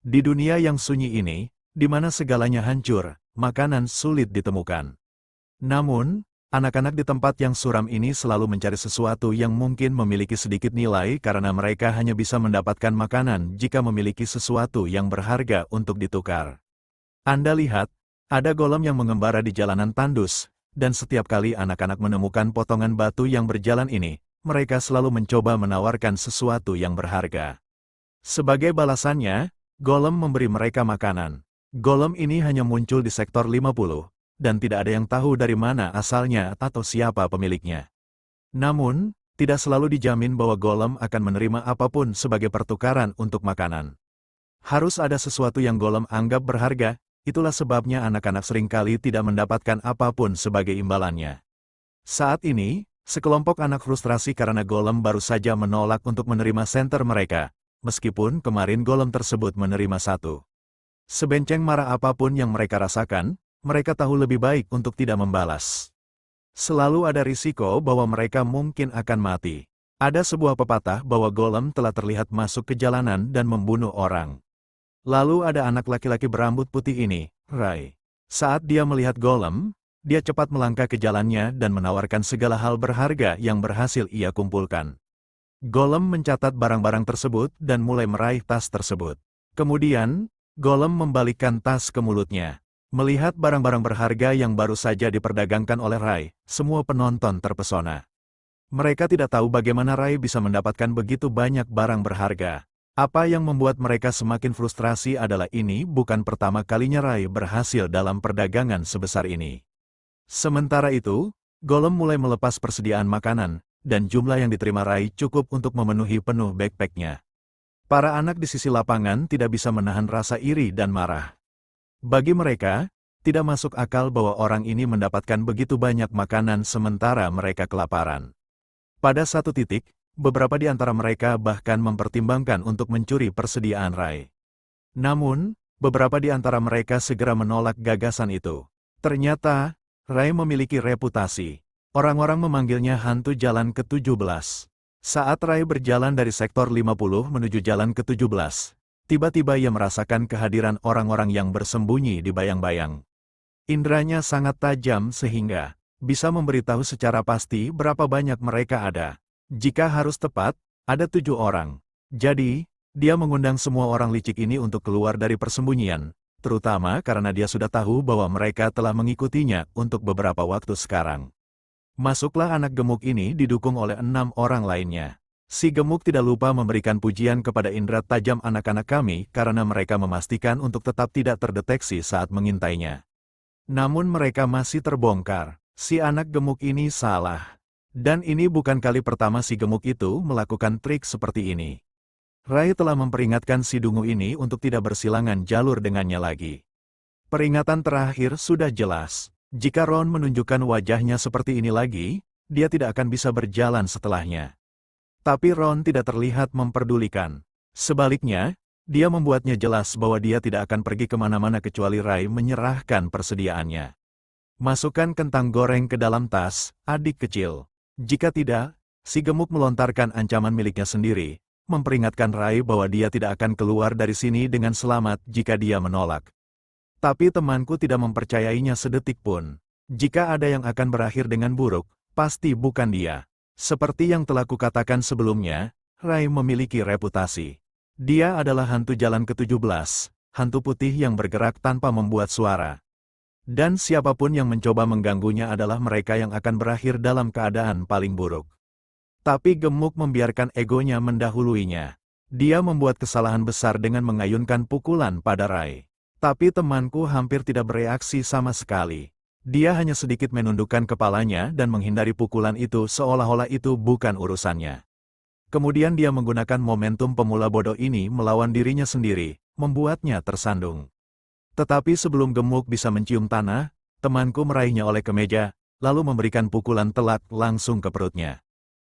Di dunia yang sunyi ini, di mana segalanya hancur, makanan sulit ditemukan. Namun, anak-anak di tempat yang suram ini selalu mencari sesuatu yang mungkin memiliki sedikit nilai karena mereka hanya bisa mendapatkan makanan jika memiliki sesuatu yang berharga untuk ditukar. Anda lihat, ada golem yang mengembara di jalanan tandus, dan setiap kali anak-anak menemukan potongan batu yang berjalan ini, mereka selalu mencoba menawarkan sesuatu yang berharga. Sebagai balasannya, golem memberi mereka makanan. Golem ini hanya muncul di sektor 50, dan tidak ada yang tahu dari mana asalnya atau siapa pemiliknya. Namun, tidak selalu dijamin bahwa golem akan menerima apapun sebagai pertukaran untuk makanan. Harus ada sesuatu yang golem anggap berharga, itulah sebabnya anak-anak seringkali tidak mendapatkan apapun sebagai imbalannya. Saat ini, sekelompok anak frustrasi karena golem baru saja menolak untuk menerima senter mereka, meskipun kemarin golem tersebut menerima satu. Sebenceng marah apapun yang mereka rasakan, mereka tahu lebih baik untuk tidak membalas. Selalu ada risiko bahwa mereka mungkin akan mati. Ada sebuah pepatah bahwa golem telah terlihat masuk ke jalanan dan membunuh orang. Lalu ada anak laki-laki berambut putih ini, Ray. Saat dia melihat golem, dia cepat melangkah ke jalannya dan menawarkan segala hal berharga yang berhasil ia kumpulkan. Golem mencatat barang-barang tersebut dan mulai meraih tas tersebut. Kemudian, golem membalikkan tas ke mulutnya. Melihat barang-barang berharga yang baru saja diperdagangkan oleh Ray, semua penonton terpesona. Mereka tidak tahu bagaimana Ray bisa mendapatkan begitu banyak barang berharga. Apa yang membuat mereka semakin frustrasi adalah ini bukan pertama kalinya Ray berhasil dalam perdagangan sebesar ini. Sementara itu, golem mulai melepas persediaan makanan, dan jumlah yang diterima Ray cukup untuk memenuhi penuh backpack-nya. Para anak di sisi lapangan tidak bisa menahan rasa iri dan marah. Bagi mereka, tidak masuk akal bahwa orang ini mendapatkan begitu banyak makanan sementara mereka kelaparan. Pada satu titik, beberapa di antara mereka bahkan mempertimbangkan untuk mencuri persediaan Ray. Namun, beberapa di antara mereka segera menolak gagasan itu. Ternyata, Ray memiliki reputasi. Orang-orang memanggilnya hantu jalan ke-17. Saat Ray berjalan dari sektor 50 menuju jalan ke-17, tiba-tiba ia merasakan kehadiran orang-orang yang bersembunyi di bayang-bayang. Indranya sangat tajam sehingga bisa memberitahu secara pasti berapa banyak mereka ada. Jika harus tepat, ada 7 orang. Jadi, dia mengundang semua orang licik ini untuk keluar dari persembunyian, terutama karena dia sudah tahu bahwa mereka telah mengikutinya untuk beberapa waktu sekarang. Masuklah anak gemuk ini didukung oleh 6 orang lainnya. Si gemuk tidak lupa memberikan pujian kepada indera tajam anak-anak kami karena mereka memastikan untuk tetap tidak terdeteksi saat mengintainya. Namun mereka masih terbongkar. Si anak gemuk ini salah. Dan ini bukan kali pertama si gemuk itu melakukan trik seperti ini. Ray telah memperingatkan si dungu ini untuk tidak bersilangan jalur dengannya lagi. Peringatan terakhir sudah jelas. Jika Ron menunjukkan wajahnya seperti ini lagi, dia tidak akan bisa berjalan setelahnya. Tapi Ron tidak terlihat memperdulikan. Sebaliknya, dia membuatnya jelas bahwa dia tidak akan pergi kemana-mana kecuali Ray menyerahkan persediaannya. Masukkan kentang goreng ke dalam tas, adik kecil. Jika tidak, si gemuk melontarkan ancaman miliknya sendiri, memperingatkan Ray bahwa dia tidak akan keluar dari sini dengan selamat jika dia menolak. Tapi temanku tidak mempercayainya sedetik pun. Jika ada yang akan berakhir dengan buruk, pasti bukan dia. Seperti yang telah kukatakan sebelumnya, Ray memiliki reputasi. Dia adalah hantu jalan ke-17, hantu putih yang bergerak tanpa membuat suara. Dan siapapun yang mencoba mengganggunya adalah mereka yang akan berakhir dalam keadaan paling buruk. Tapi gemuk membiarkan egonya mendahuluinya. Dia membuat kesalahan besar dengan mengayunkan pukulan pada Ray. Tapi temanku hampir tidak bereaksi sama sekali. Dia hanya sedikit menundukkan kepalanya dan menghindari pukulan itu seolah-olah itu bukan urusannya. Kemudian dia menggunakan momentum pemula bodoh ini melawan dirinya sendiri, membuatnya tersandung. Tetapi sebelum gemuk bisa mencium tanah, temanku meraihnya oleh kemeja, lalu memberikan pukulan telak langsung ke perutnya.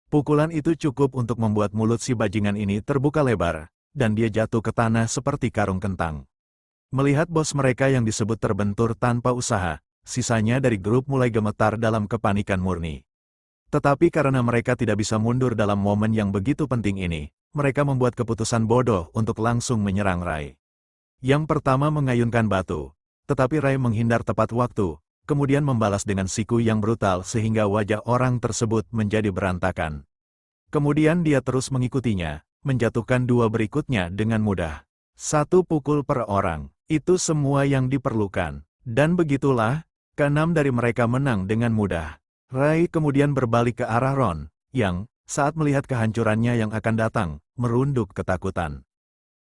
Pukulan itu cukup untuk membuat mulut si bajingan ini terbuka lebar, dan dia jatuh ke tanah seperti karung kentang. Melihat bos mereka yang disebut terbentur tanpa usaha, sisanya dari grup mulai gemetar dalam kepanikan murni. Tetapi karena mereka tidak bisa mundur dalam momen yang begitu penting ini, mereka membuat keputusan bodoh untuk langsung menyerang Ray. Yang pertama mengayunkan batu, tetapi Rai menghindar tepat waktu, kemudian membalas dengan siku yang brutal sehingga wajah orang tersebut menjadi berantakan. Kemudian dia terus mengikutinya, menjatuhkan dua berikutnya dengan mudah. Satu pukul per orang, itu semua yang diperlukan. Dan begitulah, keenam dari mereka menang dengan mudah. Rai kemudian berbalik ke arah Ron, yang, saat melihat kehancurannya yang akan datang, merunduk ketakutan.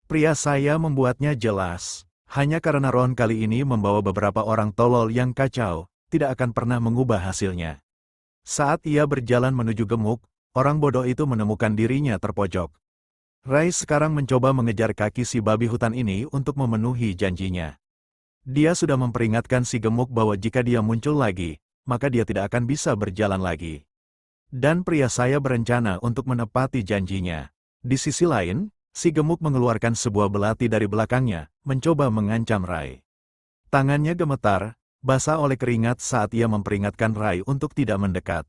Pria saya membuatnya jelas. Hanya karena Ron kali ini membawa beberapa orang tolol yang kacau, tidak akan pernah mengubah hasilnya. Saat ia berjalan menuju gemuk, orang bodoh itu menemukan dirinya terpojok. Rai sekarang mencoba mengejar kaki si babi hutan ini untuk memenuhi janjinya. Dia sudah memperingatkan si gemuk bahwa jika dia muncul lagi, maka dia tidak akan bisa berjalan lagi. Dan pria saya berencana untuk menepati janjinya. Di sisi lain, si gemuk mengeluarkan sebuah belati dari belakangnya, mencoba mengancam Rai. Tangannya gemetar, basah oleh keringat saat ia memperingatkan Rai untuk tidak mendekat.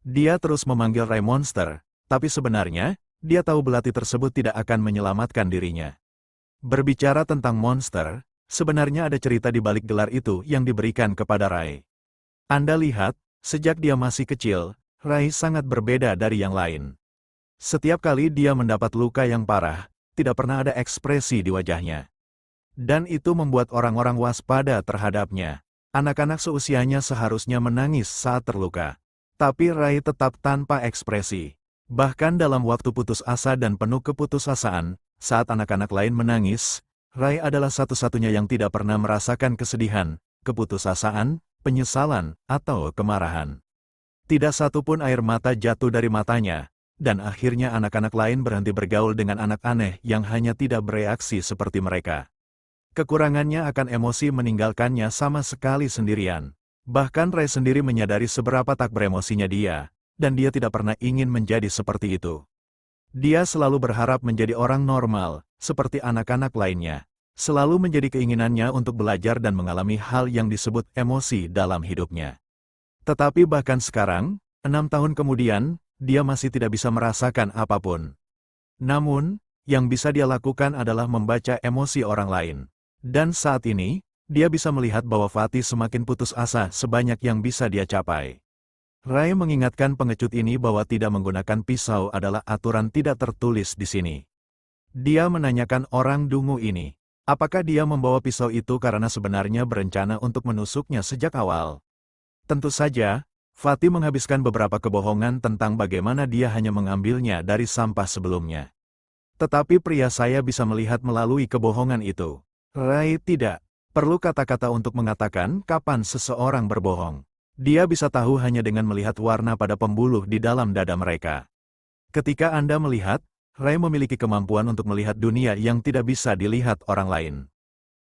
Dia terus memanggil Rai monster, tapi sebenarnya, dia tahu belati tersebut tidak akan menyelamatkan dirinya. Berbicara tentang monster, sebenarnya ada cerita di balik gelar itu yang diberikan kepada Rai. Anda lihat, sejak dia masih kecil, Rai sangat berbeda dari yang lain. Setiap kali dia mendapat luka yang parah, tidak pernah ada ekspresi di wajahnya. Dan itu membuat orang-orang waspada terhadapnya. Anak-anak seusianya seharusnya menangis saat terluka. Tapi Rai tetap tanpa ekspresi. Bahkan dalam waktu putus asa dan penuh keputusasaan, saat anak-anak lain menangis, Rai adalah satu-satunya yang tidak pernah merasakan kesedihan, keputusasaan, penyesalan, atau kemarahan. Tidak satu pun air mata jatuh dari matanya. Dan akhirnya anak-anak lain berhenti bergaul dengan anak aneh yang hanya tidak bereaksi seperti mereka. Kekurangannya akan emosi meninggalkannya sama sekali sendirian. Bahkan Rai sendiri menyadari seberapa tak beremosinya dia, dan dia tidak pernah ingin menjadi seperti itu. Dia selalu berharap menjadi orang normal, seperti anak-anak lainnya. Selalu menjadi keinginannya untuk belajar dan mengalami hal yang disebut emosi dalam hidupnya. Tetapi bahkan sekarang, 6 tahun kemudian, dia masih tidak bisa merasakan apapun. Namun, yang bisa dia lakukan adalah membaca emosi orang lain. Dan saat ini, dia bisa melihat bahwa Fatih semakin putus asa sebanyak yang bisa dia capai. Rai mengingatkan pengecut ini bahwa tidak menggunakan pisau adalah aturan tidak tertulis di sini. Dia menanyakan orang dungu ini, apakah dia membawa pisau itu karena sebenarnya berencana untuk menusuknya sejak awal. Tentu saja, Fatih menghabiskan beberapa kebohongan tentang bagaimana dia hanya mengambilnya dari sampah sebelumnya. Tetapi pria saya bisa melihat melalui kebohongan itu. Rai tidak perlu kata-kata untuk mengatakan kapan seseorang berbohong. Dia bisa tahu hanya dengan melihat warna pada pembuluh di dalam dada mereka. Ketika Anda melihat, Rai memiliki kemampuan untuk melihat dunia yang tidak bisa dilihat orang lain.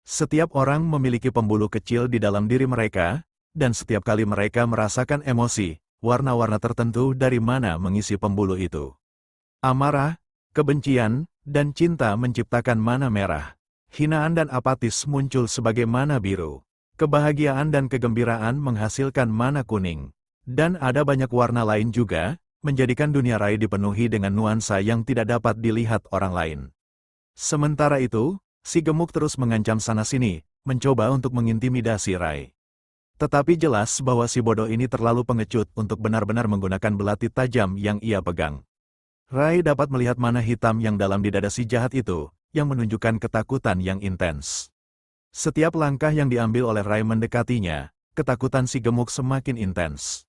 Setiap orang memiliki pembuluh kecil di dalam diri mereka, dan setiap kali mereka merasakan emosi, warna-warna tertentu dari mana mengisi pembuluh itu. Amarah, kebencian, dan cinta menciptakan mana merah. Hinaan dan apatis muncul sebagai mana biru. Kebahagiaan dan kegembiraan menghasilkan mana kuning. Dan ada banyak warna lain juga, menjadikan dunia Rai dipenuhi dengan nuansa yang tidak dapat dilihat orang lain. Sementara itu, si gemuk terus mengancam sana-sini, mencoba untuk mengintimidasi Rai. Tetapi jelas bahwa si bodoh ini terlalu pengecut untuk benar-benar menggunakan belati tajam yang ia pegang. Rai dapat melihat mana hitam yang dalam di dada si jahat itu, yang menunjukkan ketakutan yang intens. Setiap langkah yang diambil oleh Rai mendekatinya, ketakutan si gemuk semakin intens.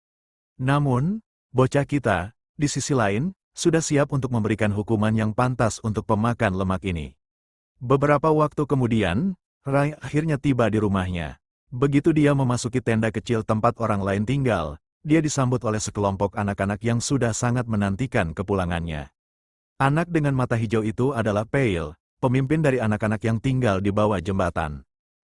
Namun, bocah kita, di sisi lain, sudah siap untuk memberikan hukuman yang pantas untuk pemakan lemak ini. Beberapa waktu kemudian, Rai akhirnya tiba di rumahnya. Begitu dia memasuki tenda kecil tempat orang lain tinggal, dia disambut oleh sekelompok anak-anak yang sudah sangat menantikan kepulangannya. Anak dengan mata hijau itu adalah Peil, pemimpin dari anak-anak yang tinggal di bawah jembatan.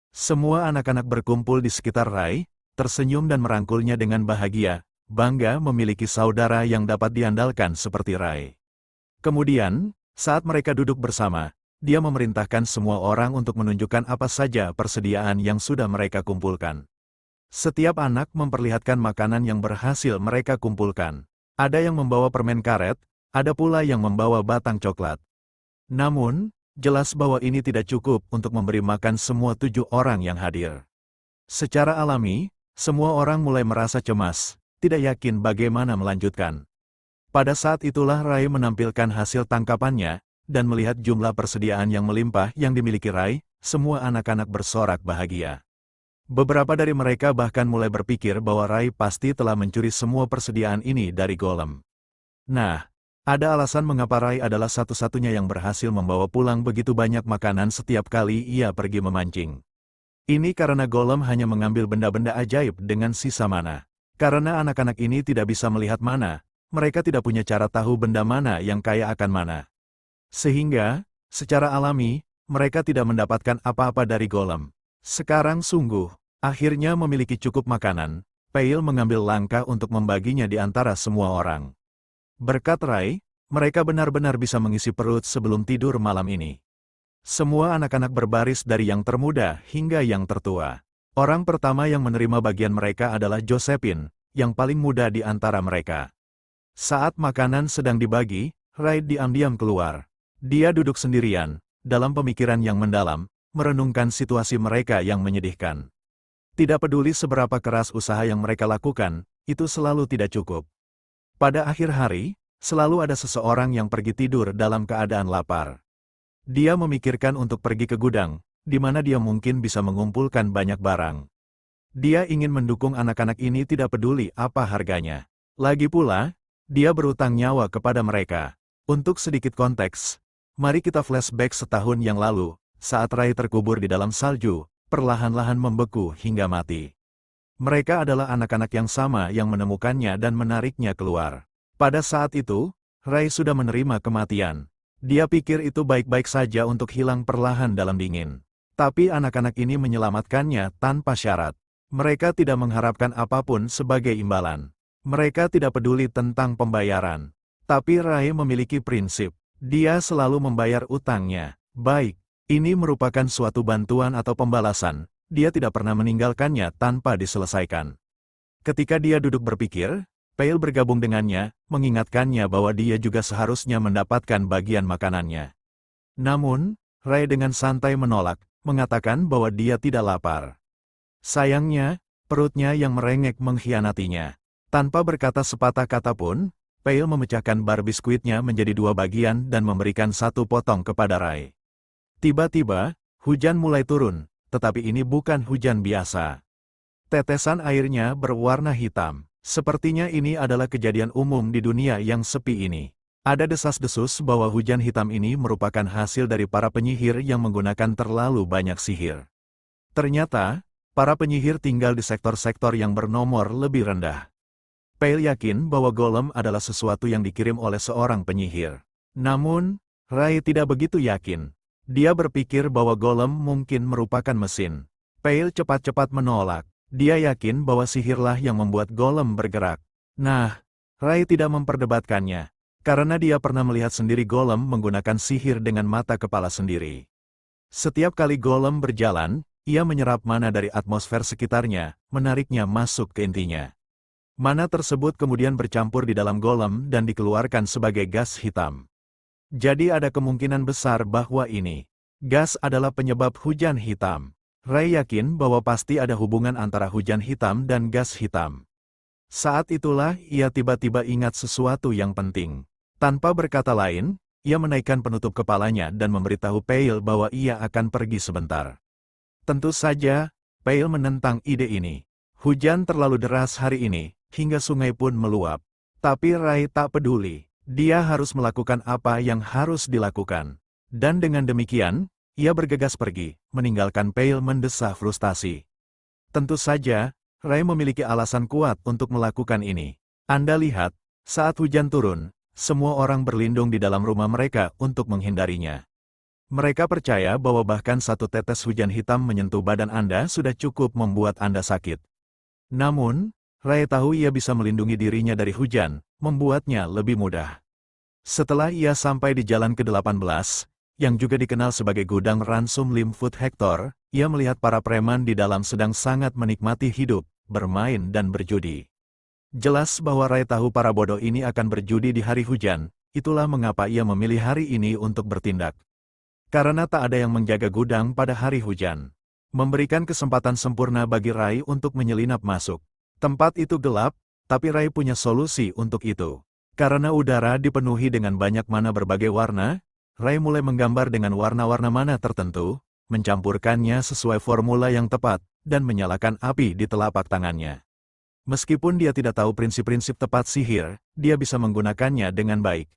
Semua anak-anak berkumpul di sekitar Rai, tersenyum dan merangkulnya dengan bahagia, bangga memiliki saudara yang dapat diandalkan seperti Rai. Kemudian, saat mereka duduk bersama, dia memerintahkan semua orang untuk menunjukkan apa saja persediaan yang sudah mereka kumpulkan. Setiap anak memperlihatkan makanan yang berhasil mereka kumpulkan. Ada yang membawa permen karet, ada pula yang membawa batang coklat. Namun, Jelas bahwa ini tidak cukup untuk memberi makan semua 7 orang yang hadir. Secara alami, semua orang mulai merasa cemas, tidak yakin bagaimana melanjutkan. Pada saat itulah Rai menampilkan hasil tangkapannya, dan melihat jumlah persediaan yang melimpah yang dimiliki Rai, semua anak-anak bersorak bahagia. Beberapa dari mereka bahkan mulai berpikir bahwa Rai pasti telah mencuri semua persediaan ini dari golem. Nah, ada alasan mengapa Rai adalah satu-satunya yang berhasil membawa pulang begitu banyak makanan setiap kali ia pergi memancing. Ini karena golem hanya mengambil benda-benda ajaib dengan sisa mana. Karena anak-anak ini tidak bisa melihat mana, mereka tidak punya cara tahu benda mana yang kaya akan mana. Sehingga, secara alami, mereka tidak mendapatkan apa-apa dari golem. Sekarang sungguh, akhirnya memiliki cukup makanan, Peil mengambil langkah untuk membaginya di antara semua orang. Berkat Rai, mereka benar-benar bisa mengisi perut sebelum tidur malam ini. Semua anak-anak berbaris dari yang termuda hingga yang tertua. Orang pertama yang menerima bagian mereka adalah Josephine, yang paling muda di antara mereka. Saat makanan sedang dibagi, Rai diam-diam keluar. Dia duduk sendirian, dalam pemikiran yang mendalam, merenungkan situasi mereka yang menyedihkan. Tidak peduli seberapa keras usaha yang mereka lakukan, itu selalu tidak cukup. Pada akhir hari, selalu ada seseorang yang pergi tidur dalam keadaan lapar. Dia memikirkan untuk pergi ke gudang, di mana dia mungkin bisa mengumpulkan banyak barang. Dia ingin mendukung anak-anak ini tidak peduli apa harganya. Lagi pula, dia berutang nyawa kepada mereka. Untuk sedikit konteks, mari kita flashback setahun yang lalu, saat Rai terkubur di dalam salju, perlahan-lahan membeku hingga mati. Mereka adalah anak-anak yang sama yang menemukannya dan menariknya keluar. Pada saat itu, Rai sudah menerima kematian. Dia pikir itu baik-baik saja untuk hilang perlahan dalam dingin. Tapi anak-anak ini menyelamatkannya tanpa syarat. Mereka tidak mengharapkan apapun sebagai imbalan. Mereka tidak peduli tentang pembayaran. Tapi Rai memiliki prinsip. Dia selalu membayar utangnya. Baik, ini merupakan suatu bantuan atau pembalasan. Dia tidak pernah meninggalkannya tanpa diselesaikan. Ketika dia duduk berpikir, Peil bergabung dengannya, mengingatkannya bahwa dia juga seharusnya mendapatkan bagian makanannya. Namun, Rai dengan santai menolak, mengatakan bahwa dia tidak lapar. Sayangnya, perutnya yang merengek mengkhianatinya. Tanpa berkata sepatah kata pun, Peil memecahkan bar biskuitnya menjadi 2 bagian dan memberikan 1 potong kepada Rai. Tiba-tiba, hujan mulai turun. Tetapi ini bukan hujan biasa. Tetesan airnya berwarna hitam. Sepertinya ini adalah kejadian umum di dunia yang sepi ini. Ada desas-desus bahwa hujan hitam ini merupakan hasil dari para penyihir yang menggunakan terlalu banyak sihir. Ternyata, para penyihir tinggal di sektor-sektor yang bernomor lebih rendah. Peil yakin bahwa golem adalah sesuatu yang dikirim oleh seorang penyihir. Namun, Rai tidak begitu yakin. Dia berpikir bahwa golem mungkin merupakan mesin. Peil cepat-cepat menolak. Dia yakin bahwa sihirlah yang membuat golem bergerak. Nah, Rai tidak memperdebatkannya. Karena dia pernah melihat sendiri golem menggunakan sihir dengan mata kepala sendiri. Setiap kali golem berjalan, ia menyerap mana dari atmosfer sekitarnya, menariknya masuk ke intinya. Mana tersebut kemudian bercampur di dalam golem dan dikeluarkan sebagai gas hitam. Jadi ada kemungkinan besar bahwa ini gas adalah penyebab hujan hitam. Rai yakin bahwa pasti ada hubungan antara hujan hitam dan gas hitam. Saat itulah ia tiba-tiba ingat sesuatu yang penting. Tanpa berkata lain, ia menaikkan penutup kepalanya dan memberitahu Peil bahwa ia akan pergi sebentar. Tentu saja, Peil menentang ide ini. Hujan terlalu deras hari ini, hingga sungai pun meluap. Tapi Rai tak peduli. Dia harus melakukan apa yang harus dilakukan. Dan dengan demikian, ia bergegas pergi, meninggalkan Peil mendesah frustasi. Tentu saja, Rai memiliki alasan kuat untuk melakukan ini. Anda lihat, saat hujan turun, semua orang berlindung di dalam rumah mereka untuk menghindarinya. Mereka percaya bahwa bahkan 1 tetes hujan hitam menyentuh badan Anda sudah cukup membuat Anda sakit. Namun, Rai tahu ia bisa melindungi dirinya dari hujan, membuatnya lebih mudah. Setelah ia sampai di jalan ke-18, yang juga dikenal sebagai gudang ransum Limfoot Hector, ia melihat para preman di dalam sedang sangat menikmati hidup, bermain dan berjudi. Jelas bahwa Rai tahu para bodoh ini akan berjudi di hari hujan, itulah mengapa ia memilih hari ini untuk bertindak. Karena tak ada yang menjaga gudang pada hari hujan. Memberikan kesempatan sempurna bagi Rai untuk menyelinap masuk. Tempat itu gelap, tapi Rai punya solusi untuk itu. Karena udara dipenuhi dengan banyak mana berbagai warna, Rai mulai menggambar dengan warna-warna mana tertentu, mencampurkannya sesuai formula yang tepat, dan menyalakan api di telapak tangannya. Meskipun dia tidak tahu prinsip-prinsip tepat sihir, dia bisa menggunakannya dengan baik.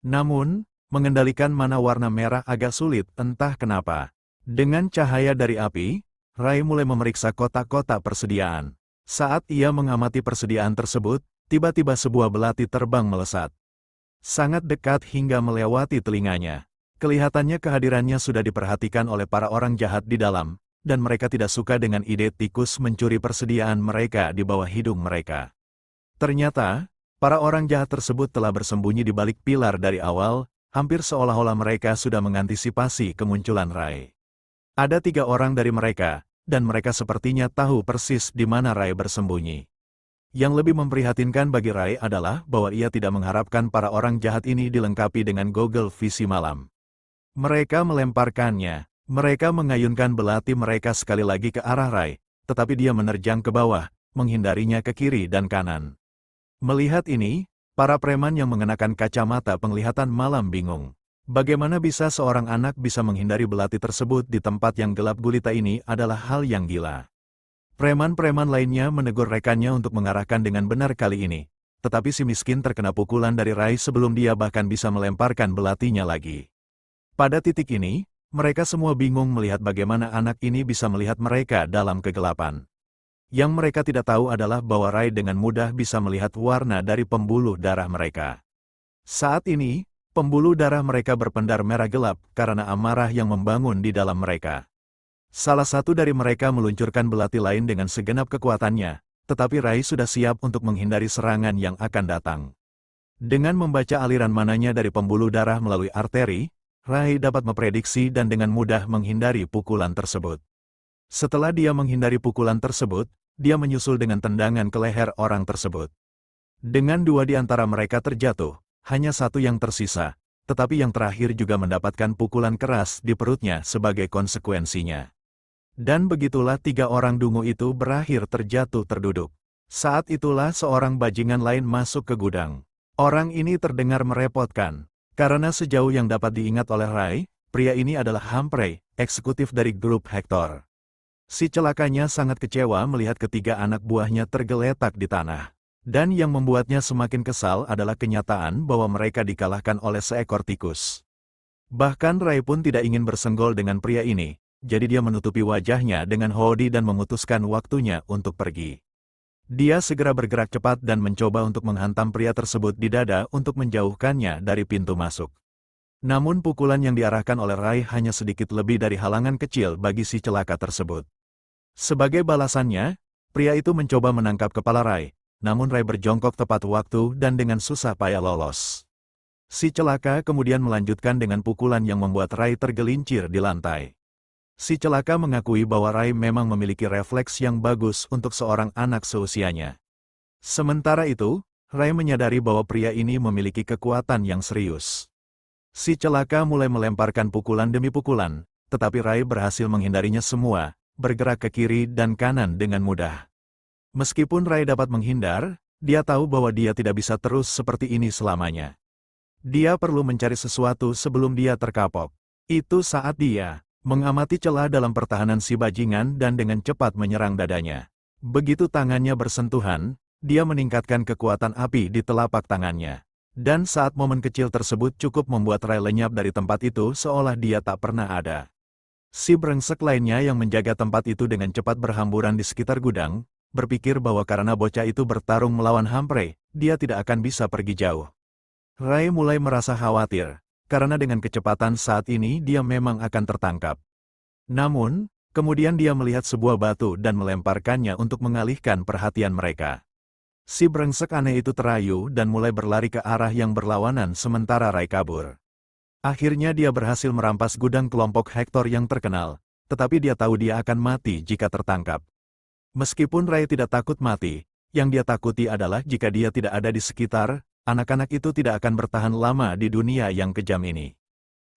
Namun, mengendalikan mana warna merah agak sulit, entah kenapa. Dengan cahaya dari api, Rai mulai memeriksa kotak-kotak persediaan. Saat ia mengamati persediaan tersebut, tiba-tiba sebuah belati terbang melesat. Sangat dekat hingga melewati telinganya. Kelihatannya kehadirannya sudah diperhatikan oleh para orang jahat di dalam, dan mereka tidak suka dengan ide tikus mencuri persediaan mereka di bawah hidung mereka. Ternyata, para orang jahat tersebut telah bersembunyi di balik pilar dari awal, hampir seolah-olah mereka sudah mengantisipasi kemunculan Rai. Ada 3 orang dari mereka, dan mereka sepertinya tahu persis di mana Rai bersembunyi. Yang lebih memprihatinkan bagi Rai adalah bahwa ia tidak mengharapkan para orang jahat ini dilengkapi dengan gogel visi malam. Mereka melemparkannya, mereka mengayunkan belati mereka sekali lagi ke arah Rai, tetapi dia menerjang ke bawah, menghindarinya ke kiri dan kanan. Melihat ini, para preman yang mengenakan kacamata penglihatan malam bingung. Bagaimana bisa seorang anak bisa menghindari belati tersebut di tempat yang gelap gulita ini adalah hal yang gila. Preman-preman lainnya menegur rekannya untuk mengarahkan dengan benar kali ini, tetapi si miskin terkena pukulan dari Rai sebelum dia bahkan bisa melemparkan belatinya lagi. Pada titik ini, mereka semua bingung melihat bagaimana anak ini bisa melihat mereka dalam kegelapan. Yang mereka tidak tahu adalah bahwa Rai dengan mudah bisa melihat warna dari pembuluh darah mereka. Saat ini, pembuluh darah mereka berpendar merah gelap karena amarah yang membangun di dalam mereka. Salah satu dari mereka meluncurkan belati lain dengan segenap kekuatannya, tetapi Rai sudah siap untuk menghindari serangan yang akan datang. Dengan membaca aliran mananya dari pembuluh darah melalui arteri, Rai dapat memprediksi dan dengan mudah menghindari pukulan tersebut. Setelah dia menghindari pukulan tersebut, dia menyusul dengan tendangan ke leher orang tersebut. Dengan 2 di antara mereka terjatuh, hanya 1 yang tersisa, tetapi yang terakhir juga mendapatkan pukulan keras di perutnya sebagai konsekuensinya. Dan begitulah 3 orang dungu itu berakhir terjatuh terduduk. Saat itulah seorang bajingan lain masuk ke gudang. Orang ini terdengar merepotkan, karena sejauh yang dapat diingat oleh Rai, pria ini adalah Humphrey, eksekutif dari grup Hector. Si celakanya sangat kecewa melihat ketiga anak buahnya tergeletak di tanah. Dan yang membuatnya semakin kesal adalah kenyataan bahwa mereka dikalahkan oleh seekor tikus. Bahkan Rai pun tidak ingin bersenggol dengan pria ini, jadi dia menutupi wajahnya dengan hoodie dan memutuskan waktunya untuk pergi. Dia segera bergerak cepat dan mencoba untuk menghantam pria tersebut di dada untuk menjauhkannya dari pintu masuk. Namun pukulan yang diarahkan oleh Rai hanya sedikit lebih dari halangan kecil bagi si celaka tersebut. Sebagai balasannya, pria itu mencoba menangkap kepala Rai, namun Rai berjongkok tepat waktu dan dengan susah payah lolos. Si celaka kemudian melanjutkan dengan pukulan yang membuat Rai tergelincir di lantai. Si celaka mengakui bahwa Rai memang memiliki refleks yang bagus untuk seorang anak seusianya. Sementara itu, Rai menyadari bahwa pria ini memiliki kekuatan yang serius. Si celaka mulai melemparkan pukulan demi pukulan, tetapi Rai berhasil menghindarinya semua, bergerak ke kiri dan kanan dengan mudah. Meskipun Rai dapat menghindar, dia tahu bahwa dia tidak bisa terus seperti ini selamanya. Dia perlu mencari sesuatu sebelum dia terkapok. Itu saat dia mengamati celah dalam pertahanan si bajingan dan dengan cepat menyerang dadanya. Begitu tangannya bersentuhan, dia meningkatkan kekuatan api di telapak tangannya. Dan saat momen kecil tersebut cukup membuat Rai lenyap dari tempat itu seolah dia tak pernah ada. Si brengsek lainnya yang menjaga tempat itu dengan cepat berhamburan di sekitar gudang, berpikir bahwa karena bocah itu bertarung melawan Humphrey, dia tidak akan bisa pergi jauh. Rai mulai merasa khawatir, karena dengan kecepatan saat ini dia memang akan tertangkap. Namun, kemudian dia melihat sebuah batu dan melemparkannya untuk mengalihkan perhatian mereka. Si brengsek aneh itu terayu dan mulai berlari ke arah yang berlawanan sementara Rai kabur. Akhirnya dia berhasil merampas gudang kelompok Hector yang terkenal, tetapi dia tahu dia akan mati jika tertangkap. Meskipun Rai tidak takut mati, yang dia takuti adalah jika dia tidak ada di sekitar, anak-anak itu tidak akan bertahan lama di dunia yang kejam ini.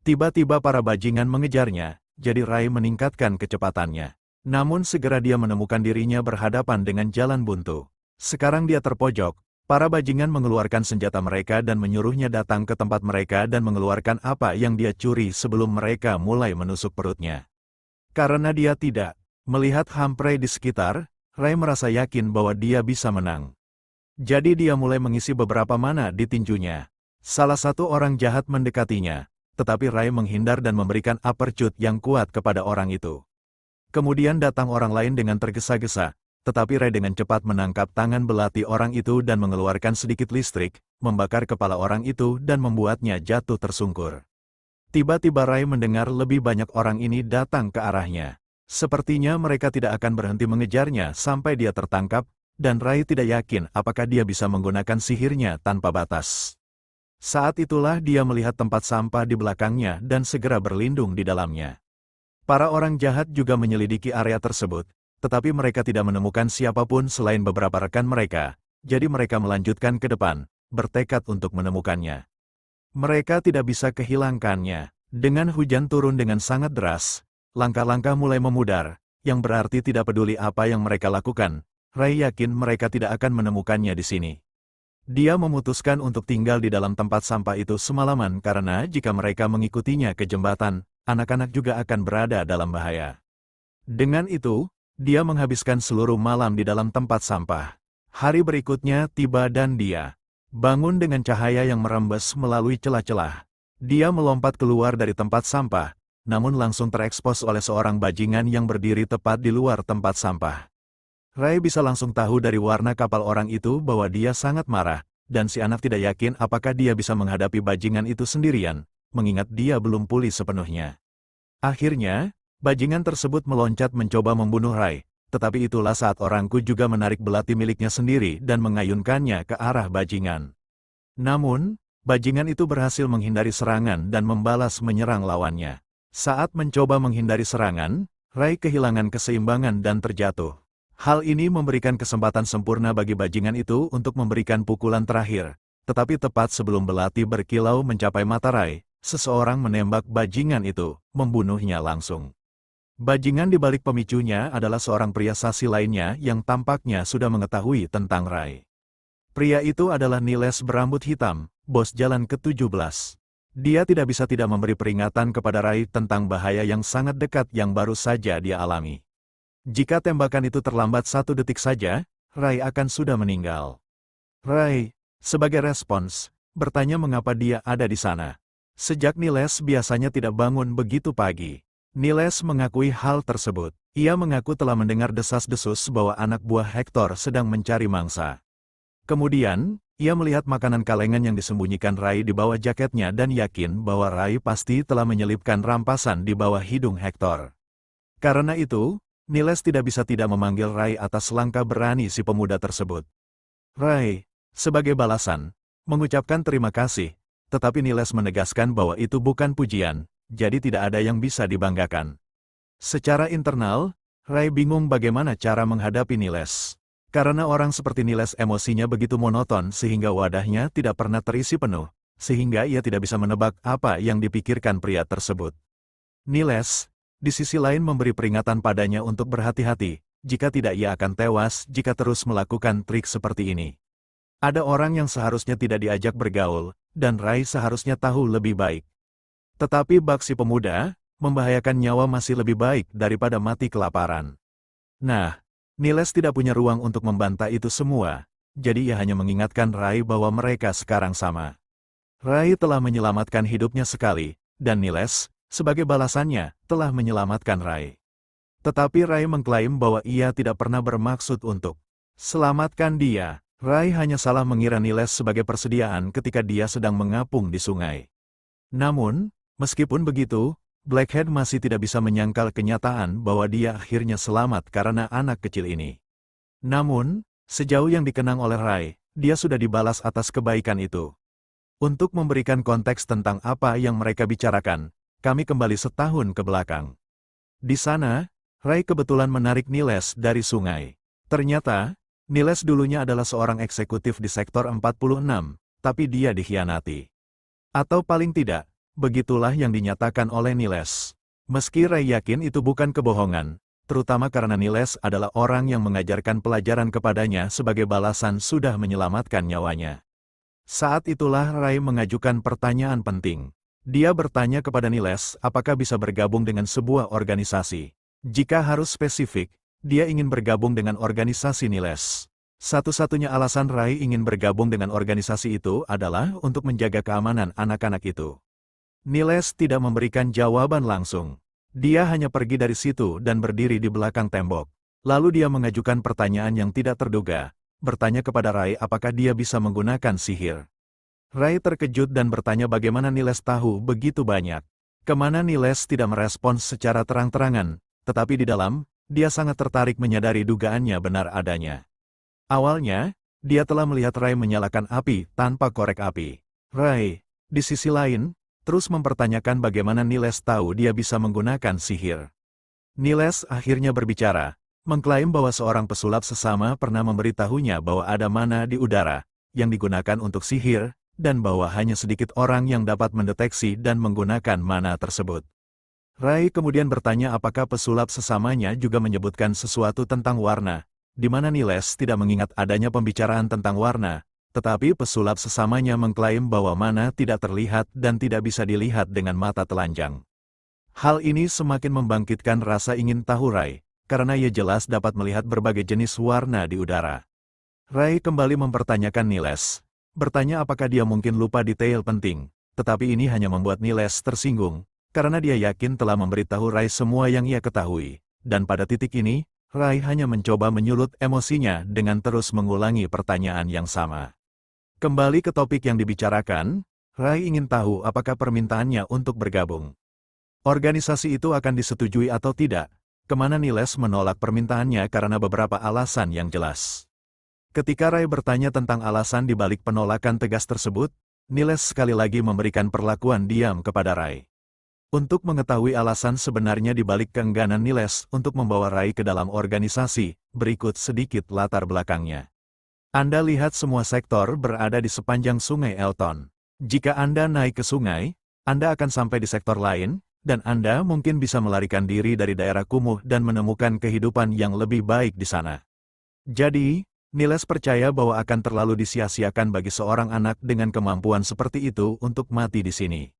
Tiba-tiba para bajingan mengejarnya, jadi Rai meningkatkan kecepatannya. Namun segera dia menemukan dirinya berhadapan dengan jalan buntu. Sekarang dia terpojok, para bajingan mengeluarkan senjata mereka dan menyuruhnya datang ke tempat mereka dan mengeluarkan apa yang dia curi sebelum mereka mulai menusuk perutnya. Karena dia tidak melihat Humphrey di sekitar, Rai merasa yakin bahwa dia bisa menang. Jadi dia mulai mengisi beberapa mana di tinjunya. Salah satu orang jahat mendekatinya, tetapi Rai menghindar dan memberikan uppercut yang kuat kepada orang itu. Kemudian datang orang lain dengan tergesa-gesa, tetapi Rai dengan cepat menangkap tangan belati orang itu dan mengeluarkan sedikit listrik, membakar kepala orang itu dan membuatnya jatuh tersungkur. Tiba-tiba Rai mendengar lebih banyak orang ini datang ke arahnya. Sepertinya mereka tidak akan berhenti mengejarnya sampai dia tertangkap, dan Rai tidak yakin apakah dia bisa menggunakan sihirnya tanpa batas. Saat itulah dia melihat tempat sampah di belakangnya dan segera berlindung di dalamnya. Para orang jahat juga menyelidiki area tersebut, tetapi mereka tidak menemukan siapapun selain beberapa rekan mereka, jadi mereka melanjutkan ke depan, bertekad untuk menemukannya. Mereka tidak bisa kehilangannya. Dengan hujan turun dengan sangat deras, langkah-langkah mulai memudar, yang berarti tidak peduli apa yang mereka lakukan, Rai yakin mereka tidak akan menemukannya di sini. Dia memutuskan untuk tinggal di dalam tempat sampah itu semalaman karena jika mereka mengikutinya ke jembatan, anak-anak juga akan berada dalam bahaya. Dengan itu, dia menghabiskan seluruh malam di dalam tempat sampah. Hari berikutnya tiba dan dia bangun dengan cahaya yang merembes melalui celah-celah. Dia melompat keluar dari tempat sampah, namun langsung terekspos oleh seorang bajingan yang berdiri tepat di luar tempat sampah. Rai bisa langsung tahu dari warna kapal orang itu bahwa dia sangat marah, dan si anak tidak yakin apakah dia bisa menghadapi bajingan itu sendirian, mengingat dia belum pulih sepenuhnya. Akhirnya, bajingan tersebut meloncat mencoba membunuh Rai, tetapi itulah saat orangku juga menarik belati miliknya sendiri dan mengayunkannya ke arah bajingan. Namun, bajingan itu berhasil menghindari serangan dan membalas menyerang lawannya. Saat mencoba menghindari serangan, Rai kehilangan keseimbangan dan terjatuh. Hal ini memberikan kesempatan sempurna bagi bajingan itu untuk memberikan pukulan terakhir, tetapi tepat sebelum belati berkilau mencapai mata Rai, seseorang menembak bajingan itu, membunuhnya langsung. Bajingan di balik pemicunya adalah seorang pria sasi lainnya yang tampaknya sudah mengetahui tentang Rai. Pria itu adalah Niles berambut hitam, bos jalan ke-17. Dia tidak bisa tidak memberi peringatan kepada Rai tentang bahaya yang sangat dekat yang baru saja dia alami. Jika tembakan itu terlambat 1 detik saja, Rai akan sudah meninggal. Rai, sebagai respons, bertanya mengapa dia ada di sana. Sejak Niles biasanya tidak bangun begitu pagi. Niles mengakui hal tersebut. Ia mengaku telah mendengar desas-desus bahwa anak buah Hector sedang mencari mangsa. Kemudian, ia melihat makanan kalengan yang disembunyikan Rai di bawah jaketnya dan yakin bahwa Rai pasti telah menyelipkan rampasan di bawah hidung Hector. Karena itu, Niles tidak bisa tidak memanggil Rai atas langkah berani si pemuda tersebut. Rai, sebagai balasan, mengucapkan terima kasih, tetapi Niles menegaskan bahwa itu bukan pujian, jadi tidak ada yang bisa dibanggakan. Secara internal, Rai bingung bagaimana cara menghadapi Niles. Karena orang seperti Niles emosinya begitu monoton sehingga wadahnya tidak pernah terisi penuh, sehingga ia tidak bisa menebak apa yang dipikirkan pria tersebut. Niles, di sisi lain memberi peringatan padanya untuk berhati-hati, jika tidak ia akan tewas jika terus melakukan trik seperti ini. Ada orang yang seharusnya tidak diajak bergaul, dan Rai seharusnya tahu lebih baik. Tetapi bak si pemuda, membahayakan nyawa masih lebih baik daripada mati kelaparan. Nah, Niles tidak punya ruang untuk membantah itu semua, jadi ia hanya mengingatkan Rai bahwa mereka sekarang sama. Rai telah menyelamatkan hidupnya sekali, dan Niles, sebagai balasannya, telah menyelamatkan Rai. Tetapi Rai mengklaim bahwa ia tidak pernah bermaksud untuk selamatkan dia. Rai hanya salah mengira Niles sebagai persediaan ketika dia sedang mengapung di sungai. Namun, meskipun begitu, Blackhead masih tidak bisa menyangkal kenyataan bahwa dia akhirnya selamat karena anak kecil ini. Namun, sejauh yang dikenang oleh Rai, dia sudah dibalas atas kebaikan itu. Untuk memberikan konteks tentang apa yang mereka bicarakan, kami kembali setahun ke belakang. Di sana, Rai kebetulan menarik Niles dari sungai. Ternyata, Niles dulunya adalah seorang eksekutif di sektor 46, tapi dia dikhianati. Atau paling tidak, Begitulah yang dinyatakan oleh Niles. Meski Rai yakin itu bukan kebohongan, terutama karena Niles adalah orang yang mengajarkan pelajaran kepadanya sebagai balasan sudah menyelamatkan nyawanya. Saat itulah Rai mengajukan pertanyaan penting. Dia bertanya kepada Niles apakah bisa bergabung dengan sebuah organisasi. Jika harus spesifik, dia ingin bergabung dengan organisasi Niles. Satu-satunya alasan Rai ingin bergabung dengan organisasi itu adalah untuk menjaga keamanan anak-anak itu. Niles tidak memberikan jawaban langsung. Dia hanya pergi dari situ dan berdiri di belakang tembok. Lalu dia mengajukan pertanyaan yang tidak terduga, bertanya kepada Rai apakah dia bisa menggunakan sihir. Rai terkejut dan bertanya bagaimana Niles tahu begitu banyak. Kemana Niles tidak merespons secara terang-terangan, tetapi di dalam, dia sangat tertarik menyadari dugaannya benar adanya. Awalnya, dia telah melihat Rai menyalakan api tanpa korek api. Rai, di sisi lain, terus mempertanyakan bagaimana Niles tahu dia bisa menggunakan sihir. Niles akhirnya berbicara, mengklaim bahwa seorang pesulap sesama pernah memberitahunya bahwa ada mana di udara, yang digunakan untuk sihir, dan bahwa hanya sedikit orang yang dapat mendeteksi dan menggunakan mana tersebut. Rai kemudian bertanya apakah pesulap sesamanya juga menyebutkan sesuatu tentang warna, di mana Niles tidak mengingat adanya pembicaraan tentang warna, tetapi pesulap sesamanya mengklaim bahwa mana tidak terlihat dan tidak bisa dilihat dengan mata telanjang. Hal ini semakin membangkitkan rasa ingin tahu Rai, karena ia jelas dapat melihat berbagai jenis warna di udara. Rai kembali mempertanyakan Niles, bertanya apakah dia mungkin lupa detail penting, tetapi ini hanya membuat Niles tersinggung, karena dia yakin telah memberitahu Rai semua yang ia ketahui, dan pada titik ini, Rai hanya mencoba menyulut emosinya dengan terus mengulangi pertanyaan yang sama. Kembali ke topik yang dibicarakan, Rai ingin tahu apakah permintaannya untuk bergabung. Organisasi itu akan disetujui atau tidak, kemana Niles menolak permintaannya karena beberapa alasan yang jelas. Ketika Rai bertanya tentang alasan di balik penolakan tegas tersebut, Niles sekali lagi memberikan perlakuan diam kepada Rai. Untuk mengetahui alasan sebenarnya di balik keengganan Niles untuk membawa Rai ke dalam organisasi, berikut sedikit latar belakangnya. Anda lihat semua sektor berada di sepanjang sungai Elton. Jika Anda naik ke sungai, Anda akan sampai di sektor lain, dan Anda mungkin bisa melarikan diri dari daerah kumuh dan menemukan kehidupan yang lebih baik di sana. Jadi, Niles percaya bahwa akan terlalu disia-siakan bagi seorang anak dengan kemampuan seperti itu untuk mati di sini.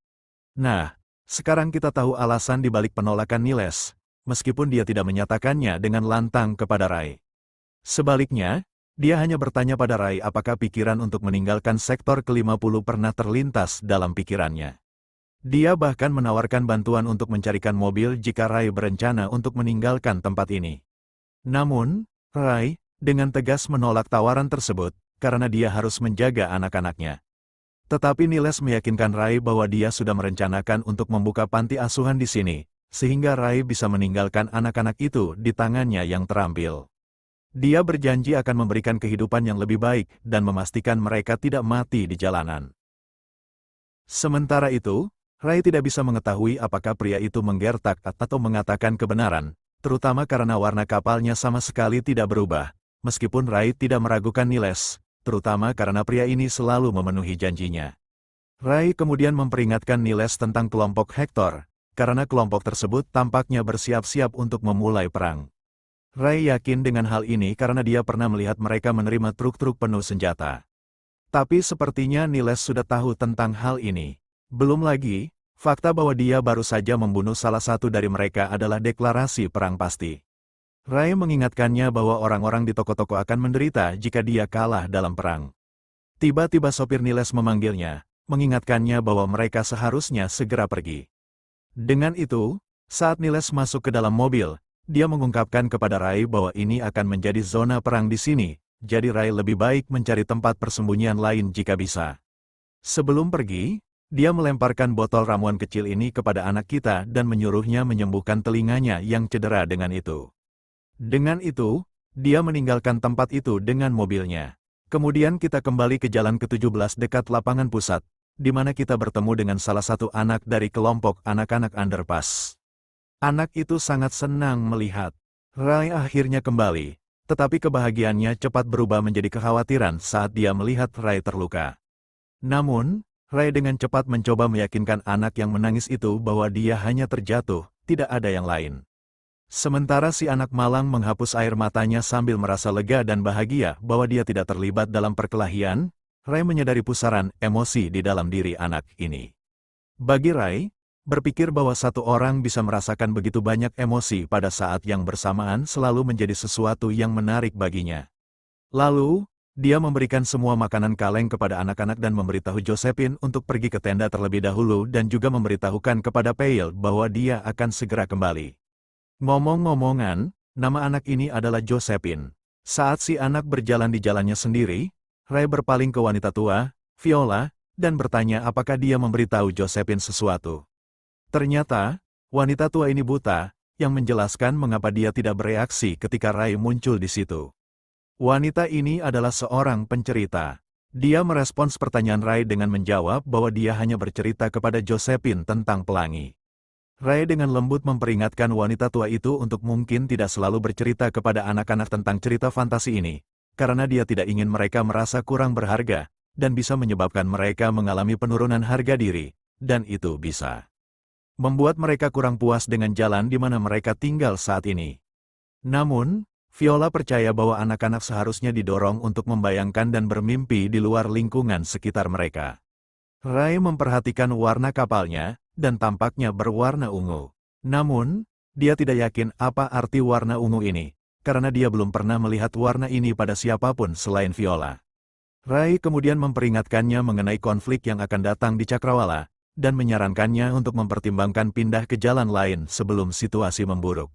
Nah, sekarang kita tahu alasan di balik penolakan Niles, meskipun dia tidak menyatakannya dengan lantang kepada Rai. Sebaliknya, dia hanya bertanya pada Rai apakah pikiran untuk meninggalkan sektor ke-50 pernah terlintas dalam pikirannya. Dia bahkan menawarkan bantuan untuk mencarikan mobil jika Rai berencana untuk meninggalkan tempat ini. Namun, Rai dengan tegas menolak tawaran tersebut, karena dia harus menjaga anak-anaknya. Tetapi Niles meyakinkan Rai bahwa dia sudah merencanakan untuk membuka panti asuhan di sini, sehingga Rai bisa meninggalkan anak-anak itu di tangannya yang terampil. Dia berjanji akan memberikan kehidupan yang lebih baik dan memastikan mereka tidak mati di jalanan. Sementara itu, Rai tidak bisa mengetahui apakah pria itu menggertak atau mengatakan kebenaran, terutama karena warna kapalnya sama sekali tidak berubah. Meskipun Rai tidak meragukan Niles, terutama karena pria ini selalu memenuhi janjinya. Rai kemudian memperingatkan Niles tentang kelompok Hector, karena kelompok tersebut tampaknya bersiap-siap untuk memulai perang. Rai yakin dengan hal ini karena dia pernah melihat mereka menerima truk-truk penuh senjata. Tapi sepertinya Niles sudah tahu tentang hal ini. Belum lagi, fakta bahwa dia baru saja membunuh salah satu dari mereka adalah deklarasi perang pasti. Rai mengingatkannya bahwa orang-orang di toko-toko akan menderita jika dia kalah dalam perang. Tiba-tiba sopir Niles memanggilnya, mengingatkannya bahwa mereka seharusnya segera pergi. Dengan itu, saat Niles masuk ke dalam mobil, dia mengungkapkan kepada Rai bahwa ini akan menjadi zona perang di sini, jadi Rai lebih baik mencari tempat persembunyian lain jika bisa. Sebelum pergi, dia melemparkan botol ramuan kecil ini kepada anak kita dan menyuruhnya menyembuhkan telinganya yang cedera dengan itu. Dengan itu, dia meninggalkan tempat itu dengan mobilnya. Kemudian kita kembali ke jalan ke-17 dekat lapangan pusat, di mana kita bertemu dengan salah satu anak dari kelompok anak-anak underpass. Anak itu sangat senang melihat Rai akhirnya kembali, tetapi kebahagiaannya cepat berubah menjadi kekhawatiran saat dia melihat Rai terluka. Namun, Ray dengan cepat mencoba meyakinkan anak yang menangis itu bahwa dia hanya terjatuh, tidak ada yang lain. Sementara si anak malang menghapus air matanya sambil merasa lega dan bahagia bahwa dia tidak terlibat dalam perkelahian, Ray menyadari pusaran emosi di dalam diri anak ini. Bagi Ray, berpikir bahwa satu orang bisa merasakan begitu banyak emosi pada saat yang bersamaan selalu menjadi sesuatu yang menarik baginya. Lalu, dia memberikan semua makanan kaleng kepada anak-anak dan memberitahu Josephine untuk pergi ke tenda terlebih dahulu dan juga memberitahukan kepada Pale bahwa dia akan segera kembali. Ngomong-ngomongan, nama anak ini adalah Josephine. Saat si anak berjalan di jalannya sendiri, Ray berpaling ke wanita tua, Viola, dan bertanya apakah dia memberitahu Josephine sesuatu. Ternyata, wanita tua ini buta, yang menjelaskan mengapa dia tidak bereaksi ketika Ray muncul di situ. Wanita ini adalah seorang pencerita. Dia merespons pertanyaan Ray dengan menjawab bahwa dia hanya bercerita kepada Josephine tentang pelangi. Ray dengan lembut memperingatkan wanita tua itu untuk mungkin tidak selalu bercerita kepada anak-anak tentang cerita fantasi ini, karena dia tidak ingin mereka merasa kurang berharga, dan bisa menyebabkan mereka mengalami penurunan harga diri, dan itu bisa membuat mereka kurang puas dengan jalan di mana mereka tinggal saat ini. Namun, Viola percaya bahwa anak-anak seharusnya didorong untuk membayangkan dan bermimpi di luar lingkungan sekitar mereka. Ray memperhatikan warna kapalnya, dan tampaknya berwarna ungu. Namun, dia tidak yakin apa arti warna ungu ini, karena dia belum pernah melihat warna ini pada siapapun selain Viola. Ray kemudian memperingatkannya mengenai konflik yang akan datang di Cakrawala, dan menyarankannya untuk mempertimbangkan pindah ke jalan lain sebelum situasi memburuk.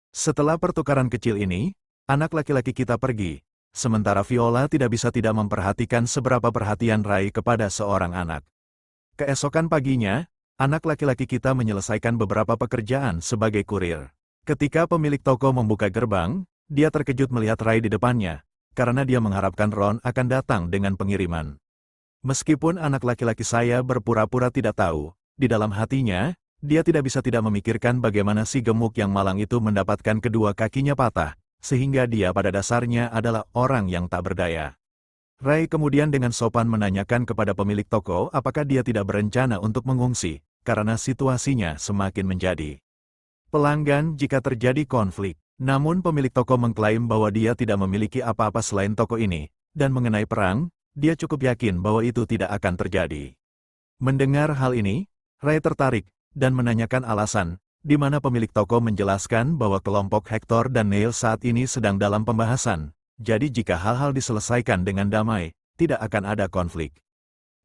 Setelah pertukaran kecil ini, anak laki-laki kita pergi, sementara Viola tidak bisa tidak memperhatikan seberapa perhatian Ray kepada seorang anak. Keesokan paginya, anak laki-laki kita menyelesaikan beberapa pekerjaan sebagai kurir. Ketika pemilik toko membuka gerbang, dia terkejut melihat Ray di depannya, karena dia mengharapkan Ron akan datang dengan pengiriman. Meskipun anak laki-laki saya berpura-pura tidak tahu, di dalam hatinya, dia tidak bisa tidak memikirkan bagaimana si gemuk yang malang itu mendapatkan kedua kakinya patah, sehingga dia pada dasarnya adalah orang yang tak berdaya. Ray kemudian dengan sopan menanyakan kepada pemilik toko apakah dia tidak berencana untuk mengungsi, karena situasinya semakin menjadi pelanggan jika terjadi konflik. Namun pemilik toko mengklaim bahwa dia tidak memiliki apa-apa selain toko ini, dan mengenai perang, dia cukup yakin bahwa itu tidak akan terjadi. Mendengar hal ini, Ray tertarik, dan menanyakan alasan, di mana pemilik toko menjelaskan bahwa kelompok Hector dan Neil saat ini sedang dalam pembahasan, jadi jika hal-hal diselesaikan dengan damai, tidak akan ada konflik.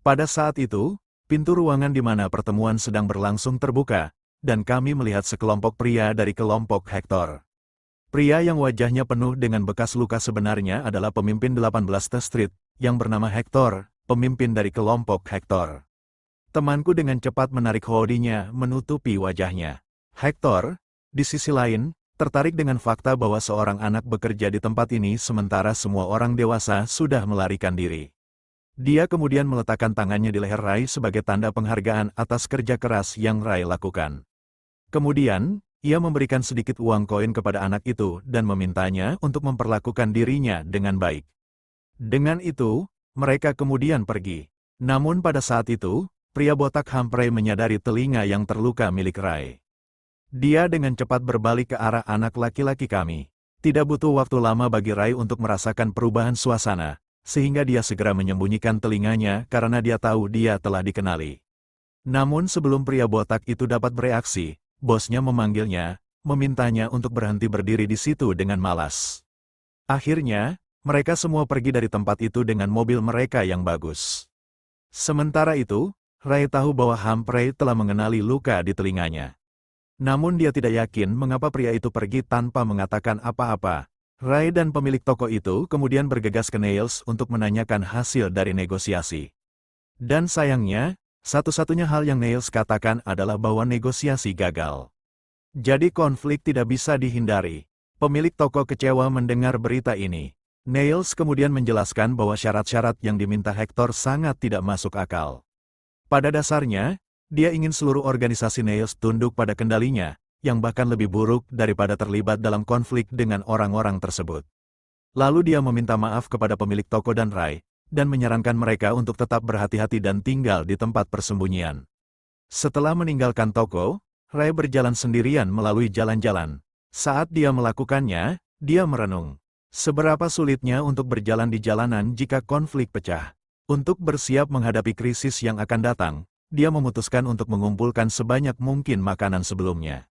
Pada saat itu, pintu ruangan di mana pertemuan sedang berlangsung terbuka, dan kami melihat sekelompok pria dari kelompok Hector. Pria yang wajahnya penuh dengan bekas luka sebenarnya adalah pemimpin 18 T Street, yang bernama Hector, pemimpin dari kelompok Hector. Temanku dengan cepat menarik hoodie-nya menutupi wajahnya. Hector, di sisi lain, tertarik dengan fakta bahwa seorang anak bekerja di tempat ini sementara semua orang dewasa sudah melarikan diri. Dia kemudian meletakkan tangannya di leher Ray sebagai tanda penghargaan atas kerja keras yang Ray lakukan. Kemudian, ia memberikan sedikit uang koin kepada anak itu dan memintanya untuk memperlakukan dirinya dengan baik. Dengan itu, mereka kemudian pergi. Namun pada saat itu, pria botak Humphrey menyadari telinga yang terluka milik Ray. Dia dengan cepat berbalik ke arah anak laki-laki kami. Tidak butuh waktu lama bagi Ray untuk merasakan perubahan suasana, sehingga dia segera menyembunyikan telinganya karena dia tahu dia telah dikenali. Namun sebelum pria botak itu dapat bereaksi, bosnya memanggilnya, memintanya untuk berhenti berdiri di situ dengan malas. Akhirnya, mereka semua pergi dari tempat itu dengan mobil mereka yang bagus. Sementara itu, Ray tahu bahwa Humphrey telah mengenali luka di telinganya. Namun dia tidak yakin mengapa pria itu pergi tanpa mengatakan apa-apa. Ray dan pemilik toko itu kemudian bergegas ke Niles untuk menanyakan hasil dari negosiasi. Dan sayangnya, satu-satunya hal yang Niles katakan adalah bahwa negosiasi gagal. Jadi konflik tidak bisa dihindari. Pemilik toko kecewa mendengar berita ini. Niles kemudian menjelaskan bahwa syarat-syarat yang diminta Hector sangat tidak masuk akal. Pada dasarnya, dia ingin seluruh organisasi Niles tunduk pada kendalinya, yang bahkan lebih buruk daripada terlibat dalam konflik dengan orang-orang tersebut. Lalu dia meminta maaf kepada pemilik toko dan Ray, dan menyarankan mereka untuk tetap berhati-hati dan tinggal di tempat persembunyian. Setelah meninggalkan toko, Rai berjalan sendirian melalui jalan-jalan. Saat dia melakukannya, dia merenung. Seberapa sulitnya untuk berjalan di jalanan jika konflik pecah. Untuk bersiap menghadapi krisis yang akan datang, dia memutuskan untuk mengumpulkan sebanyak mungkin makanan sebelumnya.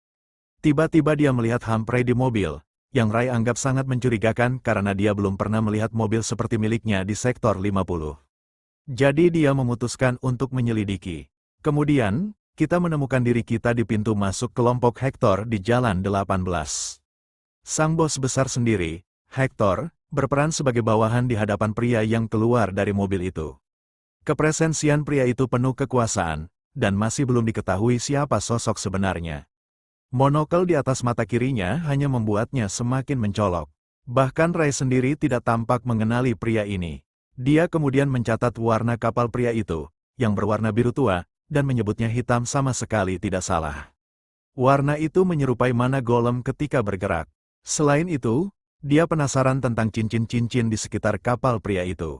Tiba-tiba dia melihat Humphrey di mobil, yang Rai anggap sangat mencurigakan karena dia belum pernah melihat mobil seperti miliknya di sektor 50. Jadi dia memutuskan untuk menyelidiki. Kemudian, kita menemukan diri kita di pintu masuk kelompok Hector di Jalan 18. Sang bos besar sendiri, Hector, berperan sebagai bawahan di hadapan pria yang keluar dari mobil itu. Kepresensian pria itu penuh kekuasaan, dan masih belum diketahui siapa sosok sebenarnya. Monokel di atas mata kirinya hanya membuatnya semakin mencolok. Bahkan Rai sendiri tidak tampak mengenali pria ini. Dia kemudian mencatat warna kapal pria itu, yang berwarna biru tua, dan menyebutnya hitam sama sekali tidak salah. Warna itu menyerupai mana Golem ketika bergerak. Selain itu, dia penasaran tentang cincin-cincin di sekitar kapal pria itu.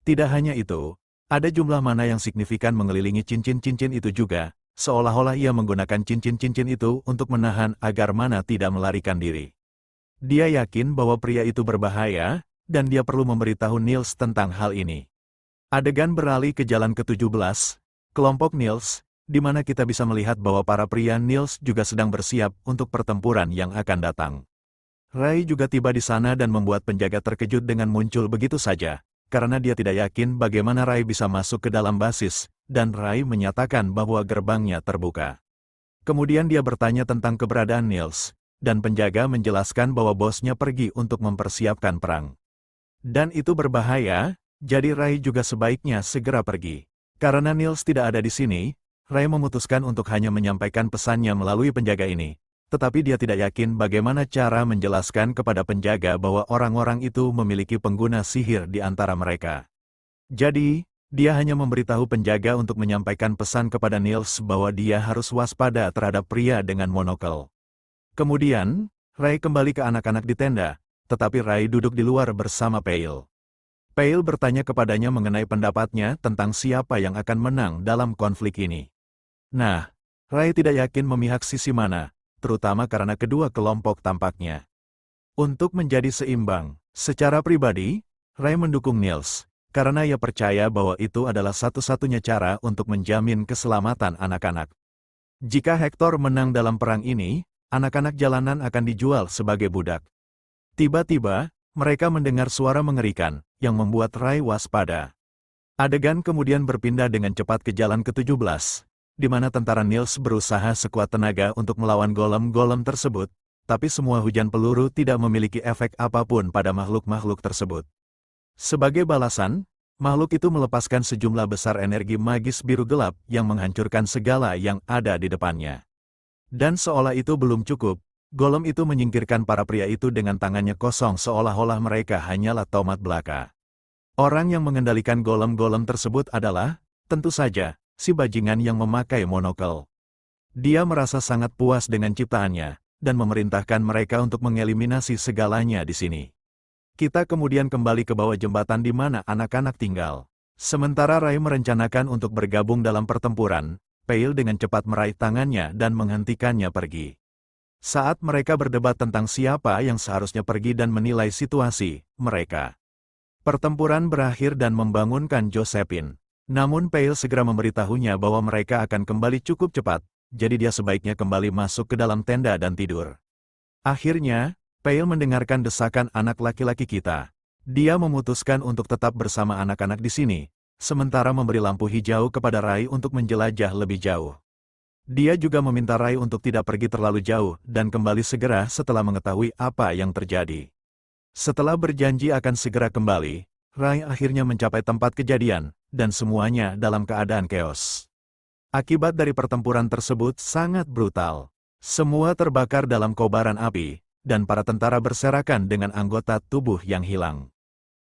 Tidak hanya itu, ada jumlah mana yang signifikan mengelilingi cincin-cincin itu juga, seolah-olah ia menggunakan cincin-cincin itu untuk menahan agar mana tidak melarikan diri. Dia yakin bahwa pria itu berbahaya, dan dia perlu memberitahu Niels tentang hal ini. Adegan beralih ke jalan ke-17, kelompok Niels, di mana kita bisa melihat bahwa para pria Niels juga sedang bersiap untuk pertempuran yang akan datang. Rai juga tiba di sana dan membuat penjaga terkejut dengan muncul begitu saja, karena dia tidak yakin bagaimana Rai bisa masuk ke dalam basis, dan Rai menyatakan bahwa gerbangnya terbuka. Kemudian dia bertanya tentang keberadaan Niels, dan penjaga menjelaskan bahwa bosnya pergi untuk mempersiapkan perang. Dan itu berbahaya, jadi Rai juga sebaiknya segera pergi. Karena Niels tidak ada di sini, Rai memutuskan untuk hanya menyampaikan pesannya melalui penjaga ini. Tetapi dia tidak yakin bagaimana cara menjelaskan kepada penjaga bahwa orang-orang itu memiliki pengguna sihir di antara mereka. Jadi, dia hanya memberitahu penjaga untuk menyampaikan pesan kepada Niels bahwa dia harus waspada terhadap pria dengan monokel. Kemudian, Rai kembali ke anak-anak di tenda, tetapi Rai duduk di luar bersama Pale. Pale bertanya kepadanya mengenai pendapatnya tentang siapa yang akan menang dalam konflik ini. Nah, Rai tidak yakin memihak sisi mana, terutama karena kedua kelompok tampaknya. Untuk menjadi seimbang, secara pribadi, Rai mendukung Niels, karena ia percaya bahwa itu adalah satu-satunya cara untuk menjamin keselamatan anak-anak. Jika Hector menang dalam perang ini, anak-anak jalanan akan dijual sebagai budak. Tiba-tiba, mereka mendengar suara mengerikan, yang membuat Rai waspada. Adegan kemudian berpindah dengan cepat ke jalan ke-17, di mana tentara Niels berusaha sekuat tenaga untuk melawan golem-golem tersebut, tapi semua hujan peluru tidak memiliki efek apapun pada makhluk-makhluk tersebut. Sebagai balasan, makhluk itu melepaskan sejumlah besar energi magis biru gelap yang menghancurkan segala yang ada di depannya. Dan seolah itu belum cukup, golem itu menyingkirkan para pria itu dengan tangannya kosong seolah-olah mereka hanyalah tomat belaka. Orang yang mengendalikan golem-golem tersebut adalah, tentu saja, si bajingan yang memakai monokel. Dia merasa sangat puas dengan ciptaannya, dan memerintahkan mereka untuk mengeliminasi segalanya di sini. Kita kemudian kembali ke bawah jembatan di mana anak-anak tinggal. Sementara Rai merencanakan untuk bergabung dalam pertempuran, Pale dengan cepat meraih tangannya dan menghentikannya pergi. Saat mereka berdebat tentang siapa yang seharusnya pergi dan menilai situasi, pertempuran berakhir dan membangunkan Josephine. Namun Pale segera memberitahunya bahwa mereka akan kembali cukup cepat, jadi dia sebaiknya kembali masuk ke dalam tenda dan tidur. Akhirnya, Pale mendengarkan desakan anak laki-laki kita. Dia memutuskan untuk tetap bersama anak-anak di sini, sementara memberi lampu hijau kepada Rai untuk menjelajah lebih jauh. Dia juga meminta Rai untuk tidak pergi terlalu jauh dan kembali segera setelah mengetahui apa yang terjadi. Setelah berjanji akan segera kembali, Rai akhirnya mencapai tempat kejadian, dan semuanya dalam keadaan keos. Akibat dari pertempuran tersebut sangat brutal. Semua terbakar dalam kobaran api, dan para tentara berserakan dengan anggota tubuh yang hilang.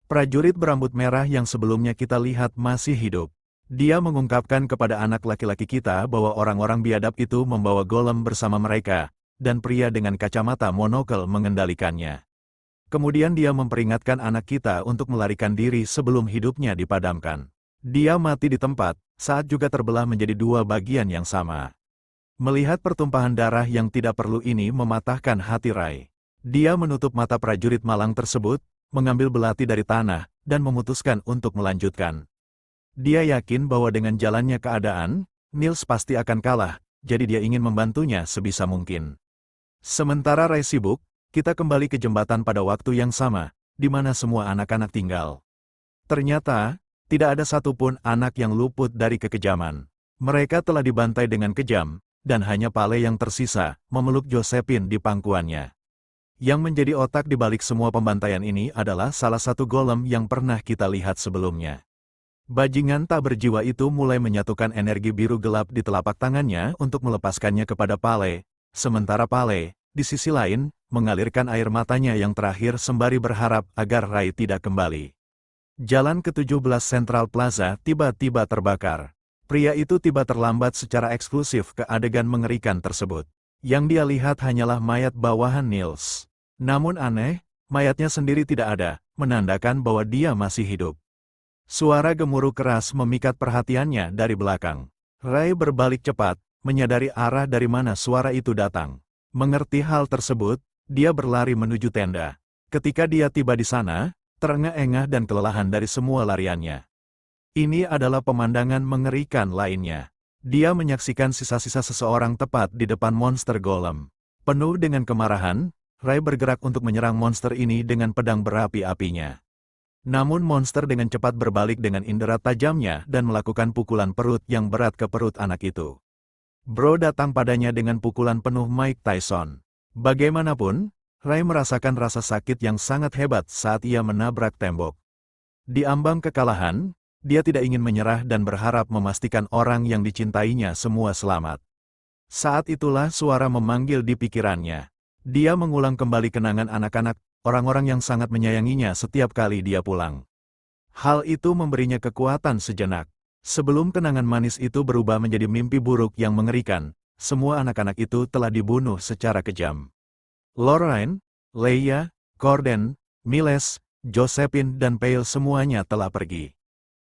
Prajurit berambut merah yang sebelumnya kita lihat masih hidup. Dia mengungkapkan kepada anak laki-laki kita bahwa orang-orang biadab itu membawa golem bersama mereka, dan pria dengan kacamata monokel mengendalikannya. Kemudian dia memperingatkan anak kita untuk melarikan diri sebelum hidupnya dipadamkan. Dia mati di tempat, saat juga terbelah menjadi dua bagian yang sama. Melihat pertumpahan darah yang tidak perlu ini mematahkan hati Rai. Dia menutup mata prajurit malang tersebut, mengambil belati dari tanah, dan memutuskan untuk melanjutkan. Dia yakin bahwa dengan jalannya keadaan, Niels pasti akan kalah, jadi dia ingin membantunya sebisa mungkin. Sementara Rai sibuk, kita kembali ke jembatan pada waktu yang sama, di mana semua anak-anak tinggal. Ternyata, tidak ada satupun anak yang luput dari kekejaman. Mereka telah dibantai dengan kejam, dan hanya Pale yang tersisa, memeluk Josephine di pangkuannya. Yang menjadi otak di balik semua pembantaian ini adalah salah satu golem yang pernah kita lihat sebelumnya. Bajingan tak berjiwa itu mulai menyatukan energi biru gelap di telapak tangannya untuk melepaskannya kepada Pale, sementara Pale, di sisi lain, mengalirkan air matanya yang terakhir sembari berharap agar Rai tidak kembali. Jalan ke-17 Central Plaza tiba-tiba terbakar. Pria itu tiba terlambat secara eksklusif ke adegan mengerikan tersebut. Yang dia lihat hanyalah mayat bawahan Niels. Namun aneh, mayatnya sendiri tidak ada, menandakan bahwa dia masih hidup. Suara gemuruh keras memikat perhatiannya dari belakang. Rai berbalik cepat, menyadari arah dari mana suara itu datang. Mengerti hal tersebut, dia berlari menuju tenda. Ketika dia tiba di sana, terengah-engah dan kelelahan dari semua lariannya. Ini adalah pemandangan mengerikan lainnya. Dia menyaksikan sisa-sisa seseorang tepat di depan monster golem. Penuh dengan kemarahan, Rai bergerak untuk menyerang monster ini dengan pedang berapi-apinya. Namun monster dengan cepat berbalik dengan indera tajamnya dan melakukan pukulan perut yang berat ke perut anak itu. Bro datang padanya dengan pukulan penuh Mike Tyson. Bagaimanapun, Rai merasakan rasa sakit yang sangat hebat saat ia menabrak tembok. Di ambang kekalahan, dia tidak ingin menyerah dan berharap memastikan orang yang dicintainya semua selamat. Saat itulah suara memanggil di pikirannya. Dia mengulang kembali kenangan anak-anak, orang-orang yang sangat menyayanginya setiap kali dia pulang. Hal itu memberinya kekuatan sejenak. Sebelum kenangan manis itu berubah menjadi mimpi buruk yang mengerikan, semua anak-anak itu telah dibunuh secara kejam. Lorraine, Leia, Corden, Miles, Josephine dan Pale semuanya telah pergi.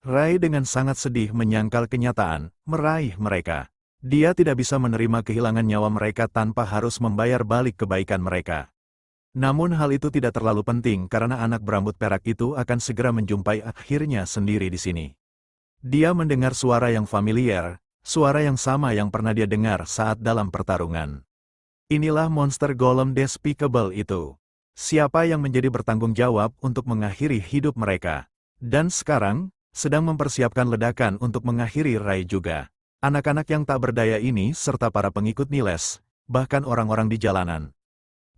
Rai dengan sangat sedih menyangkal kenyataan, meraih mereka. Dia tidak bisa menerima kehilangan nyawa mereka tanpa harus membayar balik kebaikan mereka. Namun hal itu tidak terlalu penting karena anak berambut perak itu akan segera menjumpai akhirnya sendiri di sini. Dia mendengar suara yang familiar, suara yang sama yang pernah dia dengar saat dalam pertarungan. Inilah monster golem despicable itu. Siapa yang menjadi bertanggung jawab untuk mengakhiri hidup mereka? Dan sekarang, sedang mempersiapkan ledakan untuk mengakhiri Rai juga. Anak-anak yang tak berdaya ini serta para pengikut Niles, bahkan orang-orang di jalanan.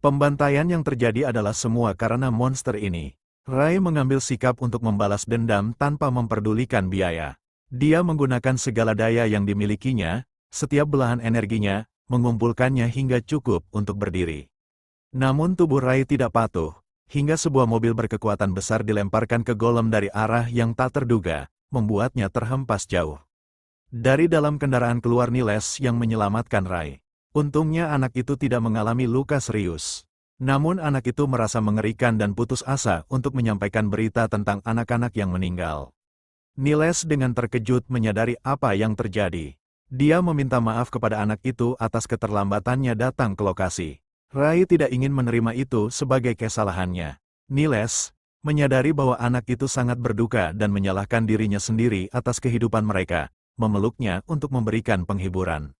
Pembantaian yang terjadi adalah semua karena monster ini. Rai mengambil sikap untuk membalas dendam tanpa memperdulikan biaya. Dia menggunakan segala daya yang dimilikinya, setiap belahan energinya, mengumpulkannya hingga cukup untuk berdiri. Namun tubuh Rai tidak patuh, hingga sebuah mobil berkekuatan besar dilemparkan ke golem dari arah yang tak terduga, membuatnya terhempas jauh. Dari dalam kendaraan keluar Niles yang menyelamatkan Rai. Untungnya anak itu tidak mengalami luka serius. Namun anak itu merasa mengerikan dan putus asa untuk menyampaikan berita tentang anak-anak yang meninggal. Niles dengan terkejut menyadari apa yang terjadi. Dia meminta maaf kepada anak itu atas keterlambatannya datang ke lokasi. Rai tidak ingin menerima itu sebagai kesalahannya. Niles menyadari bahwa anak itu sangat berduka dan menyalahkan dirinya sendiri atas kehidupan mereka, memeluknya untuk memberikan penghiburan.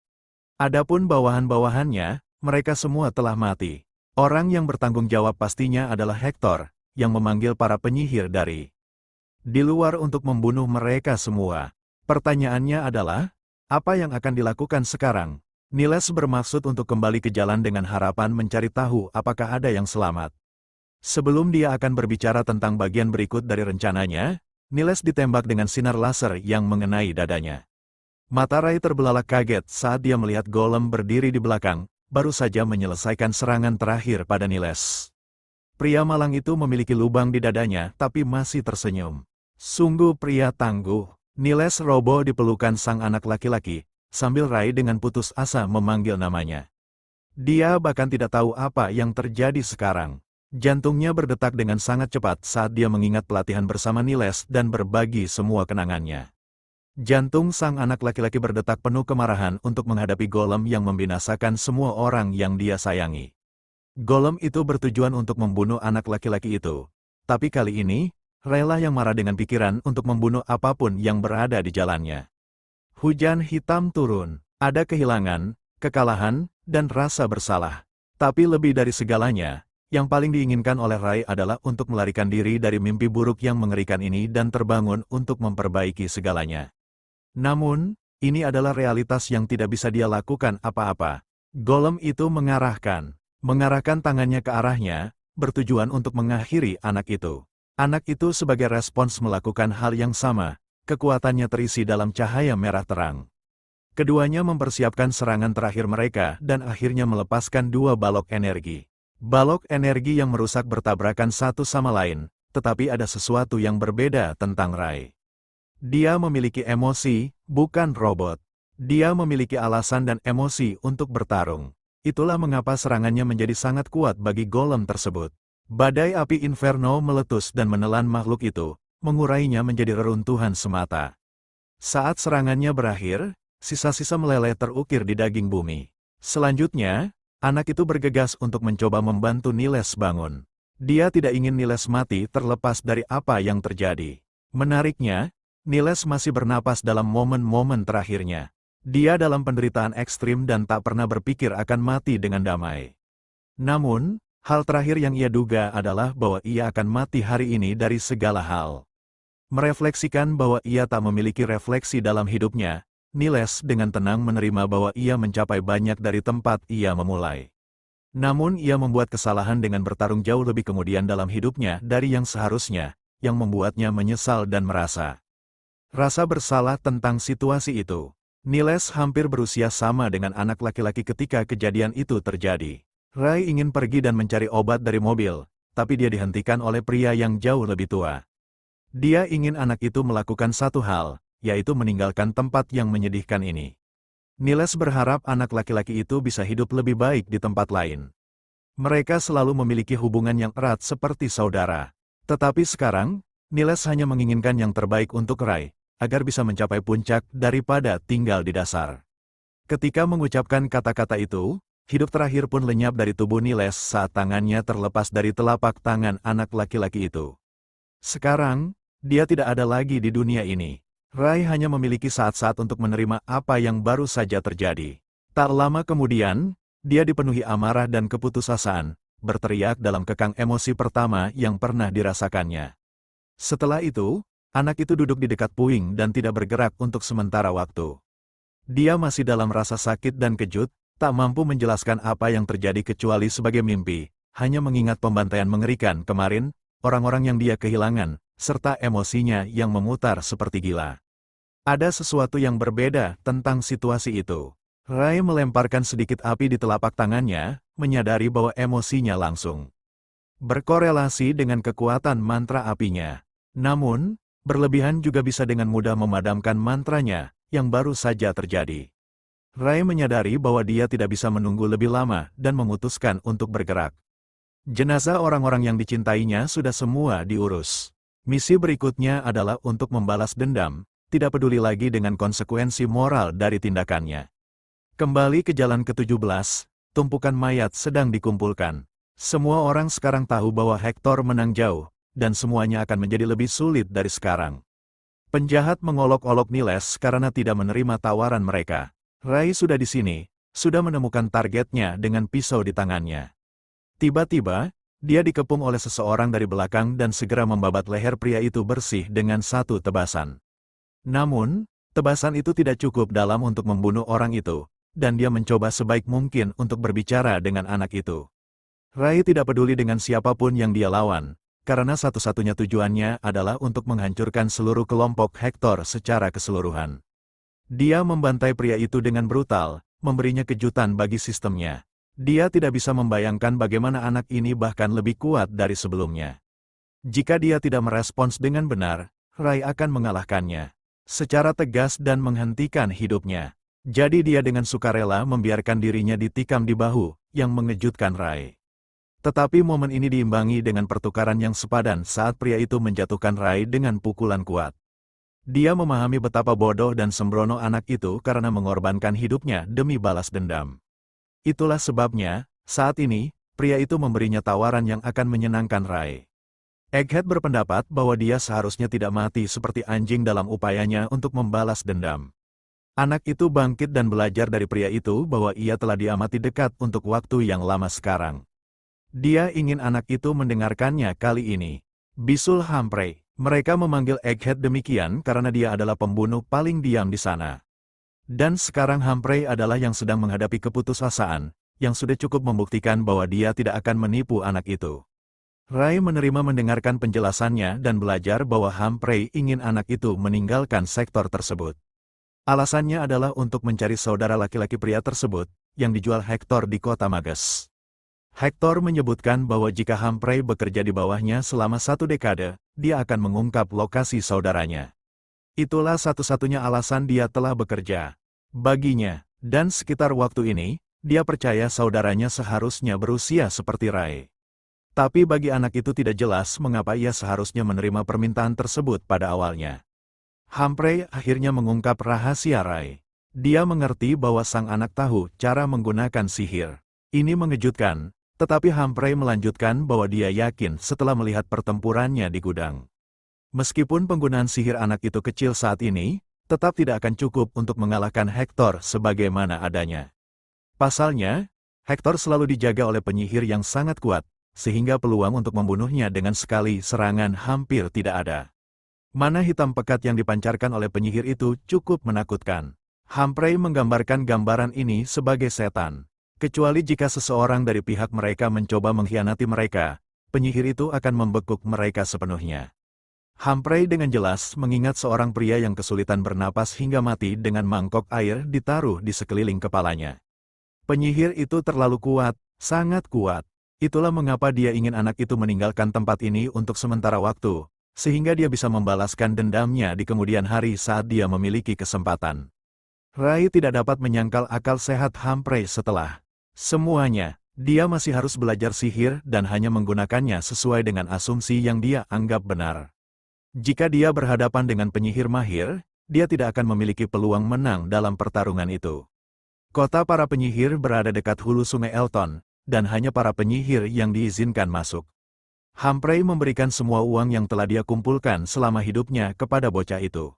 Adapun bawahan-bawahannya, mereka semua telah mati. Orang yang bertanggung jawab pastinya adalah Hector, yang memanggil para penyihir dari di luar untuk membunuh mereka semua. Pertanyaannya adalah, apa yang akan dilakukan sekarang? Niles bermaksud untuk kembali ke jalan dengan harapan mencari tahu apakah ada yang selamat. Sebelum dia akan berbicara tentang bagian berikut dari rencananya, Niles ditembak dengan sinar laser yang mengenai dadanya. Mata Rai terbelalak kaget saat dia melihat golem berdiri di belakang, baru saja menyelesaikan serangan terakhir pada Niles. Pria malang itu memiliki lubang di dadanya tapi masih tersenyum. Sungguh pria tangguh. Niles roboh di pelukan sang anak laki-laki, sambil Rai dengan putus asa memanggil namanya. Dia bahkan tidak tahu apa yang terjadi sekarang. Jantungnya berdetak dengan sangat cepat saat dia mengingat pelatihan bersama Niles dan berbagi semua kenangannya. Jantung sang anak laki-laki berdetak penuh kemarahan untuk menghadapi golem yang membinasakan semua orang yang dia sayangi. Golem itu bertujuan untuk membunuh anak laki-laki itu. Tapi kali ini, Raylah yang marah dengan pikiran untuk membunuh apapun yang berada di jalannya. Hujan hitam turun, ada kehilangan, kekalahan, dan rasa bersalah. Tapi lebih dari segalanya, yang paling diinginkan oleh Ray adalah untuk melarikan diri dari mimpi buruk yang mengerikan ini dan terbangun untuk memperbaiki segalanya. Namun, ini adalah realitas yang tidak bisa dia lakukan apa-apa. Golem itu mengarahkan tangannya ke arahnya, bertujuan untuk mengakhiri anak itu. Anak itu sebagai respons melakukan hal yang sama, kekuatannya terisi dalam cahaya merah terang. Keduanya mempersiapkan serangan terakhir mereka dan akhirnya melepaskan dua balok energi. Balok energi yang merusak bertabrakan satu sama lain, tetapi ada sesuatu yang berbeda tentang Ray. Dia memiliki emosi, bukan robot. Dia memiliki alasan dan emosi untuk bertarung. Itulah mengapa serangannya menjadi sangat kuat bagi golem tersebut. Badai api inferno meletus dan menelan makhluk itu, mengurainya menjadi reruntuhan semata. Saat serangannya berakhir, sisa-sisa meleleh terukir di daging bumi. Selanjutnya, anak itu bergegas untuk mencoba membantu Niles bangun. Dia tidak ingin Niles mati terlepas dari apa yang terjadi. Menariknya, Niles masih bernapas dalam momen-momen terakhirnya. Dia dalam penderitaan ekstrim dan tak pernah berpikir akan mati dengan damai. Namun, hal terakhir yang ia duga adalah bahwa ia akan mati hari ini dari segala hal. Merefleksikan bahwa ia tak memiliki refleksi dalam hidupnya, Niles dengan tenang menerima bahwa ia mencapai banyak dari tempat ia memulai. Namun ia membuat kesalahan dengan bertarung jauh lebih kemudian dalam hidupnya dari yang seharusnya, yang membuatnya menyesal dan merasa rasa bersalah tentang situasi itu. Niles hampir berusia sama dengan anak laki-laki ketika kejadian itu terjadi. Ray ingin pergi dan mencari obat dari mobil, tapi dia dihentikan oleh pria yang jauh lebih tua. Dia ingin anak itu melakukan satu hal, yaitu meninggalkan tempat yang menyedihkan ini. Niles berharap anak laki-laki itu bisa hidup lebih baik di tempat lain. Mereka selalu memiliki hubungan yang erat seperti saudara. Tetapi sekarang, Niles hanya menginginkan yang terbaik untuk Ray, agar bisa mencapai puncak daripada tinggal di dasar. Ketika mengucapkan kata-kata itu, hidup terakhir pun lenyap dari tubuh Niles saat tangannya terlepas dari telapak tangan anak laki-laki itu. Sekarang, dia tidak ada lagi di dunia ini. Ray hanya memiliki saat-saat untuk menerima apa yang baru saja terjadi. Tak lama kemudian, dia dipenuhi amarah dan keputusasaan, berteriak dalam kekang emosi pertama yang pernah dirasakannya. Setelah itu, anak itu duduk di dekat puing dan tidak bergerak untuk sementara waktu. Dia masih dalam rasa sakit dan kejut, tak mampu menjelaskan apa yang terjadi kecuali sebagai mimpi, hanya mengingat pembantaian mengerikan kemarin, orang-orang yang dia kehilangan, serta emosinya yang memutar seperti gila. Ada sesuatu yang berbeda tentang situasi itu. Ray melemparkan sedikit api di telapak tangannya, menyadari bahwa emosinya langsung berkorelasi dengan kekuatan mantra apinya. Namun, berlebihan juga bisa dengan mudah memadamkan mantranya, yang baru saja terjadi. Ray menyadari bahwa dia tidak bisa menunggu lebih lama dan memutuskan untuk bergerak. Jenazah orang-orang yang dicintainya sudah semua diurus. Misi berikutnya adalah untuk membalas dendam, tidak peduli lagi dengan konsekuensi moral dari tindakannya. Kembali ke jalan ke-17, tumpukan mayat sedang dikumpulkan. Semua orang sekarang tahu bahwa Hector menang jauh, dan semuanya akan menjadi lebih sulit dari sekarang. Penjahat mengolok-olok Niles karena tidak menerima tawaran mereka. Ray sudah di sini, sudah menemukan targetnya dengan pisau di tangannya. Tiba-tiba, dia dikepung oleh seseorang dari belakang dan segera membabat leher pria itu bersih dengan satu tebasan. Namun, tebasan itu tidak cukup dalam untuk membunuh orang itu, dan dia mencoba sebaik mungkin untuk berbicara dengan anak itu. Ray tidak peduli dengan siapapun yang dia lawan, karena satu-satunya tujuannya adalah untuk menghancurkan seluruh kelompok Hector secara keseluruhan. Dia membantai pria itu dengan brutal, memberinya kejutan bagi sistemnya. Dia tidak bisa membayangkan bagaimana anak ini bahkan lebih kuat dari sebelumnya. Jika dia tidak merespons dengan benar, Ray akan mengalahkannya secara tegas dan menghentikan hidupnya. Jadi dia dengan sukarela membiarkan dirinya ditikam di bahu, yang mengejutkan Ray. Tetapi momen ini diimbangi dengan pertukaran yang sepadan saat pria itu menjatuhkan Rai dengan pukulan kuat. Dia memahami betapa bodoh dan sembrono anak itu karena mengorbankan hidupnya demi balas dendam. Itulah sebabnya, saat ini, pria itu memberinya tawaran yang akan menyenangkan Rai. Egghead berpendapat bahwa dia seharusnya tidak mati seperti anjing dalam upayanya untuk membalas dendam. Anak itu bangkit dan belajar dari pria itu bahwa ia telah diamati dekat untuk waktu yang lama sekarang. Dia ingin anak itu mendengarkannya kali ini. Bisul Humphrey. Mereka memanggil Egghead demikian karena dia adalah pembunuh paling diam di sana. Dan sekarang Humphrey adalah yang sedang menghadapi keputusasaan, yang sudah cukup membuktikan bahwa dia tidak akan menipu anak itu. Rai menerima mendengarkan penjelasannya dan belajar bahwa Humphrey ingin anak itu meninggalkan sektor tersebut. Alasannya adalah untuk mencari saudara laki-laki pria tersebut, yang dijual Hector di kota Mages. Hector menyebutkan bahwa jika Humphrey bekerja di bawahnya selama 1 dekade, dia akan mengungkap lokasi saudaranya. Itulah satu-satunya alasan dia telah bekerja. Baginya, dan sekitar waktu ini, dia percaya saudaranya seharusnya berusia seperti Rai. Tapi bagi anak itu tidak jelas mengapa ia seharusnya menerima permintaan tersebut pada awalnya. Humphrey akhirnya mengungkap rahasia Rai. Dia mengerti bahwa sang anak tahu cara menggunakan sihir. Ini mengejutkan. Tetapi Humphrey melanjutkan bahwa dia yakin setelah melihat pertempurannya di gudang. Meskipun penggunaan sihir anak itu kecil saat ini, tetap tidak akan cukup untuk mengalahkan Hector sebagaimana adanya. Pasalnya, Hector selalu dijaga oleh penyihir yang sangat kuat, sehingga peluang untuk membunuhnya dengan sekali serangan hampir tidak ada. Mana hitam pekat yang dipancarkan oleh penyihir itu cukup menakutkan. Humphrey menggambarkan gambaran ini sebagai setan. Kecuali jika seseorang dari pihak mereka mencoba mengkhianati mereka, penyihir itu akan membekuk mereka sepenuhnya. Humphrey dengan jelas mengingat seorang pria yang kesulitan bernapas hingga mati dengan mangkok air ditaruh di sekeliling kepalanya. Penyihir itu terlalu kuat, sangat kuat. Itulah mengapa dia ingin anak itu meninggalkan tempat ini untuk sementara waktu, sehingga dia bisa membalaskan dendamnya di kemudian hari saat dia memiliki kesempatan. Rai tidak dapat menyangkal akal sehat Humphrey setelah semuanya. Dia masih harus belajar sihir dan hanya menggunakannya sesuai dengan asumsi yang dia anggap benar. Jika dia berhadapan dengan penyihir mahir, dia tidak akan memiliki peluang menang dalam pertarungan itu. Kota para penyihir berada dekat hulu sungai Elton, dan hanya para penyihir yang diizinkan masuk. Humphrey memberikan semua uang yang telah dia kumpulkan selama hidupnya kepada bocah itu.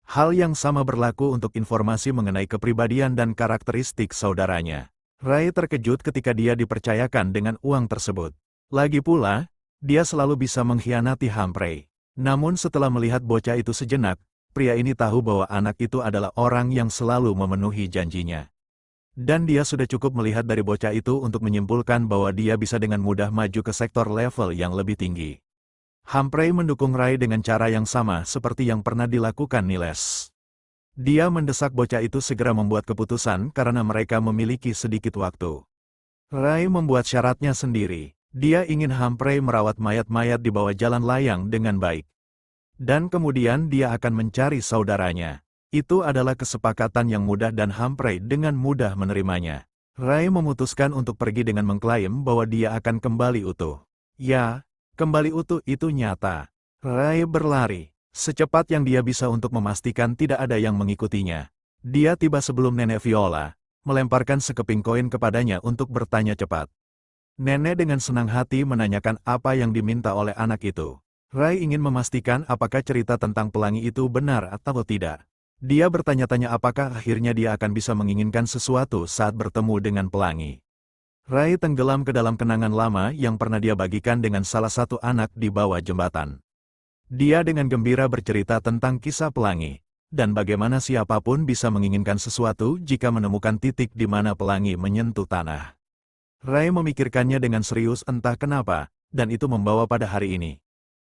Hal yang sama berlaku untuk informasi mengenai kepribadian dan karakteristik saudaranya. Rai terkejut ketika dia dipercayakan dengan uang tersebut. Lagi pula, dia selalu bisa mengkhianati Humphrey. Namun setelah melihat bocah itu sejenak, pria ini tahu bahwa anak itu adalah orang yang selalu memenuhi janjinya. Dan dia sudah cukup melihat dari bocah itu untuk menyimpulkan bahwa dia bisa dengan mudah maju ke sektor level yang lebih tinggi. Humphrey mendukung Rai dengan cara yang sama seperti yang pernah dilakukan Niles. Dia mendesak bocah itu segera membuat keputusan karena mereka memiliki sedikit waktu. Rai membuat syaratnya sendiri. Dia ingin Humphrey merawat mayat-mayat di bawah jalan layang dengan baik. Dan kemudian dia akan mencari saudaranya. Itu adalah kesepakatan yang mudah dan Humphrey dengan mudah menerimanya. Rai memutuskan untuk pergi dengan mengklaim bahwa dia akan kembali utuh. Ya, kembali utuh itu nyata. Rai berlari secepat yang dia bisa untuk memastikan tidak ada yang mengikutinya. Dia tiba sebelum Nenek Viola, melemparkan sekeping koin kepadanya untuk bertanya cepat. Nenek dengan senang hati menanyakan apa yang diminta oleh anak itu. Rai ingin memastikan apakah cerita tentang pelangi itu benar atau tidak. Dia bertanya-tanya apakah akhirnya dia akan bisa menginginkan sesuatu saat bertemu dengan pelangi. Rai tenggelam ke dalam kenangan lama yang pernah dia bagikan dengan salah satu anak di bawah jembatan. Dia dengan gembira bercerita tentang kisah pelangi, dan bagaimana siapapun bisa menginginkan sesuatu jika menemukan titik di mana pelangi menyentuh tanah. Rai memikirkannya dengan serius entah kenapa, dan itu membawa pada hari ini.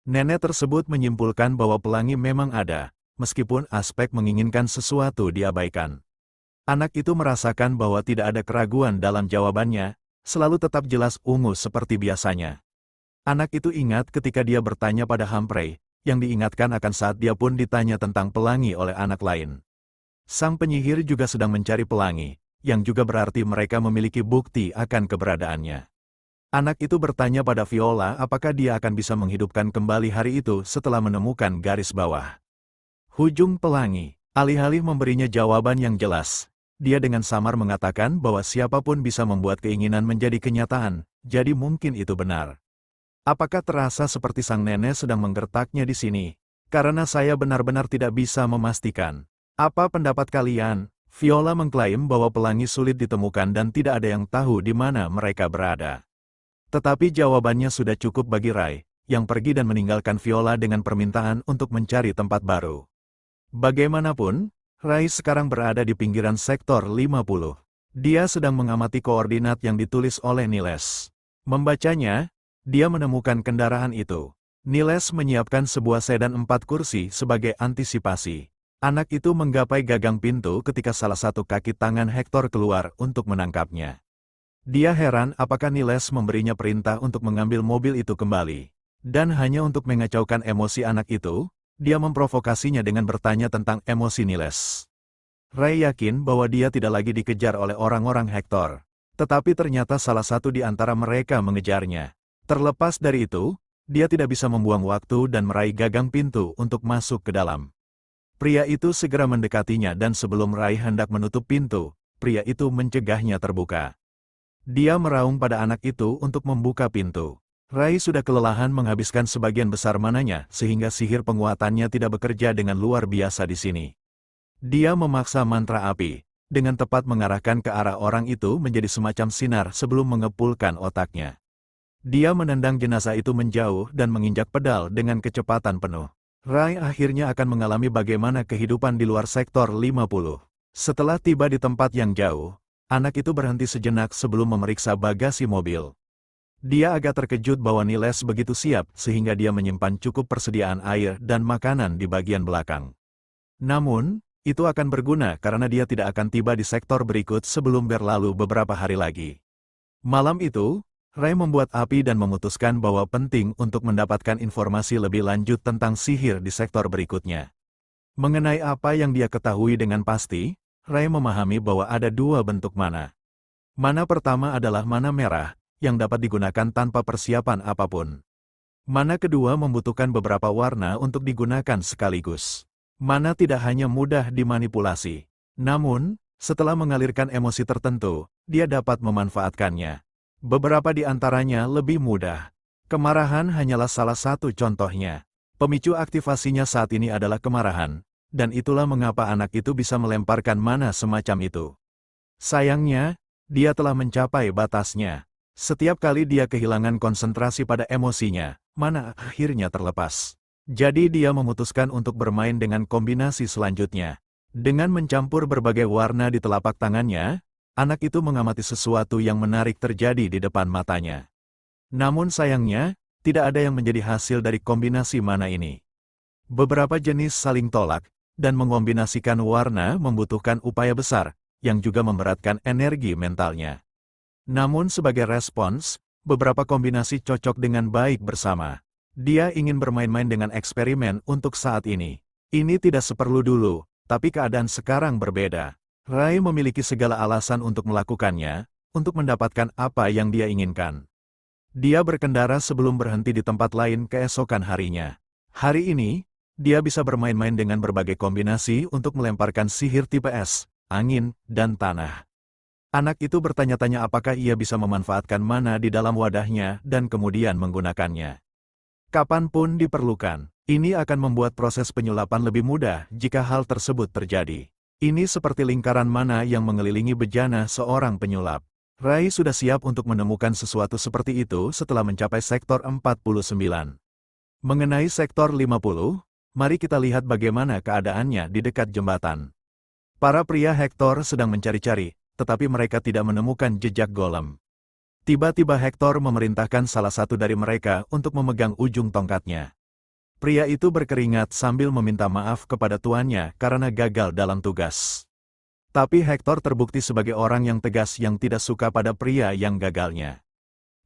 Nenek tersebut menyimpulkan bahwa pelangi memang ada, meskipun aspek menginginkan sesuatu diabaikan. Anak itu merasakan bahwa tidak ada keraguan dalam jawabannya, selalu tetap jelas ungu seperti biasanya. Anak itu ingat ketika dia bertanya pada Humphrey, yang diingatkan akan saat dia pun ditanya tentang pelangi oleh anak lain. Sang penyihir juga sedang mencari pelangi, yang juga berarti mereka memiliki bukti akan keberadaannya. Anak itu bertanya pada Viola apakah dia akan bisa menghidupkan kembali hari itu setelah menemukan garis bawah. Hujung pelangi, alih-alih memberinya jawaban yang jelas, dia dengan samar mengatakan bahwa siapapun bisa membuat keinginan menjadi kenyataan, jadi mungkin itu benar. Apakah terasa seperti sang nenek sedang menggertaknya di sini? Karena saya benar-benar tidak bisa memastikan. Apa pendapat kalian? Viola mengklaim bahwa pelangi sulit ditemukan dan tidak ada yang tahu di mana mereka berada. Tetapi jawabannya sudah cukup bagi Rai, yang pergi dan meninggalkan Viola dengan permintaan untuk mencari tempat baru. Bagaimanapun, Rai sekarang berada di pinggiran sektor 50. Dia sedang mengamati koordinat yang ditulis oleh Niles. Membacanya, dia menemukan kendaraan itu. Niles menyiapkan sebuah sedan 4 kursi sebagai antisipasi. Anak itu menggapai gagang pintu ketika salah satu kaki tangan Hector keluar untuk menangkapnya. Dia heran apakah Niles memberinya perintah untuk mengambil mobil itu kembali. Dan hanya untuk mengacaukan emosi anak itu, dia memprovokasinya dengan bertanya tentang emosi Niles. Ray yakin bahwa dia tidak lagi dikejar oleh orang-orang Hector. Tetapi ternyata salah satu di antara mereka mengejarnya. Terlepas dari itu, dia tidak bisa membuang waktu dan meraih gagang pintu untuk masuk ke dalam. Pria itu segera mendekatinya dan sebelum Ray hendak menutup pintu, pria itu mencegahnya terbuka. Dia meraung pada anak itu untuk membuka pintu. Rai sudah kelelahan menghabiskan sebagian besar mananya sehingga sihir penguatannya tidak bekerja dengan luar biasa di sini. Dia memaksa mantra api, dengan tepat mengarahkan ke arah orang itu menjadi semacam sinar sebelum mengepulkan otaknya. Dia menendang jenazah itu menjauh dan menginjak pedal dengan kecepatan penuh. Rai akhirnya akan mengalami bagaimana kehidupan di luar sektor 50. Setelah tiba di tempat yang jauh, anak itu berhenti sejenak sebelum memeriksa bagasi mobil. Dia agak terkejut bahwa Niles begitu siap sehingga dia menyimpan cukup persediaan air dan makanan di bagian belakang. Namun, itu akan berguna karena dia tidak akan tiba di sektor berikut sebelum berlalu beberapa hari lagi. Malam itu, Ray membuat api dan memutuskan bahwa penting untuk mendapatkan informasi lebih lanjut tentang sihir di sektor berikutnya. Mengenai apa yang dia ketahui dengan pasti, Ray memahami bahwa ada dua bentuk mana. Mana pertama adalah mana merah, yang dapat digunakan tanpa persiapan apapun. Mana kedua membutuhkan beberapa warna untuk digunakan sekaligus. Mana tidak hanya mudah dimanipulasi. Namun, setelah mengalirkan emosi tertentu, dia dapat memanfaatkannya. Beberapa di antaranya lebih mudah. Kemarahan hanyalah salah satu contohnya. Pemicu aktivasinya saat ini adalah kemarahan. Dan itulah mengapa anak itu bisa melemparkan mana semacam itu. Sayangnya, dia telah mencapai batasnya. Setiap kali dia kehilangan konsentrasi pada emosinya, mana akhirnya terlepas. Jadi dia memutuskan untuk bermain dengan kombinasi selanjutnya. Dengan mencampur berbagai warna di telapak tangannya, anak itu mengamati sesuatu yang menarik terjadi di depan matanya. Namun sayangnya, tidak ada yang menjadi hasil dari kombinasi mana ini. Beberapa jenis saling tolak, dan mengombinasikan warna membutuhkan upaya besar, yang juga memberatkan energi mentalnya. Namun sebagai respons, beberapa kombinasi cocok dengan baik bersama. Dia ingin bermain-main dengan eksperimen untuk saat ini. Ini tidak seperlu dulu, tapi keadaan sekarang berbeda. Ray memiliki segala alasan untuk melakukannya, untuk mendapatkan apa yang dia inginkan. Dia berkendara sebelum berhenti di tempat lain keesokan harinya. Hari ini, dia bisa bermain-main dengan berbagai kombinasi untuk melemparkan sihir tipe es, angin, dan tanah. Anak itu bertanya-tanya apakah ia bisa memanfaatkan mana di dalam wadahnya dan kemudian menggunakannya. Kapanpun diperlukan, ini akan membuat proses penyulapan lebih mudah jika hal tersebut terjadi. Ini seperti lingkaran mana yang mengelilingi bejana seorang penyulap. Rai sudah siap untuk menemukan sesuatu seperti itu setelah mencapai sektor 49. Mengenai sektor 50, mari kita lihat bagaimana keadaannya di dekat jembatan. Para pria Hector sedang mencari-cari, tetapi mereka tidak menemukan jejak golem. Tiba-tiba Hector memerintahkan salah satu dari mereka untuk memegang ujung tongkatnya. Pria itu berkeringat sambil meminta maaf kepada tuannya karena gagal dalam tugas. Tapi Hector terbukti sebagai orang yang tegas yang tidak suka pada pria yang gagalnya.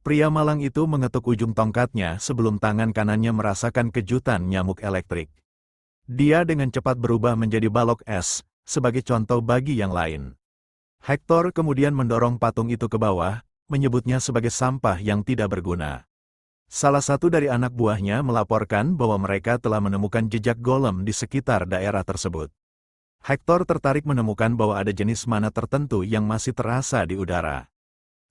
Pria malang itu mengetuk ujung tongkatnya sebelum tangan kanannya merasakan kejutan nyamuk elektrik. Dia dengan cepat berubah menjadi balok es, sebagai contoh bagi yang lain. Hector kemudian mendorong patung itu ke bawah, menyebutnya sebagai sampah yang tidak berguna. Salah satu dari anak buahnya melaporkan bahwa mereka telah menemukan jejak golem di sekitar daerah tersebut. Hector tertarik menemukan bahwa ada jenis mana tertentu yang masih terasa di udara.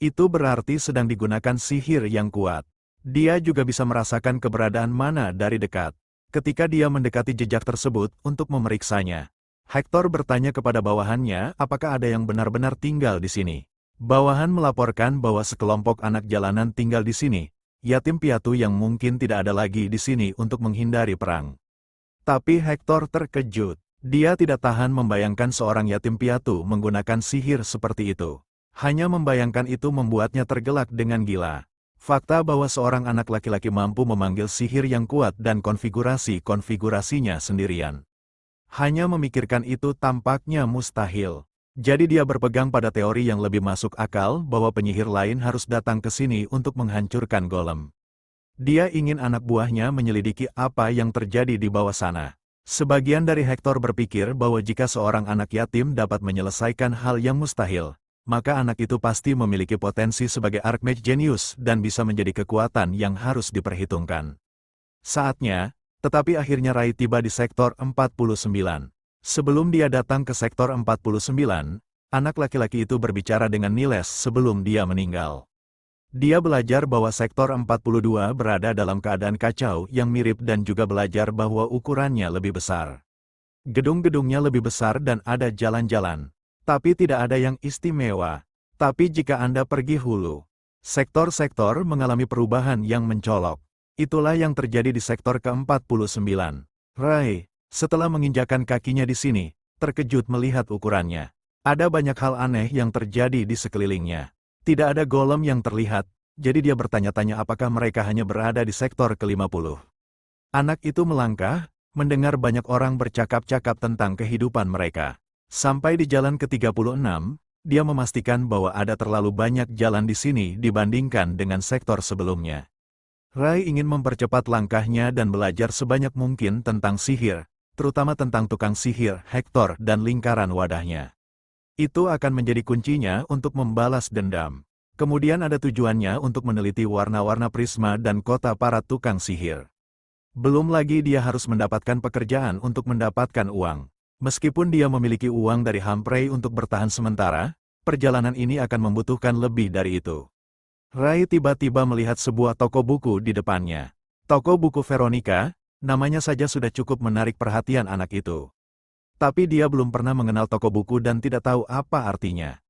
Itu berarti sedang digunakan sihir yang kuat. Dia juga bisa merasakan keberadaan mana dari dekat. Ketika dia mendekati jejak tersebut untuk memeriksanya, Hector bertanya kepada bawahannya apakah ada yang benar-benar tinggal di sini. Bawahan melaporkan bahwa sekelompok anak jalanan tinggal di sini, yatim piatu yang mungkin tidak ada lagi di sini untuk menghindari perang. Tapi Hector terkejut. Dia tidak tahan membayangkan seorang yatim piatu menggunakan sihir seperti itu. Hanya membayangkan itu membuatnya tergelak dengan gila. Fakta bahwa seorang anak laki-laki mampu memanggil sihir yang kuat dan konfigurasinya sendirian. Hanya memikirkan itu tampaknya mustahil. Jadi dia berpegang pada teori yang lebih masuk akal bahwa penyihir lain harus datang ke sini untuk menghancurkan golem. Dia ingin anak buahnya menyelidiki apa yang terjadi di bawah sana. Sebagian dari Hector berpikir bahwa jika seorang anak yatim dapat menyelesaikan hal yang mustahil, maka anak itu pasti memiliki potensi sebagai Archmage Genius dan bisa menjadi kekuatan yang harus diperhitungkan. Saatnya, tetapi akhirnya Rai tiba di sektor 49. Sebelum dia datang ke sektor 49, anak laki-laki itu berbicara dengan Niles sebelum dia meninggal. Dia belajar bahwa sektor 42 berada dalam keadaan kacau yang mirip dan juga belajar bahwa ukurannya lebih besar. Gedung-gedungnya lebih besar dan ada jalan-jalan. Tapi tidak ada yang istimewa. Tapi jika Anda pergi hulu, sektor-sektor mengalami perubahan yang mencolok. Itulah yang terjadi di sektor ke-49. Rai, setelah menginjakan kakinya di sini, terkejut melihat ukurannya. Ada banyak hal aneh yang terjadi di sekelilingnya. Tidak ada golem yang terlihat, jadi dia bertanya-tanya apakah mereka hanya berada di sektor ke-50. Anak itu melangkah, mendengar banyak orang bercakap-cakap tentang kehidupan mereka. Sampai di jalan ke-36, dia memastikan bahwa ada terlalu banyak jalan di sini dibandingkan dengan sektor sebelumnya. Rai ingin mempercepat langkahnya dan belajar sebanyak mungkin tentang sihir, terutama tentang tukang sihir, Hector, dan lingkaran wadahnya. Itu akan menjadi kuncinya untuk membalas dendam. Kemudian ada tujuannya untuk meneliti warna-warna prisma dan kota para tukang sihir. Belum lagi dia harus mendapatkan pekerjaan untuk mendapatkan uang. Meskipun dia memiliki uang dari Humphrey untuk bertahan sementara, perjalanan ini akan membutuhkan lebih dari itu. Rai tiba-tiba melihat sebuah toko buku di depannya. Toko buku Veronica, namanya saja sudah cukup menarik perhatian anak itu. Tapi dia belum pernah mengenal toko buku dan tidak tahu apa artinya.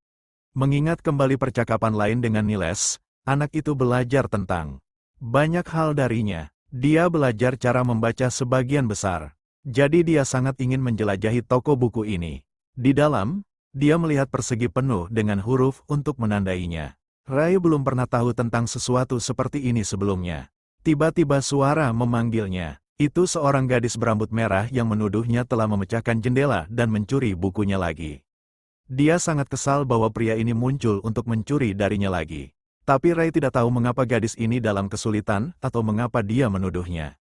Mengingat kembali percakapan lain dengan Niles, anak itu belajar tentang banyak hal darinya. Dia belajar cara membaca sebagian besar. Jadi dia sangat ingin menjelajahi toko buku ini. Di dalam, dia melihat persegi penuh dengan huruf untuk menandainya. Rai belum pernah tahu tentang sesuatu seperti ini sebelumnya. Tiba-tiba suara memanggilnya. Itu seorang gadis berambut merah yang menuduhnya telah memecahkan jendela dan mencuri bukunya lagi. Dia sangat kesal bahwa pria ini muncul untuk mencuri darinya lagi. Tapi Rai tidak tahu mengapa gadis ini dalam kesulitan atau mengapa dia menuduhnya.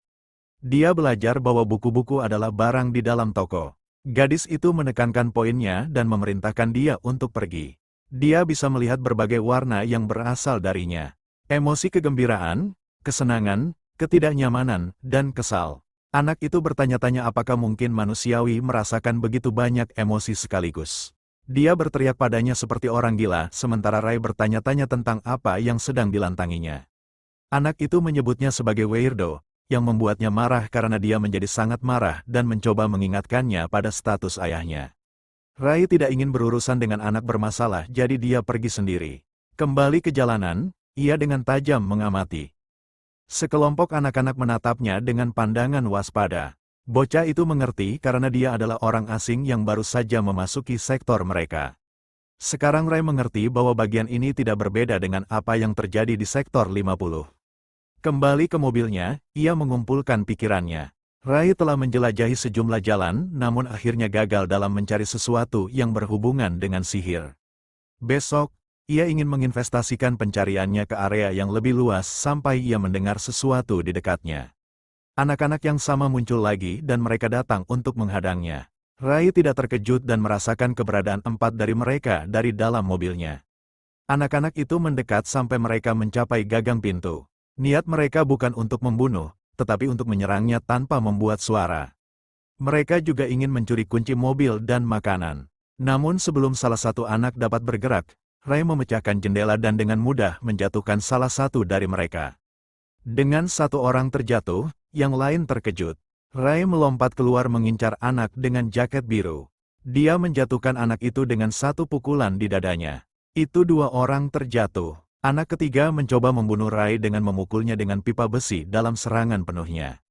Dia belajar bahwa buku-buku adalah barang di dalam toko. Gadis itu menekankan poinnya dan memerintahkan dia untuk pergi. Dia bisa melihat berbagai warna yang berasal darinya. Emosi kegembiraan, kesenangan, ketidaknyamanan, dan kesal. Anak itu bertanya-tanya apakah mungkin manusiawi merasakan begitu banyak emosi sekaligus. Dia berteriak padanya seperti orang gila, sementara Rai bertanya-tanya tentang apa yang sedang dilantanginya. Anak itu menyebutnya sebagai weirdo, yang membuatnya marah karena dia menjadi sangat marah dan mencoba mengingatkannya pada status ayahnya. Rai tidak ingin berurusan dengan anak bermasalah, jadi dia pergi sendiri. Kembali ke jalanan, ia dengan tajam mengamati. Sekelompok anak-anak menatapnya dengan pandangan waspada. Bocah itu mengerti karena dia adalah orang asing yang baru saja memasuki sektor mereka. Sekarang Rai mengerti bahwa bagian ini tidak berbeda dengan apa yang terjadi di sektor 50. Kembali ke mobilnya, ia mengumpulkan pikirannya. Rai telah menjelajahi sejumlah jalan, namun akhirnya gagal dalam mencari sesuatu yang berhubungan dengan sihir. Besok, ia ingin menginvestasikan pencariannya ke area yang lebih luas sampai ia mendengar sesuatu di dekatnya. Anak-anak yang sama muncul lagi dan mereka datang untuk menghadangnya. Rai tidak terkejut dan merasakan keberadaan 4 dari mereka dari dalam mobilnya. Anak-anak itu mendekat sampai mereka mencapai gagang pintu. Niat mereka bukan untuk membunuh, tetapi untuk menyerangnya tanpa membuat suara. Mereka juga ingin mencuri kunci mobil dan makanan. Namun sebelum salah satu anak dapat bergerak, Ray memecahkan jendela dan dengan mudah menjatuhkan salah satu dari mereka. Dengan satu orang terjatuh, yang lain terkejut. Ray melompat keluar mengincar anak dengan jaket biru. Dia menjatuhkan anak itu dengan satu pukulan di dadanya. Itu dua orang terjatuh. Anak ketiga mencoba membunuh Ray dengan memukulnya dengan pipa besi dalam serangan penuhnya.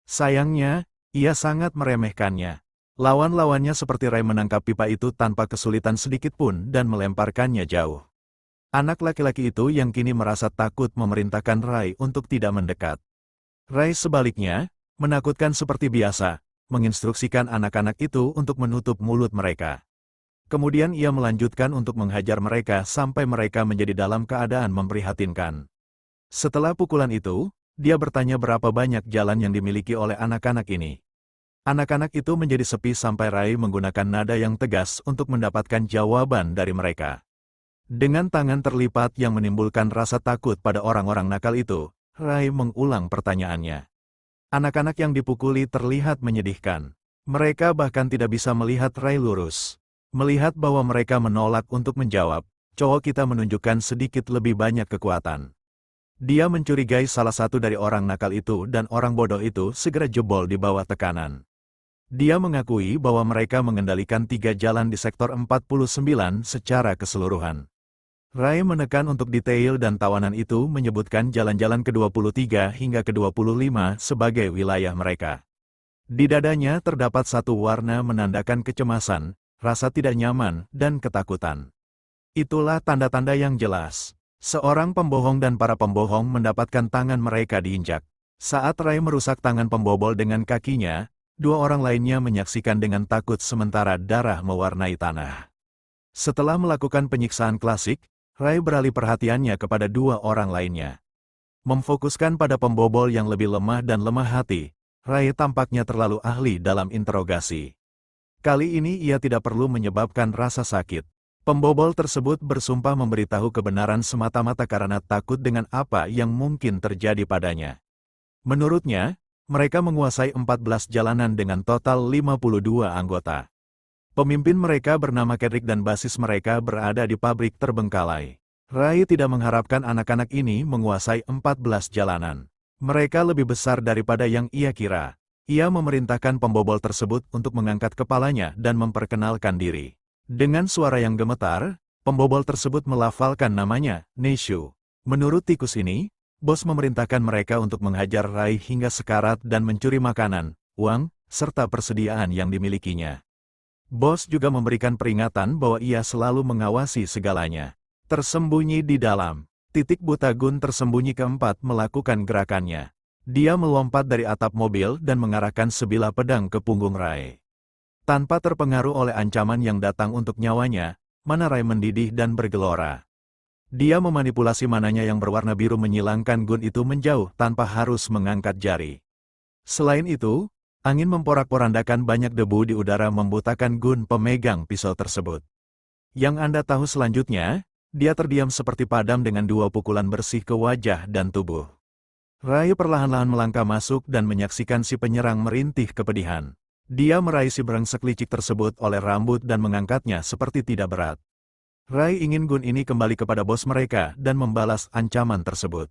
Sayangnya, ia sangat meremehkannya. Lawan-lawannya seperti Ray menangkap pipa itu tanpa kesulitan sedikit pun dan melemparkannya jauh. Anak laki-laki itu yang kini merasa takut memerintahkan Ray untuk tidak mendekat. Ray sebaliknya, menakutkan seperti biasa, menginstruksikan anak-anak itu untuk menutup mulut mereka. Kemudian ia melanjutkan untuk menghajar mereka sampai mereka menjadi dalam keadaan memprihatinkan. Setelah pukulan itu, dia bertanya berapa banyak jalan yang dimiliki oleh anak-anak ini. Anak-anak itu menjadi sepi sampai Ray menggunakan nada yang tegas untuk mendapatkan jawaban dari mereka. Dengan tangan terlipat yang menimbulkan rasa takut pada orang-orang nakal itu, Ray mengulang pertanyaannya. Anak-anak yang dipukuli terlihat menyedihkan. Mereka bahkan tidak bisa melihat Ray lurus. Melihat bahwa mereka menolak untuk menjawab, cowok kita menunjukkan sedikit lebih banyak kekuatan. Dia mencurigai salah satu dari orang nakal itu dan orang bodoh itu segera jebol di bawah tekanan. Dia mengakui bahwa mereka mengendalikan 3 jalan di sektor 49 secara keseluruhan. Ray menekan untuk detail dan tawanan itu menyebutkan jalan-jalan ke-23 hingga ke-25 sebagai wilayah mereka. Di dadanya terdapat satu warna menandakan kecemasan, rasa tidak nyaman, dan ketakutan. Itulah tanda-tanda yang jelas. Seorang pembohong dan para pembohong mendapatkan tangan mereka diinjak. Saat Ray merusak tangan pembobol dengan kakinya, 2 orang lainnya menyaksikan dengan takut sementara darah mewarnai tanah. Setelah melakukan penyiksaan klasik, Ray beralih perhatiannya kepada 2 orang lainnya. Memfokuskan pada pembobol yang lebih lemah dan lemah hati, Ray tampaknya terlalu ahli dalam interogasi. Kali ini ia tidak perlu menyebabkan rasa sakit. Pembobol tersebut bersumpah memberitahu kebenaran semata-mata karena takut dengan apa yang mungkin terjadi padanya. Menurutnya, mereka menguasai 14 jalanan dengan total 52 anggota. Pemimpin mereka bernama Kedrick dan basis mereka berada di pabrik terbengkalai. Ray tidak mengharapkan anak-anak ini menguasai 14 jalanan. Mereka lebih besar daripada yang ia kira. Ia memerintahkan pembobol tersebut untuk mengangkat kepalanya dan memperkenalkan diri. Dengan suara yang gemetar, pembobol tersebut melafalkan namanya, Neishu. Menurut tikus ini, bos memerintahkan mereka untuk menghajar Ray hingga sekarat dan mencuri makanan, uang, serta persediaan yang dimilikinya. Bos juga memberikan peringatan bahwa ia selalu mengawasi segalanya. Tersembunyi di dalam. Titik buta Gun tersembunyi keempat melakukan gerakannya. Dia melompat dari atap mobil dan mengarahkan sebilah pedang ke punggung Ray. Tanpa terpengaruh oleh ancaman yang datang untuk nyawanya, mana Ray mendidih dan bergelora. Dia memanipulasi mananya yang berwarna biru menyilangkan gun itu menjauh tanpa harus mengangkat jari. Selain itu, angin memporak-porandakan banyak debu di udara membutakan gun pemegang pisau tersebut. Yang Anda tahu selanjutnya, dia terdiam seperti padam dengan 2 pukulan bersih ke wajah dan tubuh. Ray perlahan-lahan melangkah masuk dan menyaksikan si penyerang merintih kepedihan. Dia meraih si brengsek licik tersebut oleh rambut dan mengangkatnya seperti tidak berat. Ray ingin gun ini kembali kepada bos mereka dan membalas ancaman tersebut.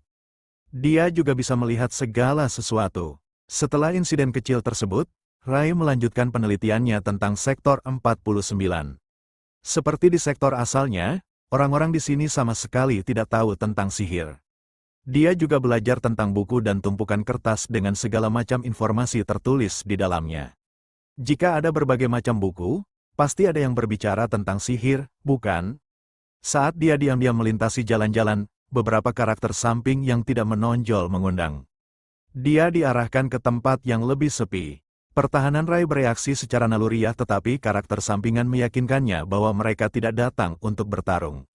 Dia juga bisa melihat segala sesuatu. Setelah insiden kecil tersebut, Ray melanjutkan penelitiannya tentang sektor 49. Seperti di sektor asalnya, orang-orang di sini sama sekali tidak tahu tentang sihir. Dia juga belajar tentang buku dan tumpukan kertas dengan segala macam informasi tertulis di dalamnya. Jika ada berbagai macam buku, pasti ada yang berbicara tentang sihir, bukan? Saat dia diam-diam melintasi jalan-jalan, beberapa karakter samping yang tidak menonjol mengundang. Dia diarahkan ke tempat yang lebih sepi. Pertahanan Ray bereaksi secara naluriah tetapi karakter sampingan meyakinkannya bahwa mereka tidak datang untuk bertarung.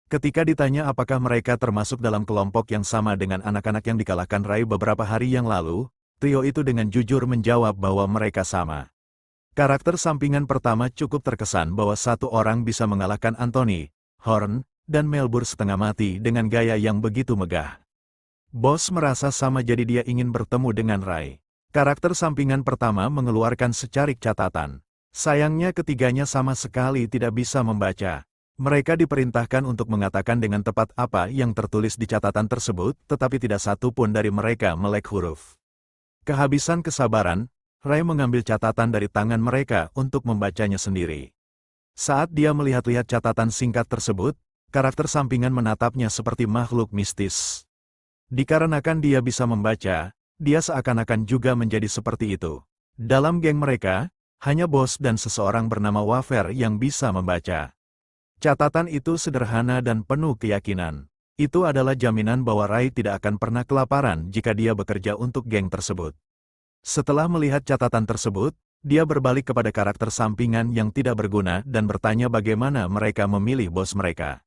Ketika ditanya apakah mereka termasuk dalam kelompok yang sama dengan anak-anak yang dikalahkan Ray beberapa hari yang lalu, trio itu dengan jujur menjawab bahwa mereka sama. Karakter sampingan pertama cukup terkesan bahwa satu orang bisa mengalahkan Anthony, Horn, dan melbur setengah mati dengan gaya yang begitu megah. Bos merasa sama jadi dia ingin bertemu dengan Rai. Karakter sampingan pertama mengeluarkan secarik catatan. Sayangnya ketiganya sama sekali tidak bisa membaca. Mereka diperintahkan untuk mengatakan dengan tepat apa yang tertulis di catatan tersebut, tetapi tidak satu pun dari mereka melek huruf. Kehabisan kesabaran, Rai mengambil catatan dari tangan mereka untuk membacanya sendiri. Saat dia melihat-lihat catatan singkat tersebut, karakter sampingan menatapnya seperti makhluk mistis. Dikarenakan dia bisa membaca, dia seakan-akan juga menjadi seperti itu. Dalam geng mereka, hanya bos dan seseorang bernama Wafer yang bisa membaca. Catatan itu sederhana dan penuh keyakinan. Itu adalah jaminan bahwa Rai tidak akan pernah kelaparan jika dia bekerja untuk geng tersebut. Setelah melihat catatan tersebut, dia berbalik kepada karakter sampingan yang tidak berguna dan bertanya bagaimana mereka memilih bos mereka.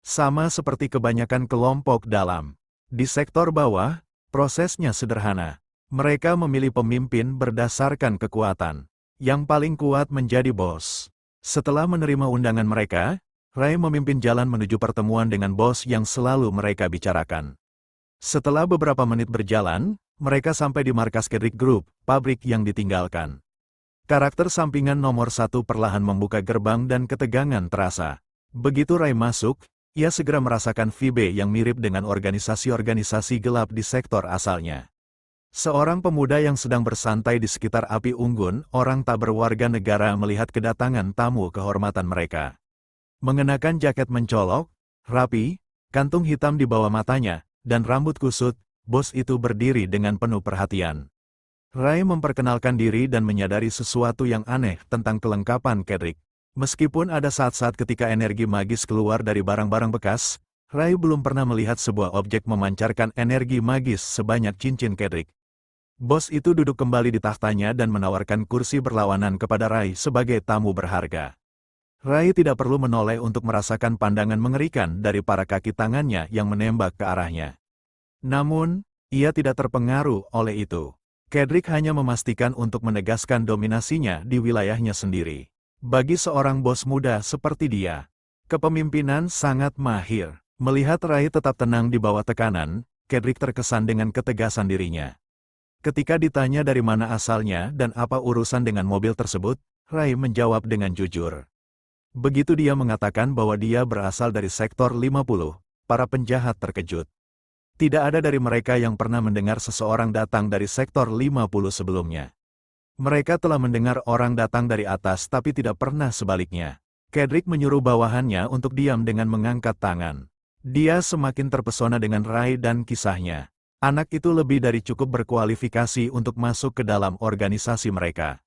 Sama seperti kebanyakan kelompok dalam. Di sektor bawah, prosesnya sederhana. Mereka memilih pemimpin berdasarkan kekuatan. Yang paling kuat menjadi bos. Setelah menerima undangan mereka, Rai memimpin jalan menuju pertemuan dengan bos yang selalu mereka bicarakan. Setelah beberapa menit berjalan, mereka sampai di markas Kedrick Group, pabrik yang ditinggalkan. Karakter sampingan nomor 1 perlahan membuka gerbang dan ketegangan terasa. Begitu Rai masuk, ia segera merasakan vibe yang mirip dengan organisasi-organisasi gelap di sektor asalnya. Seorang pemuda yang sedang bersantai di sekitar api unggun, orang tak berwarga negara melihat kedatangan tamu kehormatan mereka. Mengenakan jaket mencolok, rapi, kantung hitam di bawah matanya, dan rambut kusut, bos itu berdiri dengan penuh perhatian. Rai memperkenalkan diri dan menyadari sesuatu yang aneh tentang kelengkapan Kedrick. Meskipun ada saat-saat ketika energi magis keluar dari barang-barang bekas, Rai belum pernah melihat sebuah objek memancarkan energi magis sebanyak cincin Kedrick. Bos itu duduk kembali di tahtanya dan menawarkan kursi berlawanan kepada Rai sebagai tamu berharga. Rai tidak perlu menoleh untuk merasakan pandangan mengerikan dari para kaki tangannya yang menembak ke arahnya. Namun, ia tidak terpengaruh oleh itu. Kedrick hanya memastikan untuk menegaskan dominasinya di wilayahnya sendiri. Bagi seorang bos muda seperti dia, kepemimpinan sangat mahir. Melihat Rai tetap tenang di bawah tekanan, Kedrick terkesan dengan ketegasan dirinya. Ketika ditanya dari mana asalnya dan apa urusan dengan mobil tersebut, Rai menjawab dengan jujur. Begitu dia mengatakan bahwa dia berasal dari sektor 50, para penjahat terkejut. Tidak ada dari mereka yang pernah mendengar seseorang datang dari sektor 50 sebelumnya. Mereka telah mendengar orang datang dari atas tapi tidak pernah sebaliknya. Kedrick menyuruh bawahannya untuk diam dengan mengangkat tangan. Dia semakin terpesona dengan Rai dan kisahnya. Anak itu lebih dari cukup berkualifikasi untuk masuk ke dalam organisasi mereka.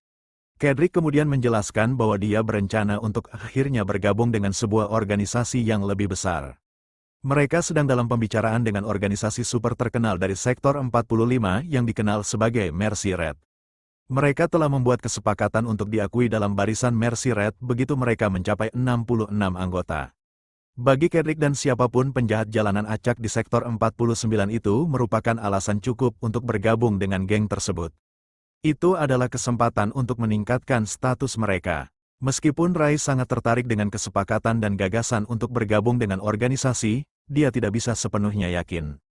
Kedrick kemudian menjelaskan bahwa dia berencana untuk akhirnya bergabung dengan sebuah organisasi yang lebih besar. Mereka sedang dalam pembicaraan dengan organisasi super terkenal dari sektor 45 yang dikenal sebagai Mercy Red. Mereka telah membuat kesepakatan untuk diakui dalam barisan Mercy Red begitu mereka mencapai 66 anggota. Bagi Kedrick dan siapapun penjahat jalanan acak di sektor 49 itu merupakan alasan cukup untuk bergabung dengan geng tersebut. Itu adalah kesempatan untuk meningkatkan status mereka. Meskipun Rai sangat tertarik dengan kesepakatan dan gagasan untuk bergabung dengan organisasi, dia tidak bisa sepenuhnya yakin.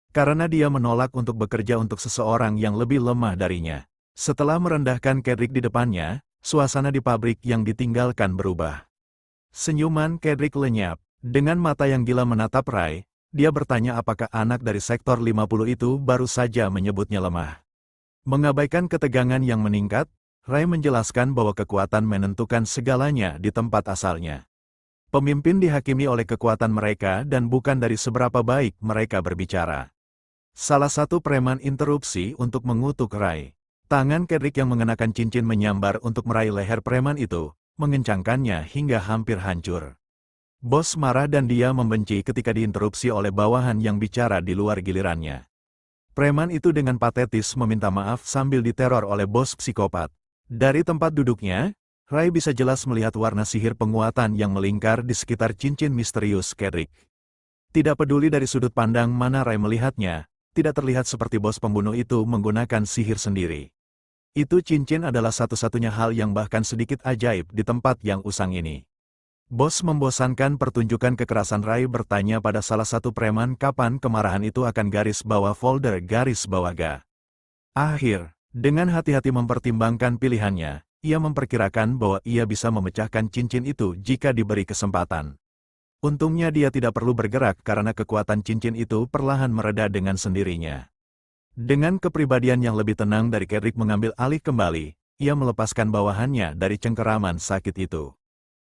Karena dia menolak untuk bekerja untuk seseorang yang lebih lemah darinya. Setelah merendahkan Kedrick di depannya, suasana di pabrik yang ditinggalkan berubah. Senyuman Kedrick lenyap. Dengan mata yang gila menatap Rai, dia bertanya apakah anak dari sektor 50 itu baru saja menyebutnya lemah. Mengabaikan ketegangan yang meningkat, Rai menjelaskan bahwa kekuatan menentukan segalanya di tempat asalnya. Pemimpin dihakimi oleh kekuatan mereka dan bukan dari seberapa baik mereka berbicara. Salah satu preman interupsi untuk mengutuk Rai. Tangan Kedrick yang mengenakan cincin menyambar untuk meraih leher preman itu, mengencangkannya hingga hampir hancur. Bos marah dan dia membenci ketika diinterupsi oleh bawahan yang bicara di luar gilirannya. Preman itu dengan patetis meminta maaf sambil diteror oleh bos psikopat. Dari tempat duduknya, Rai bisa jelas melihat warna sihir penguatan yang melingkar di sekitar cincin misterius Kedrick. Tidak peduli dari sudut pandang mana Rai melihatnya, tidak terlihat seperti bos pembunuh itu menggunakan sihir sendiri. Itu cincin adalah satu-satunya hal yang bahkan sedikit ajaib di tempat yang usang ini. Bos membosankan pertunjukan kekerasan. Rai bertanya pada salah satu preman kapan kemarahan itu akan garis bawah folder garis bawah ga. Dengan hati-hati mempertimbangkan pilihannya, ia memperkirakan bahwa ia bisa memecahkan cincin itu jika diberi kesempatan. Untungnya dia tidak perlu bergerak karena kekuatan cincin itu perlahan mereda dengan sendirinya. Dengan kepribadian yang lebih tenang dari Cedric mengambil alih kembali, ia melepaskan bawahannya dari cengkeraman sakit itu.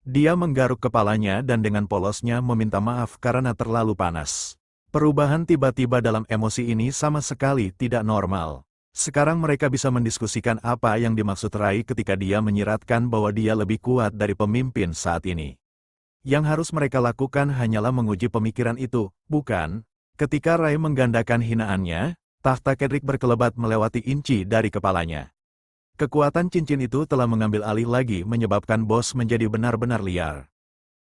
Dia menggaruk kepalanya dan dengan polosnya meminta maaf karena terlalu panas. Perubahan tiba-tiba dalam emosi ini sama sekali tidak normal. Sekarang mereka bisa mendiskusikan apa yang dimaksud Rai ketika dia menyiratkan bahwa dia lebih kuat dari pemimpin saat ini. Yang harus mereka lakukan hanyalah menguji pemikiran itu, bukan? Ketika Rai menggandakan hinaannya, tahta Cedric berkelebat melewati inci dari kepalanya. Kekuatan cincin itu telah mengambil alih lagi menyebabkan bos menjadi benar-benar liar.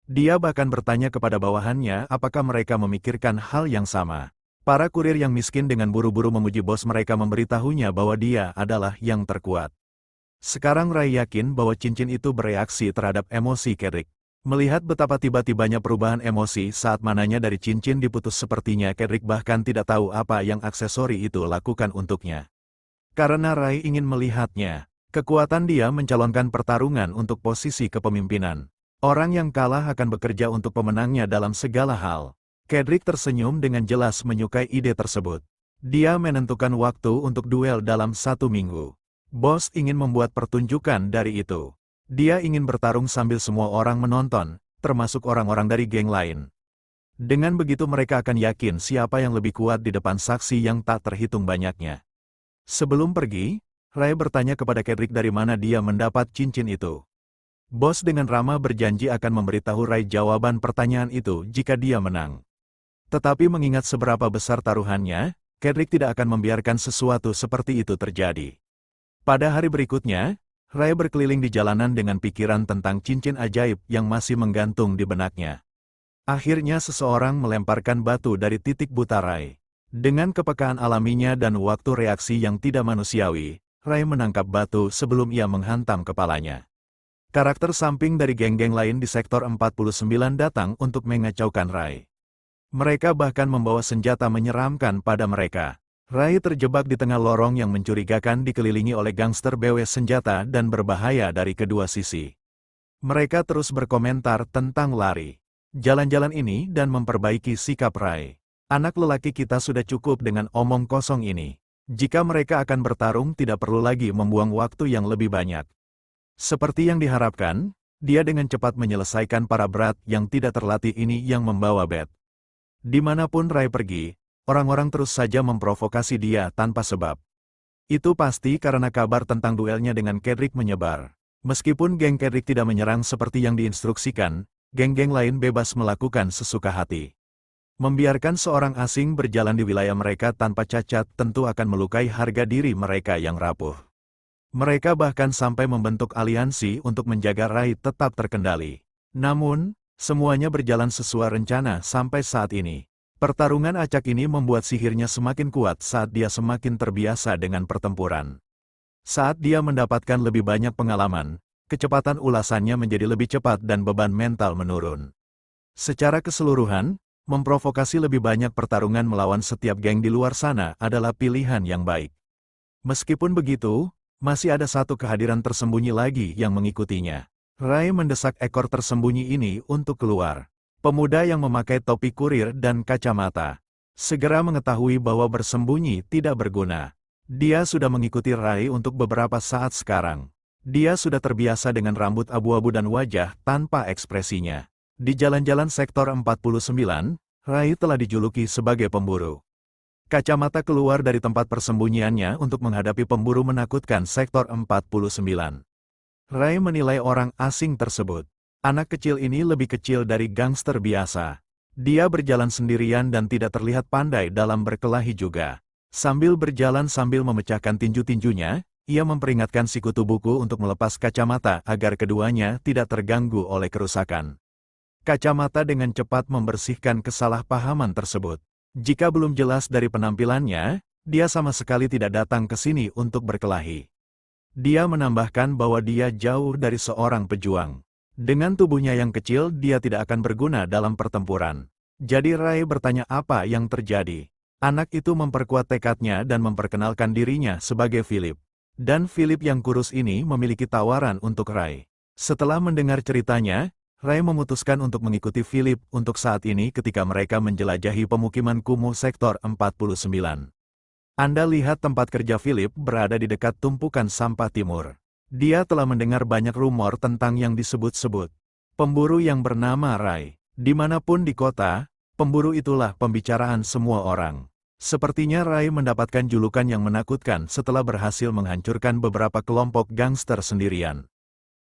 Dia bahkan bertanya kepada bawahannya apakah mereka memikirkan hal yang sama. Para kurir yang miskin dengan buru-buru memuji bos mereka memberitahunya bahwa dia adalah yang terkuat. Sekarang Rai yakin bahwa cincin itu bereaksi terhadap emosi Cedric. Melihat betapa tiba-tibanya perubahan emosi saat mananya dari cincin diputus sepertinya Cedric bahkan tidak tahu apa yang aksesori itu lakukan untuknya. Karena Rai ingin melihatnya, kekuatan dia mencalonkan pertarungan untuk posisi kepemimpinan. Orang yang kalah akan bekerja untuk pemenangnya dalam segala hal. Cedric tersenyum dengan jelas menyukai ide tersebut. Dia menentukan waktu untuk duel dalam 1 minggu. Bos ingin membuat pertunjukan dari itu. Dia ingin bertarung sambil semua orang menonton, termasuk orang-orang dari geng lain. Dengan begitu mereka akan yakin siapa yang lebih kuat di depan saksi yang tak terhitung banyaknya. Sebelum pergi, Rai bertanya kepada Cedric dari mana dia mendapat cincin itu. Bos dengan ramah berjanji akan memberitahu Rai jawaban pertanyaan itu jika dia menang. Tetapi mengingat seberapa besar taruhannya, Cedric tidak akan membiarkan sesuatu seperti itu terjadi. Pada hari berikutnya, Rai berkeliling di jalanan dengan pikiran tentang cincin ajaib yang masih menggantung di benaknya. Akhirnya seseorang melemparkan batu dari titik buta Rai. Dengan kepekaan alaminya dan waktu reaksi yang tidak manusiawi, Rai menangkap batu sebelum ia menghantam kepalanya. Karakter samping dari geng-geng lain di sektor 49 datang untuk mengacaukan Rai. Mereka bahkan membawa senjata menyeramkan pada mereka. Rai terjebak di tengah lorong yang mencurigakan dikelilingi oleh gangster BW senjata dan berbahaya dari kedua sisi. Mereka terus berkomentar tentang lari, jalan-jalan ini dan memperbaiki sikap Rai. Anak lelaki kita sudah cukup dengan omong kosong ini. Jika mereka akan bertarung tidak perlu lagi membuang waktu yang lebih banyak. Seperti yang diharapkan, dia dengan cepat menyelesaikan para berat yang tidak terlatih ini yang membawa bet. Dimanapun Rai pergi, orang-orang terus saja memprovokasi dia tanpa sebab. Itu pasti karena kabar tentang duelnya dengan Cedric menyebar. Meskipun geng Cedric tidak menyerang seperti yang diinstruksikan, geng-geng lain bebas melakukan sesuka hati. Membiarkan seorang asing berjalan di wilayah mereka tanpa cacat tentu akan melukai harga diri mereka yang rapuh. Mereka bahkan sampai membentuk aliansi untuk menjaga Rai tetap terkendali. Namun, semuanya berjalan sesuai rencana sampai saat ini. Pertarungan acak ini membuat sihirnya semakin kuat saat dia semakin terbiasa dengan pertempuran. Saat dia mendapatkan lebih banyak pengalaman, kecepatan ulasannya menjadi lebih cepat dan beban mental menurun. Secara keseluruhan, memprovokasi lebih banyak pertarungan melawan setiap geng di luar sana adalah pilihan yang baik. Meskipun begitu, masih ada satu kehadiran tersembunyi lagi yang mengikutinya. Rai mendesak ekor tersembunyi ini untuk keluar. Pemuda yang memakai topi kurir dan kacamata segera mengetahui bahwa bersembunyi tidak berguna. Dia sudah mengikuti Rai untuk beberapa saat sekarang. Dia sudah terbiasa dengan rambut abu-abu dan wajah tanpa ekspresinya. Di jalan-jalan sektor 49, Rai telah dijuluki sebagai pemburu. Kacamata keluar dari tempat persembunyiannya untuk menghadapi pemburu menakutkan sektor 49. Rai menilai orang asing tersebut. Anak kecil ini lebih kecil dari gangster biasa. Dia berjalan sendirian dan tidak terlihat pandai dalam berkelahi juga. Sambil berjalan sambil memecahkan tinju-tinjunya, ia memperingatkan si kutu buku untuk melepas kacamata agar keduanya tidak terganggu oleh kerusakan. Kacamata dengan cepat membersihkan kesalahpahaman tersebut. Jika belum jelas dari penampilannya, dia sama sekali tidak datang ke sini untuk berkelahi. Dia menambahkan bahwa dia jauh dari seorang pejuang. Dengan tubuhnya yang kecil, dia tidak akan berguna dalam pertempuran. Jadi Rai bertanya apa yang terjadi. Anak itu memperkuat tekadnya dan memperkenalkan dirinya sebagai Philip. Dan Philip yang kurus ini memiliki tawaran untuk Rai. Setelah mendengar ceritanya, Rai memutuskan untuk mengikuti Philip untuk saat ini ketika mereka menjelajahi pemukiman kumuh Sektor 49. Anda lihat tempat kerja Philip berada di dekat tumpukan sampah timur. Dia telah mendengar banyak rumor tentang yang disebut-sebut pemburu yang bernama Rai. Dimanapun di kota, pemburu itulah pembicaraan semua orang. Sepertinya Rai mendapatkan julukan yang menakutkan setelah berhasil menghancurkan beberapa kelompok gangster sendirian.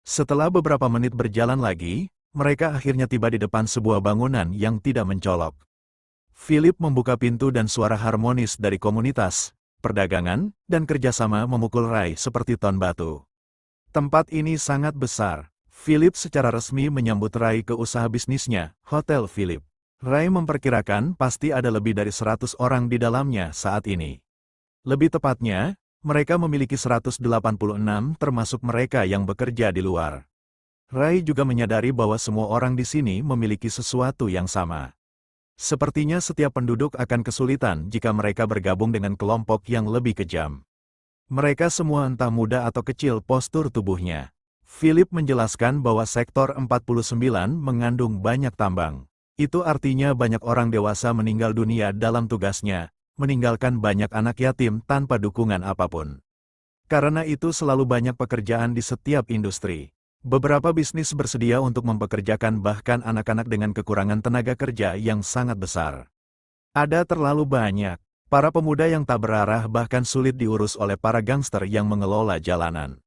Setelah beberapa menit berjalan lagi, mereka akhirnya tiba di depan sebuah bangunan yang tidak mencolok. Philip membuka pintu dan suara harmonis dari komunitas, perdagangan, dan kerjasama memukul Rai seperti ton batu. Tempat ini sangat besar. Philip secara resmi menyambut Rai ke usaha bisnisnya, Hotel Philip. Rai memperkirakan pasti ada lebih dari 100 orang di dalamnya saat ini. Lebih tepatnya, mereka memiliki 186 termasuk mereka yang bekerja di luar. Rai juga menyadari bahwa semua orang di sini memiliki sesuatu yang sama. Sepertinya setiap penduduk akan kesulitan jika mereka bergabung dengan kelompok yang lebih kejam. Mereka semua entah muda atau kecil postur tubuhnya. Philip menjelaskan bahwa Sektor 49 mengandung banyak tambang. Itu artinya banyak orang dewasa meninggal dunia dalam tugasnya, meninggalkan banyak anak yatim tanpa dukungan apapun. Karena itu selalu banyak pekerjaan di setiap industri. Beberapa bisnis bersedia untuk mempekerjakan bahkan anak-anak dengan kekurangan tenaga kerja yang sangat besar. Ada terlalu banyak. Para pemuda yang tak berarah bahkan sulit diurus oleh para gangster yang mengelola jalanan.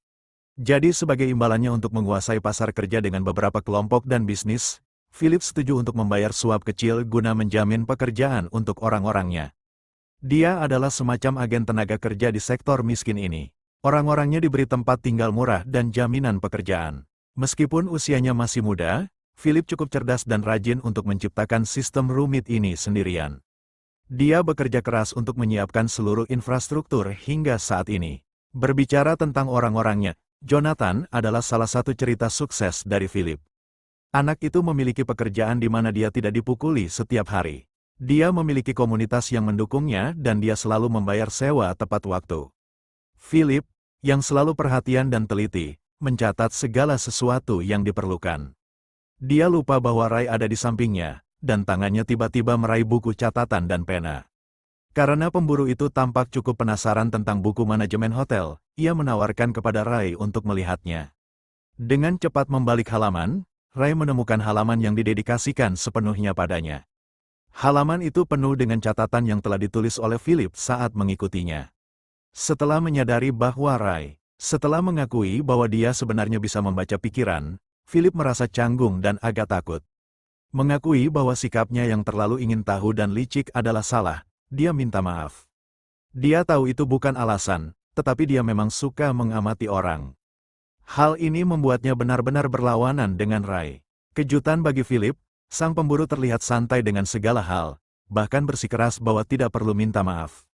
Jadi sebagai imbalannya untuk menguasai pasar kerja dengan beberapa kelompok dan bisnis, Philip setuju untuk membayar suap kecil guna menjamin pekerjaan untuk orang-orangnya. Dia adalah semacam agen tenaga kerja di sektor miskin ini. Orang-orangnya diberi tempat tinggal murah dan jaminan pekerjaan. Meskipun usianya masih muda, Philip cukup cerdas dan rajin untuk menciptakan sistem rumit ini sendirian. Dia bekerja keras untuk menyiapkan seluruh infrastruktur hingga saat ini. Berbicara tentang orang-orangnya, Jonathan adalah salah satu cerita sukses dari Philip. Anak itu memiliki pekerjaan di mana dia tidak dipukuli setiap hari. Dia memiliki komunitas yang mendukungnya dan dia selalu membayar sewa tepat waktu. Philip, yang selalu perhatian dan teliti, mencatat segala sesuatu yang diperlukan. Dia lupa bahwa Rai ada di sampingnya, dan tangannya tiba-tiba meraih buku catatan dan pena. Karena pemburu itu tampak cukup penasaran tentang buku manajemen hotel, ia menawarkan kepada Rai untuk melihatnya. Dengan cepat membalik halaman, Rai menemukan halaman yang didedikasikan sepenuhnya padanya. Halaman itu penuh dengan catatan yang telah ditulis oleh Philip saat mengikutinya. Setelah menyadari bahwa setelah mengakui bahwa dia sebenarnya bisa membaca pikiran, Philip merasa canggung dan agak takut. Mengakui bahwa sikapnya yang terlalu ingin tahu dan licik adalah salah, dia minta maaf. Dia tahu itu bukan alasan, tetapi dia memang suka mengamati orang. Hal ini membuatnya benar-benar berlawanan dengan Rai. Kejutan bagi Philip, sang pemburu terlihat santai dengan segala hal, bahkan bersikeras bahwa tidak perlu minta maaf.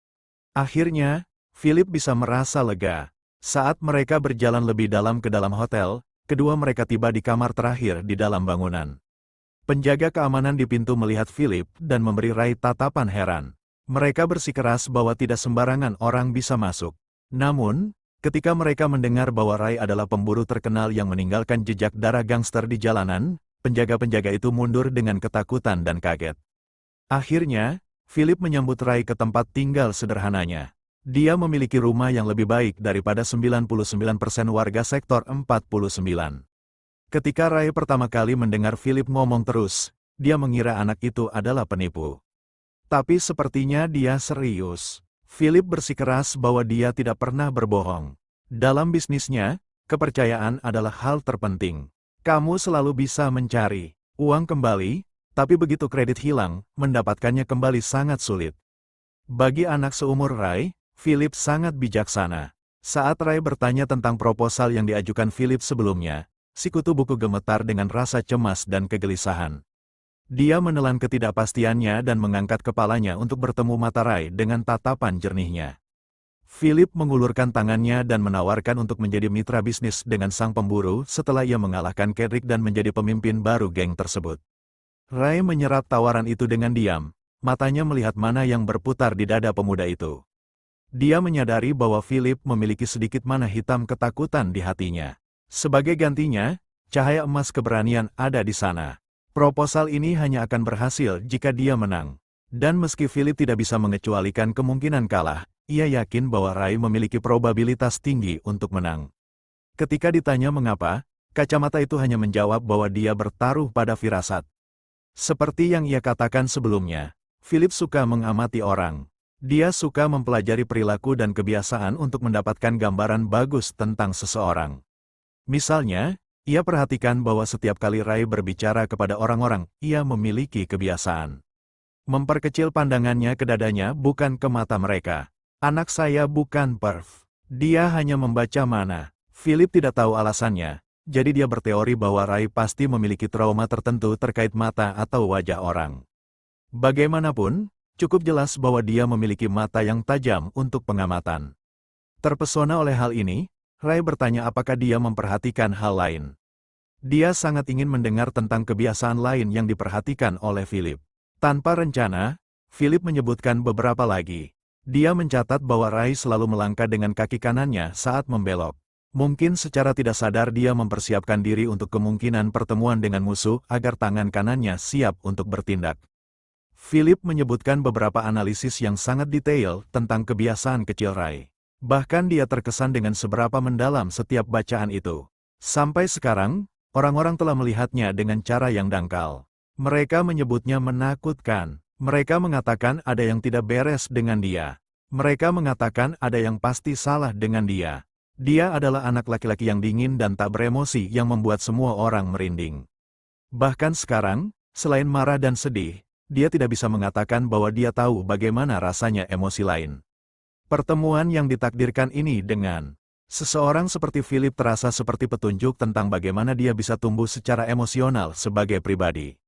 Akhirnya, Philip bisa merasa lega. Saat mereka berjalan lebih dalam ke dalam hotel, kedua mereka tiba di kamar terakhir di dalam bangunan. Penjaga keamanan di pintu melihat Philip dan memberi Rai tatapan heran. Mereka bersikeras bahwa tidak sembarangan orang bisa masuk. Namun, ketika mereka mendengar bahwa Rai adalah pemburu terkenal yang meninggalkan jejak darah gangster di jalanan, penjaga-penjaga itu mundur dengan ketakutan dan kaget. Akhirnya, Philip menyambut Rai ke tempat tinggal sederhananya. Dia memiliki rumah yang lebih baik daripada 99% warga Sektor 49. Ketika Rai pertama kali mendengar Philip ngomong terus, dia mengira anak itu adalah penipu. Tapi sepertinya dia serius. Philip bersikeras bahwa dia tidak pernah berbohong. Dalam bisnisnya, kepercayaan adalah hal terpenting. Kamu selalu bisa mencari uang kembali, tapi begitu kredit hilang, mendapatkannya kembali sangat sulit. Bagi anak seumur Rai, Philip sangat bijaksana. Saat Rai bertanya tentang proposal yang diajukan Philip sebelumnya, si kutu buku gemetar dengan rasa cemas dan kegelisahan. Dia menelan ketidakpastiannya dan mengangkat kepalanya untuk bertemu mata Rai dengan tatapan jernihnya. Philip mengulurkan tangannya dan menawarkan untuk menjadi mitra bisnis dengan sang pemburu setelah ia mengalahkan Kedrick dan menjadi pemimpin baru geng tersebut. Ray menyerap tawaran itu dengan diam, matanya melihat mana yang berputar di dada pemuda itu. Dia menyadari bahwa Philip memiliki sedikit mana hitam ketakutan di hatinya. Sebagai gantinya, cahaya emas keberanian ada di sana. Proposal ini hanya akan berhasil jika dia menang. Dan meski Philip tidak bisa mengecualikan kemungkinan kalah, ia yakin bahwa Ray memiliki probabilitas tinggi untuk menang. Ketika ditanya mengapa, kacamata itu hanya menjawab bahwa dia bertaruh pada firasat. Seperti yang ia katakan sebelumnya, Philip suka mengamati orang. Dia suka mempelajari perilaku dan kebiasaan untuk mendapatkan gambaran bagus tentang seseorang. Misalnya, ia perhatikan bahwa setiap kali Ray berbicara kepada orang-orang, ia memiliki kebiasaan memperkecil pandangannya ke dadanya bukan ke mata mereka. Anak saya bukan perv. Dia hanya membaca mana. Philip tidak tahu alasannya, jadi dia berteori bahwa Ray pasti memiliki trauma tertentu terkait mata atau wajah orang. Bagaimanapun, cukup jelas bahwa dia memiliki mata yang tajam untuk pengamatan. Terpesona oleh hal ini, Ray bertanya apakah dia memperhatikan hal lain. Dia sangat ingin mendengar tentang kebiasaan lain yang diperhatikan oleh Philip. Tanpa rencana, Philip menyebutkan beberapa lagi. Dia mencatat bahwa Ray selalu melangkah dengan kaki kanannya saat membelok. Mungkin secara tidak sadar dia mempersiapkan diri untuk kemungkinan pertemuan dengan musuh agar tangan kanannya siap untuk bertindak. Philip menyebutkan beberapa analisis yang sangat detail tentang kebiasaan kecil Ray. Bahkan dia terkesan dengan seberapa mendalam setiap bacaan itu. Sampai sekarang, orang-orang telah melihatnya dengan cara yang dangkal. Mereka menyebutnya menakutkan. Mereka mengatakan ada yang tidak beres dengan dia. Mereka mengatakan ada yang pasti salah dengan dia. Dia adalah anak laki-laki yang dingin dan tak beremosi yang membuat semua orang merinding. Bahkan sekarang, selain marah dan sedih, dia tidak bisa mengatakan bahwa dia tahu bagaimana rasanya emosi lain. Pertemuan yang ditakdirkan ini dengan seseorang seperti Philip terasa seperti petunjuk tentang bagaimana dia bisa tumbuh secara emosional sebagai pribadi.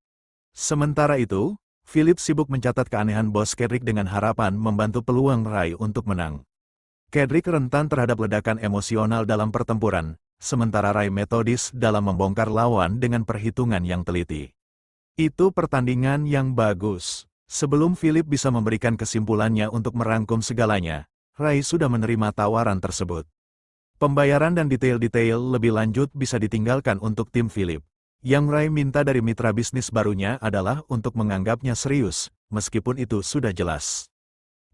Sementara itu, Philip sibuk mencatat keanehan bos Kedrick dengan harapan membantu peluang Ray untuk menang. Kedrick rentan terhadap ledakan emosional dalam pertempuran, sementara Ray metodis dalam membongkar lawan dengan perhitungan yang teliti. Itu pertandingan yang bagus. Sebelum Philip bisa memberikan kesimpulannya untuk merangkum segalanya, Ray sudah menerima tawaran tersebut. Pembayaran dan detail-detail lebih lanjut bisa ditinggalkan untuk tim Philip. Yang Ray minta dari mitra bisnis barunya adalah untuk menganggapnya serius, meskipun itu sudah jelas.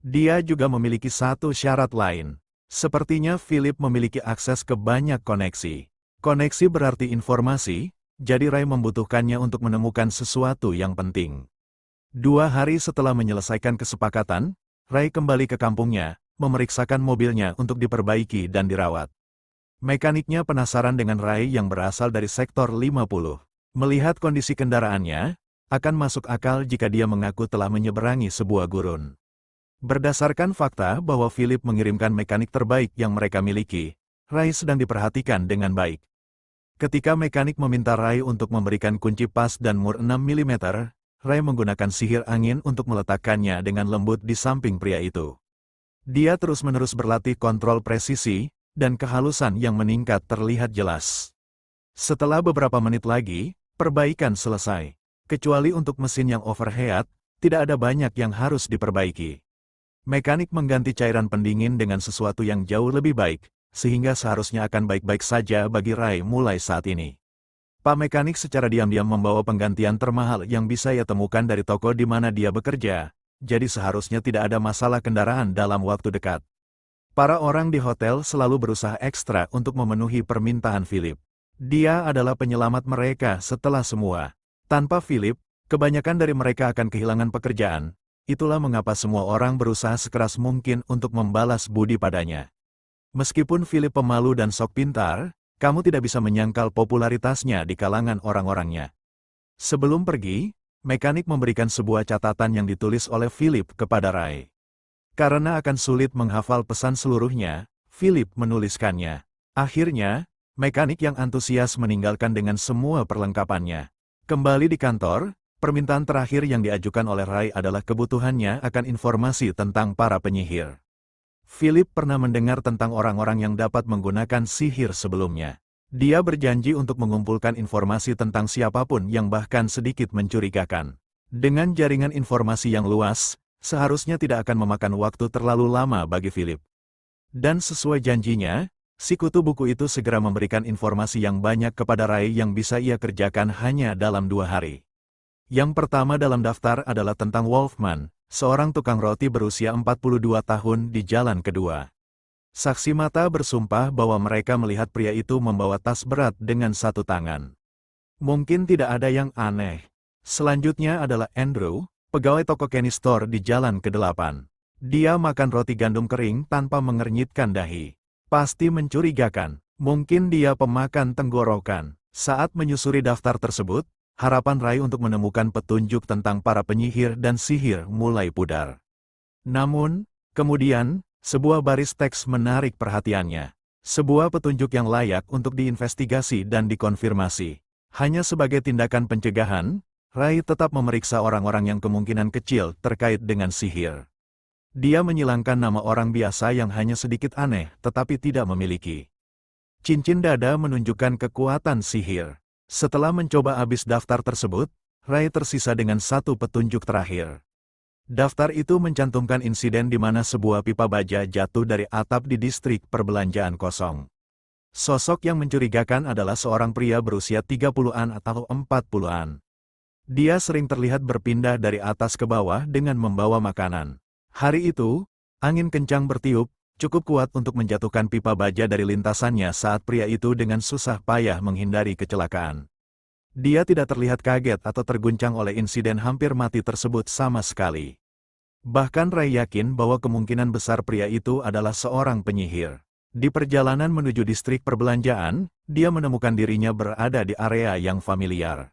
Dia juga memiliki satu syarat lain. Sepertinya Philip memiliki akses ke banyak koneksi. Koneksi berarti informasi, jadi Ray membutuhkannya untuk menemukan sesuatu yang penting. 2 hari setelah menyelesaikan kesepakatan, Ray kembali ke kampungnya, memeriksakan mobilnya untuk diperbaiki dan dirawat. Mekaniknya penasaran dengan Ray yang berasal dari sektor 50. Melihat kondisi kendaraannya, akan masuk akal jika dia mengaku telah menyeberangi sebuah gurun. Berdasarkan fakta bahwa Philip mengirimkan mekanik terbaik yang mereka miliki, Ray sedang diperhatikan dengan baik. Ketika mekanik meminta Ray untuk memberikan kunci pas dan mur 6 mm, Ray menggunakan sihir angin untuk meletakkannya dengan lembut di samping pria itu. Dia terus-menerus berlatih kontrol presisi, dan kehalusan yang meningkat terlihat jelas. Setelah beberapa menit lagi, perbaikan selesai. Kecuali untuk mesin yang overheat, tidak ada banyak yang harus diperbaiki. Mekanik mengganti cairan pendingin dengan sesuatu yang jauh lebih baik, sehingga seharusnya akan baik-baik saja bagi Ray mulai saat ini. Pak mekanik secara diam-diam membawa penggantian termahal yang bisa ia temukan dari toko di mana dia bekerja, jadi seharusnya tidak ada masalah kendaraan dalam waktu dekat. Para orang di hotel selalu berusaha ekstra untuk memenuhi permintaan Philip. Dia adalah penyelamat mereka setelah semua. Tanpa Philip, kebanyakan dari mereka akan kehilangan pekerjaan. Itulah mengapa semua orang berusaha sekeras mungkin untuk membalas budi padanya. Meskipun Philip pemalu dan sok pintar, kamu tidak bisa menyangkal popularitasnya di kalangan orang-orangnya. Sebelum pergi, mekanik memberikan sebuah catatan yang ditulis oleh Philip kepada Ray. Karena akan sulit menghafal pesan seluruhnya, Philip menuliskannya. Akhirnya, mekanik yang antusias meninggalkan dengan semua perlengkapannya. Kembali di kantor, permintaan terakhir yang diajukan oleh Ray adalah kebutuhannya akan informasi tentang para penyihir. Philip pernah mendengar tentang orang-orang yang dapat menggunakan sihir sebelumnya. Dia berjanji untuk mengumpulkan informasi tentang siapapun yang bahkan sedikit mencurigakan. Dengan jaringan informasi yang luas, seharusnya tidak akan memakan waktu terlalu lama bagi Philip. Dan sesuai janjinya, si kutu buku itu segera memberikan informasi yang banyak kepada Ray yang bisa ia kerjakan hanya dalam 2 hari. Yang pertama dalam daftar adalah tentang Wolfman, seorang tukang roti berusia 42 tahun di jalan kedua. Saksi mata bersumpah bahwa mereka melihat pria itu membawa tas berat dengan satu tangan. Mungkin tidak ada yang aneh. Selanjutnya adalah Andrew, pegawai toko Kenny Store di jalan ke-8. Dia makan roti gandum kering tanpa mengernyitkan dahi. Pasti mencurigakan. Mungkin dia pemakan tenggorokan. Saat menyusuri daftar tersebut, harapan Ray untuk menemukan petunjuk tentang para penyihir dan sihir mulai pudar. Namun, kemudian, sebuah baris teks menarik perhatiannya. Sebuah petunjuk yang layak untuk diinvestigasi dan dikonfirmasi. Hanya sebagai tindakan pencegahan, Ray tetap memeriksa orang-orang yang kemungkinan kecil terkait dengan sihir. Dia menyilangkan nama orang biasa yang hanya sedikit aneh tetapi tidak memiliki cincin dada menunjukkan kekuatan sihir. Setelah mencoba habis daftar tersebut, Ray tersisa dengan satu petunjuk terakhir. Daftar itu mencantumkan insiden di mana sebuah pipa baja jatuh dari atap di distrik perbelanjaan kosong. Sosok yang mencurigakan adalah seorang pria berusia 30-an atau 40-an. Dia sering terlihat berpindah dari atas ke bawah dengan membawa makanan. Hari itu, angin kencang bertiup, cukup kuat untuk menjatuhkan pipa baja dari lintasannya saat pria itu dengan susah payah menghindari kecelakaan. Dia tidak terlihat kaget atau terguncang oleh insiden hampir mati tersebut sama sekali. Bahkan Ray yakin bahwa kemungkinan besar pria itu adalah seorang penyihir. Di perjalanan menuju distrik perbelanjaan, dia menemukan dirinya berada di area yang familiar.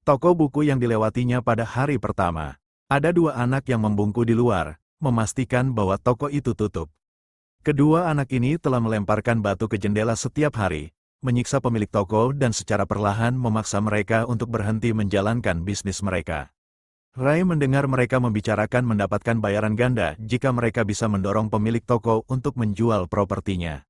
Toko buku yang dilewatinya pada hari pertama. Ada 2 anak yang membungkuk di luar, memastikan bahwa toko itu tutup. Kedua anak ini telah melemparkan batu ke jendela setiap hari, menyiksa pemilik toko dan secara perlahan memaksa mereka untuk berhenti menjalankan bisnis mereka. Ray mendengar mereka membicarakan mendapatkan bayaran ganda jika mereka bisa mendorong pemilik toko untuk menjual propertinya.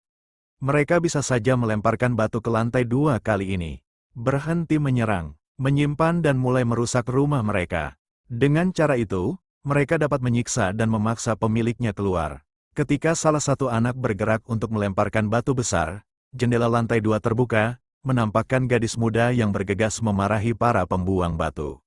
Mereka bisa saja melemparkan batu ke lantai 2 kali ini, berhenti menyerang, menyimpan dan mulai merusak rumah mereka. Dengan cara itu, mereka dapat menyiksa dan memaksa pemiliknya keluar. Ketika salah satu anak bergerak untuk melemparkan batu besar, jendela lantai 2 terbuka, menampakkan gadis muda yang bergegas memarahi para pembuang batu.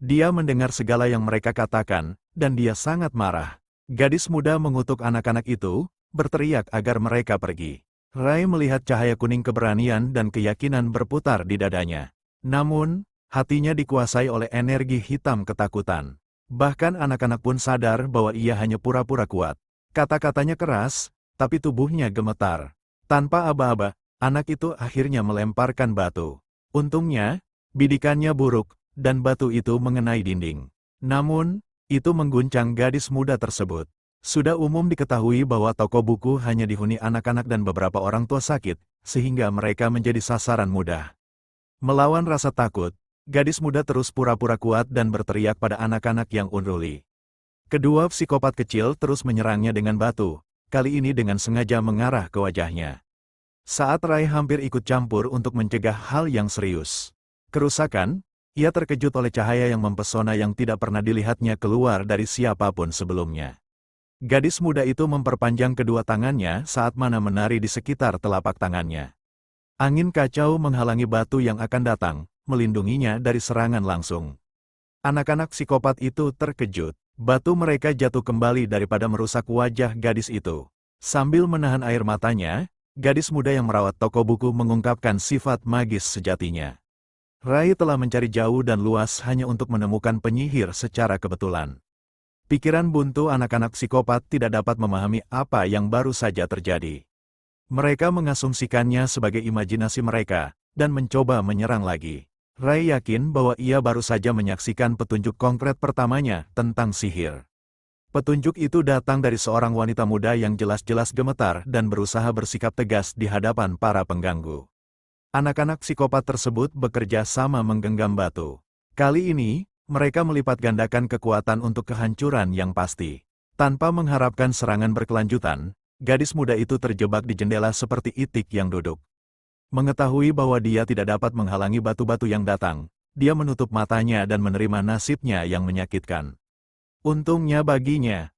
Dia mendengar segala yang mereka katakan, dan dia sangat marah. Gadis muda mengutuk anak-anak itu, berteriak agar mereka pergi. Ray melihat cahaya kuning keberanian dan keyakinan berputar di dadanya. Namun, hatinya dikuasai oleh energi hitam ketakutan. Bahkan anak-anak pun sadar bahwa ia hanya pura-pura kuat. Kata-katanya keras, tapi tubuhnya gemetar. Tanpa aba-aba, anak itu akhirnya melemparkan batu. Untungnya, bidikannya buruk, dan batu itu mengenai dinding. Namun, itu mengguncang gadis muda tersebut. Sudah umum diketahui bahwa toko buku hanya dihuni anak-anak dan beberapa orang tua sakit, sehingga mereka menjadi sasaran mudah. Melawan rasa takut, gadis muda terus pura-pura kuat dan berteriak pada anak-anak yang unruly. Kedua psikopat kecil terus menyerangnya dengan batu, kali ini dengan sengaja mengarah ke wajahnya. Saat Ray hampir ikut campur untuk mencegah hal yang serius kerusakan, ia terkejut oleh cahaya yang mempesona yang tidak pernah dilihatnya keluar dari siapapun sebelumnya. Gadis muda itu memperpanjang kedua tangannya saat mana menari di sekitar telapak tangannya. Angin kacau menghalangi batu yang akan datang, melindunginya dari serangan langsung. Anak-anak psikopat itu terkejut. Batu mereka jatuh kembali daripada merusak wajah gadis itu. Sambil menahan air matanya, gadis muda yang merawat toko buku mengungkapkan sifat magis sejatinya. Ray telah mencari jauh dan luas hanya untuk menemukan penyihir secara kebetulan. Pikiran buntu anak-anak psikopat tidak dapat memahami apa yang baru saja terjadi. Mereka mengasumsikannya sebagai imajinasi mereka, dan mencoba menyerang lagi. Ray yakin bahwa ia baru saja menyaksikan petunjuk konkret pertamanya tentang sihir. Petunjuk itu datang dari seorang wanita muda yang jelas-jelas gemetar dan berusaha bersikap tegas di hadapan para pengganggu. Anak-anak psikopat tersebut bekerja sama menggenggam batu. Kali ini, mereka melipat gandakan kekuatan untuk kehancuran yang pasti. Tanpa mengharapkan serangan berkelanjutan, gadis muda itu terjebak di jendela seperti itik yang duduk. Mengetahui bahwa dia tidak dapat menghalangi batu-batu yang datang, dia menutup matanya dan menerima nasibnya yang menyakitkan. Untungnya baginya,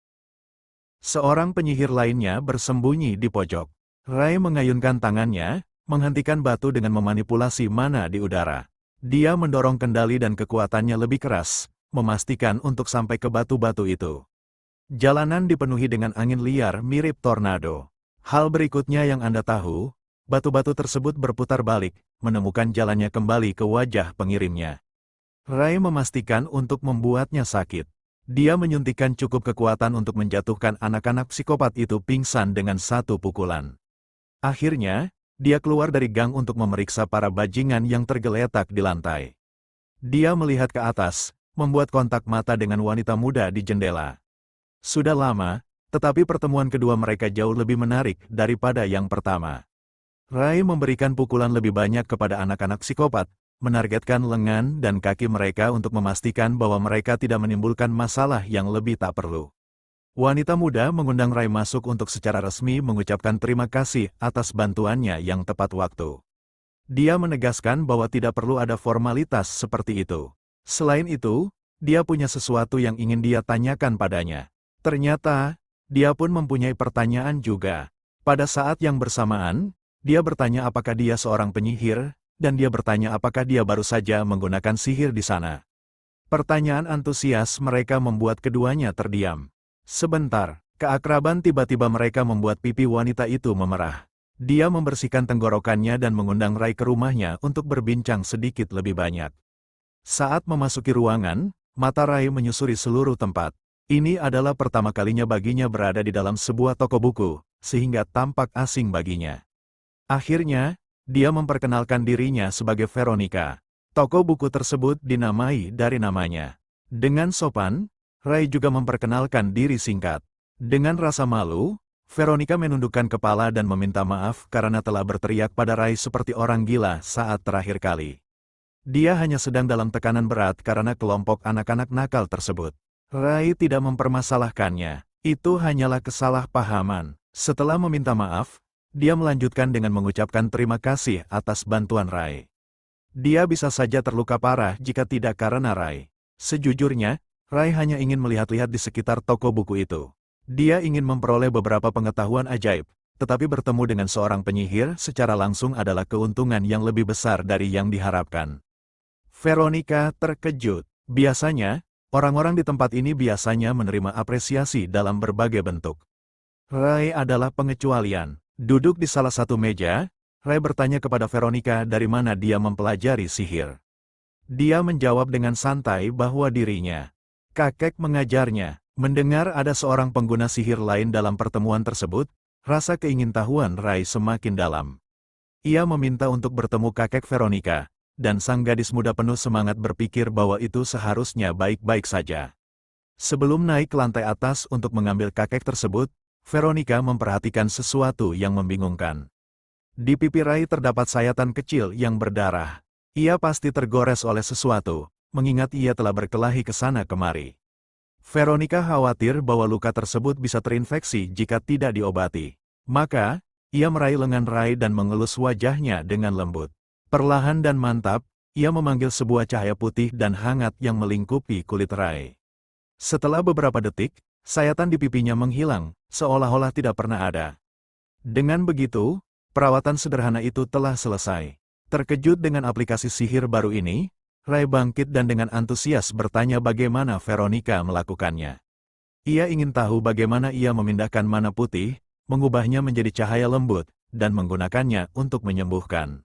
seorang penyihir lainnya bersembunyi di pojok. Rai mengayunkan tangannya, menghentikan batu dengan memanipulasi mana di udara. Dia mendorong kendali dan kekuatannya lebih keras, memastikan untuk sampai ke batu-batu itu. Jalanan dipenuhi dengan angin liar mirip tornado. Hal berikutnya yang Anda tahu, batu-batu tersebut berputar balik, menemukan jalannya kembali ke wajah pengirimnya. Rai memastikan untuk membuatnya sakit. Dia menyuntikkan cukup kekuatan untuk menjatuhkan anak-anak psikopat itu pingsan dengan satu pukulan. Akhirnya, dia keluar dari gang untuk memeriksa para bajingan yang tergeletak di lantai. Dia melihat ke atas, membuat kontak mata dengan wanita muda di jendela. Sudah lama, tetapi pertemuan kedua mereka jauh lebih menarik daripada yang pertama. Rai memberikan pukulan lebih banyak kepada anak-anak psikopat, menargetkan lengan dan kaki mereka untuk memastikan bahwa mereka tidak menimbulkan masalah yang lebih tak perlu. Wanita muda mengundang Rai masuk untuk secara resmi mengucapkan terima kasih atas bantuannya yang tepat waktu. Dia menegaskan bahwa tidak perlu ada formalitas seperti itu. Selain itu, dia punya sesuatu yang ingin dia tanyakan padanya. Ternyata, dia pun mempunyai pertanyaan juga. Pada saat yang bersamaan, dia bertanya apakah dia seorang penyihir, dan dia bertanya apakah dia baru saja menggunakan sihir di sana. Pertanyaan antusias mereka membuat keduanya terdiam. Sebentar, keakraban tiba-tiba mereka membuat pipi wanita itu memerah. Dia membersihkan tenggorokannya dan mengundang Rai ke rumahnya untuk berbincang sedikit lebih banyak. Saat memasuki ruangan, mata Rai menyusuri seluruh tempat. Ini adalah pertama kalinya baginya berada di dalam sebuah toko buku, sehingga tampak asing baginya. Akhirnya, dia memperkenalkan dirinya sebagai Veronica. Toko buku tersebut dinamai dari namanya. Dengan sopan, Rai juga memperkenalkan diri singkat. Dengan rasa malu, Veronica menundukkan kepala dan meminta maaf karena telah berteriak pada Rai seperti orang gila saat terakhir kali. Dia hanya sedang dalam tekanan berat karena kelompok anak-anak nakal tersebut. Rai tidak mempermasalahkannya. Itu hanyalah kesalahpahaman. Setelah meminta maaf, dia melanjutkan dengan mengucapkan terima kasih atas bantuan Rai. Dia bisa saja terluka parah jika tidak karena Rai. Sejujurnya, Rai hanya ingin melihat-lihat di sekitar toko buku itu. Dia ingin memperoleh beberapa pengetahuan ajaib, tetapi bertemu dengan seorang penyihir secara langsung adalah keuntungan yang lebih besar dari yang diharapkan. Veronica terkejut. Biasanya, orang-orang di tempat ini biasanya menerima apresiasi dalam berbagai bentuk. Rai adalah pengecualian. Duduk di salah satu meja, Rai bertanya kepada Veronica dari mana dia mempelajari sihir. Dia menjawab dengan santai bahwa dirinya, kakek mengajarnya. Mendengar ada seorang pengguna sihir lain dalam pertemuan tersebut, rasa keingintahuan Rai semakin dalam. Ia meminta untuk bertemu kakek Veronica, dan sang gadis muda penuh semangat berpikir bahwa itu seharusnya baik-baik saja. Sebelum naik ke lantai atas untuk mengambil kakek tersebut, Veronica memperhatikan sesuatu yang membingungkan. Di pipi Rai terdapat sayatan kecil yang berdarah. Ia pasti tergores oleh sesuatu, mengingat ia telah berkelahi ke sana kemari. Veronica khawatir bahwa luka tersebut bisa terinfeksi jika tidak diobati. Maka, ia meraih lengan Rai dan mengelus wajahnya dengan lembut. Perlahan dan mantap, ia memanggil sebuah cahaya putih dan hangat yang melingkupi kulit Rai. Setelah beberapa detik, sayatan di pipinya menghilang, seolah-olah tidak pernah ada. Dengan begitu, perawatan sederhana itu telah selesai. Terkejut dengan aplikasi sihir baru ini, Rai bangkit dan dengan antusias bertanya bagaimana Veronica melakukannya. Ia ingin tahu bagaimana ia memindahkan mana putih, mengubahnya menjadi cahaya lembut, dan menggunakannya untuk menyembuhkan.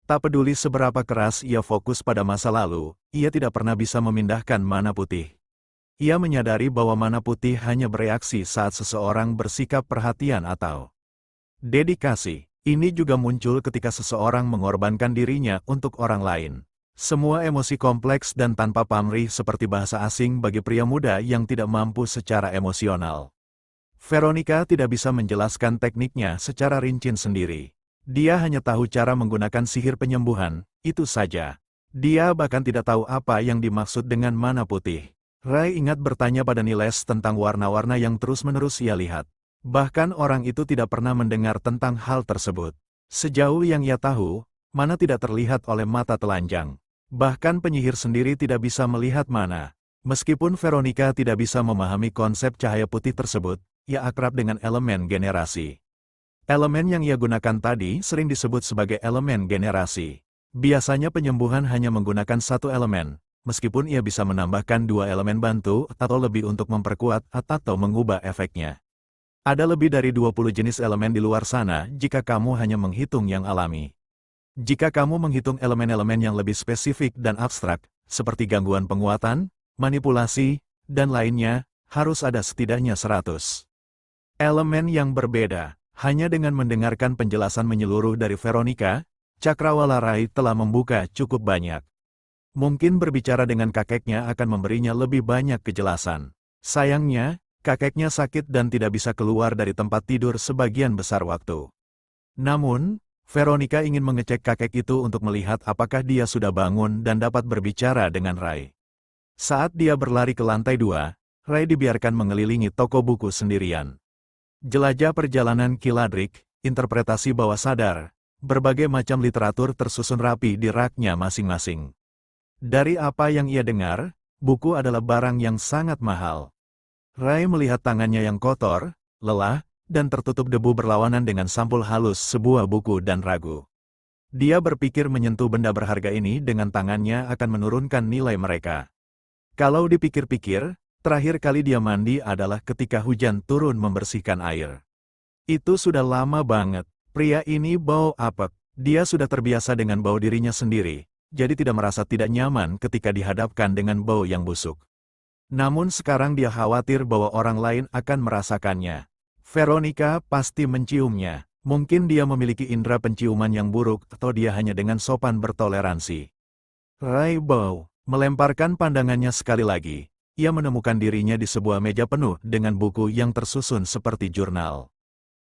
Tak peduli seberapa keras ia fokus pada masa lalu, ia tidak pernah bisa memindahkan mana putih. Ia menyadari bahwa mana putih hanya bereaksi saat seseorang bersikap perhatian atau dedikasi. Ini juga muncul ketika seseorang mengorbankan dirinya untuk orang lain. Semua emosi kompleks dan tanpa pamrih seperti bahasa asing bagi pria muda yang tidak mampu secara emosional. Veronica tidak bisa menjelaskan tekniknya secara rinci sendiri. Dia hanya tahu cara menggunakan sihir penyembuhan, itu saja. Dia bahkan tidak tahu apa yang dimaksud dengan mana putih. Rai ingat bertanya pada Niles tentang warna-warna yang terus-menerus ia lihat. Bahkan orang itu tidak pernah mendengar tentang hal tersebut. Sejauh yang ia tahu, mana tidak terlihat oleh mata telanjang. Bahkan penyihir sendiri tidak bisa melihat mana. Meskipun Veronica tidak bisa memahami konsep cahaya putih tersebut, ia akrab dengan elemen generasi. Elemen yang ia gunakan tadi sering disebut sebagai elemen generasi. Biasanya penyembuhan hanya menggunakan satu elemen, meskipun ia bisa menambahkan dua elemen bantu atau lebih untuk memperkuat atau mengubah efeknya. Ada lebih dari 20 jenis elemen di luar sana jika kamu hanya menghitung yang alami. Jika kamu menghitung elemen-elemen yang lebih spesifik dan abstrak, seperti gangguan penguatan, manipulasi, dan lainnya, harus ada setidaknya 100 elemen yang berbeda. Hanya dengan mendengarkan penjelasan menyeluruh dari Veronica, Cakrawala Rai telah membuka cukup banyak. Mungkin berbicara dengan kakeknya akan memberinya lebih banyak kejelasan. Sayangnya, kakeknya sakit dan tidak bisa keluar dari tempat tidur sebagian besar waktu. Namun, Veronica ingin mengecek kakek itu untuk melihat apakah dia sudah bangun dan dapat berbicara dengan Rai. Saat dia berlari ke lantai 2, Rai dibiarkan mengelilingi toko buku sendirian. Jelajah perjalanan Kiladrik, interpretasi bawah sadar, berbagai macam literatur tersusun rapi di raknya masing-masing. Dari apa yang ia dengar, buku adalah barang yang sangat mahal. Rai melihat tangannya yang kotor, lelah, dan tertutup debu berlawanan dengan sampul halus sebuah buku dan ragu. Dia berpikir menyentuh benda berharga ini dengan tangannya akan menurunkan nilai mereka. Kalau dipikir-pikir, terakhir kali dia mandi adalah ketika hujan turun membersihkan air. Itu sudah lama banget. Pria ini bau apek. Dia sudah terbiasa dengan bau dirinya sendiri, jadi tidak merasa tidak nyaman ketika dihadapkan dengan bau yang busuk. Namun sekarang dia khawatir bahwa orang lain akan merasakannya. Veronica pasti menciumnya. Mungkin dia memiliki indera penciuman yang buruk atau dia hanya dengan sopan bertoleransi. Rai bau, melemparkan pandangannya sekali lagi. Ia menemukan dirinya di sebuah meja penuh dengan buku yang tersusun seperti jurnal.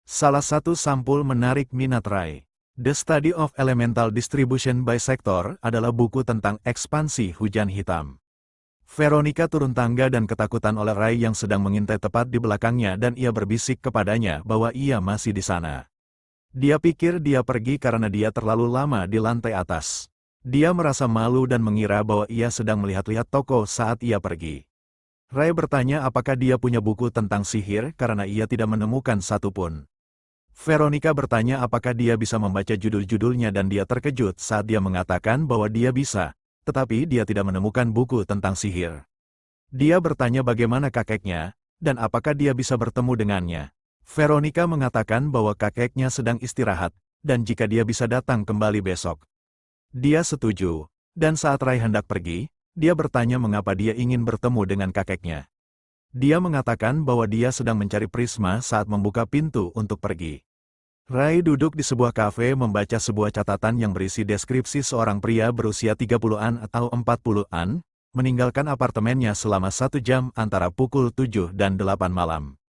Salah satu sampul menarik minat Rai. The Study of Elemental Distribution by Sector adalah buku tentang ekspansi hujan hitam. Veronica turun tangga dan ketakutan oleh Rai yang sedang mengintai tepat di belakangnya dan ia berbisik kepadanya bahwa ia masih di sana. Dia pikir dia pergi karena dia terlalu lama di lantai atas. Dia merasa malu dan mengira bahwa ia sedang melihat-lihat toko saat ia pergi. Rai bertanya apakah dia punya buku tentang sihir karena ia tidak menemukan satupun. Veronica bertanya apakah dia bisa membaca judul-judulnya dan dia terkejut saat dia mengatakan bahwa dia bisa, tetapi dia tidak menemukan buku tentang sihir. Dia bertanya bagaimana kakeknya, dan apakah dia bisa bertemu dengannya. Veronica mengatakan bahwa kakeknya sedang istirahat, dan jika dia bisa datang kembali besok. Dia setuju, dan saat Rai hendak pergi, dia bertanya mengapa dia ingin bertemu dengan kakeknya. Dia mengatakan bahwa dia sedang mencari Prisma saat membuka pintu untuk pergi. Rai duduk di sebuah kafe membaca sebuah catatan yang berisi deskripsi seorang pria berusia 30-an atau 40-an, meninggalkan apartemennya selama 1 jam antara pukul 7 dan 8 malam.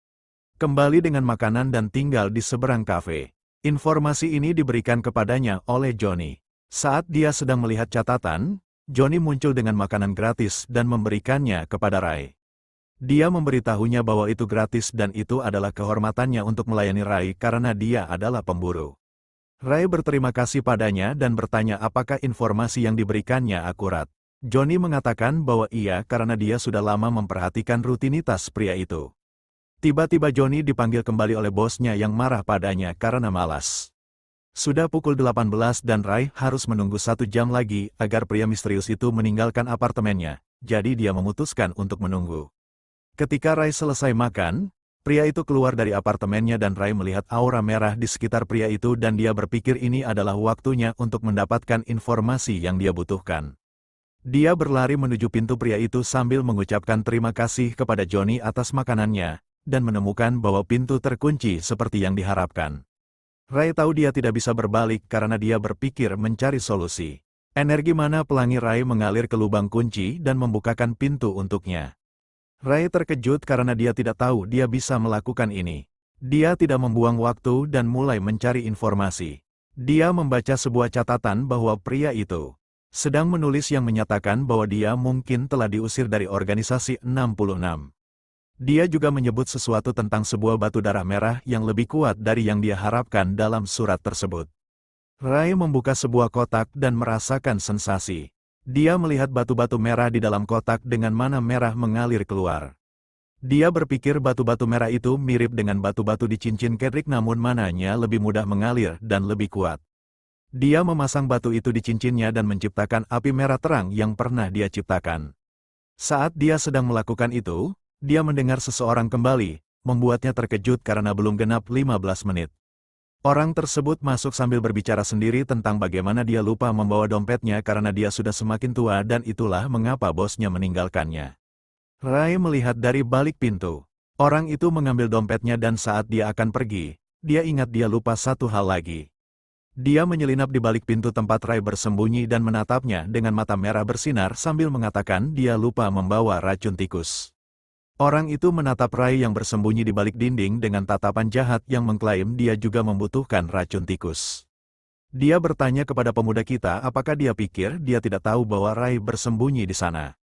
Kembali dengan makanan dan tinggal di seberang kafe. Informasi ini diberikan kepadanya oleh Johnny. Saat dia sedang melihat catatan, Johnny muncul dengan makanan gratis dan memberikannya kepada Rai. Dia memberitahunya bahwa itu gratis dan itu adalah kehormatannya untuk melayani Rai karena dia adalah pemburu. Rai berterima kasih padanya dan bertanya apakah informasi yang diberikannya akurat. Johnny mengatakan bahwa iya karena dia sudah lama memperhatikan rutinitas pria itu. Tiba-tiba Johnny dipanggil kembali oleh bosnya yang marah padanya karena malas. Sudah pukul 18 dan Rai harus menunggu 1 jam lagi agar pria misterius itu meninggalkan apartemennya, jadi dia memutuskan untuk menunggu. Ketika Rai selesai makan, pria itu keluar dari apartemennya dan Rai melihat aura merah di sekitar pria itu dan dia berpikir ini adalah waktunya untuk mendapatkan informasi yang dia butuhkan. Dia berlari menuju pintu pria itu sambil mengucapkan terima kasih kepada Johnny atas makanannya, dan menemukan bahwa pintu terkunci seperti yang diharapkan. Rai tahu dia tidak bisa berbalik karena dia berpikir mencari solusi. Energi mana pelangi Rai mengalir ke lubang kunci dan membukakan pintu untuknya. Rai terkejut karena dia tidak tahu dia bisa melakukan ini. Dia tidak membuang waktu dan mulai mencari informasi. Dia membaca sebuah catatan bahwa pria itu sedang menulis yang menyatakan bahwa dia mungkin telah diusir dari organisasi 66. Dia juga menyebut sesuatu tentang sebuah batu darah merah yang lebih kuat dari yang dia harapkan dalam surat tersebut. Rai membuka sebuah kotak dan merasakan sensasi. Dia melihat batu-batu merah di dalam kotak dengan mana merah mengalir keluar. Dia berpikir batu-batu merah itu mirip dengan batu-batu di cincin Kedrik, namun mananya lebih mudah mengalir dan lebih kuat. Dia memasang batu itu di cincinnya dan menciptakan api merah terang yang pernah dia ciptakan. Saat dia sedang melakukan itu, dia mendengar seseorang kembali, membuatnya terkejut karena belum genap 15 menit. Orang tersebut masuk sambil berbicara sendiri tentang bagaimana dia lupa membawa dompetnya karena dia sudah semakin tua dan itulah mengapa bosnya meninggalkannya. Rai melihat dari balik pintu. Orang itu mengambil dompetnya dan saat dia akan pergi, dia ingat dia lupa satu hal lagi. Dia menyelinap di balik pintu tempat Rai bersembunyi dan menatapnya dengan mata merah bersinar sambil mengatakan dia lupa membawa racun tikus. Orang itu menatap Rai yang bersembunyi di balik dinding dengan tatapan jahat yang mengklaim dia juga membutuhkan racun tikus. Dia bertanya kepada pemuda kita apakah dia pikir dia tidak tahu bahwa Rai bersembunyi di sana.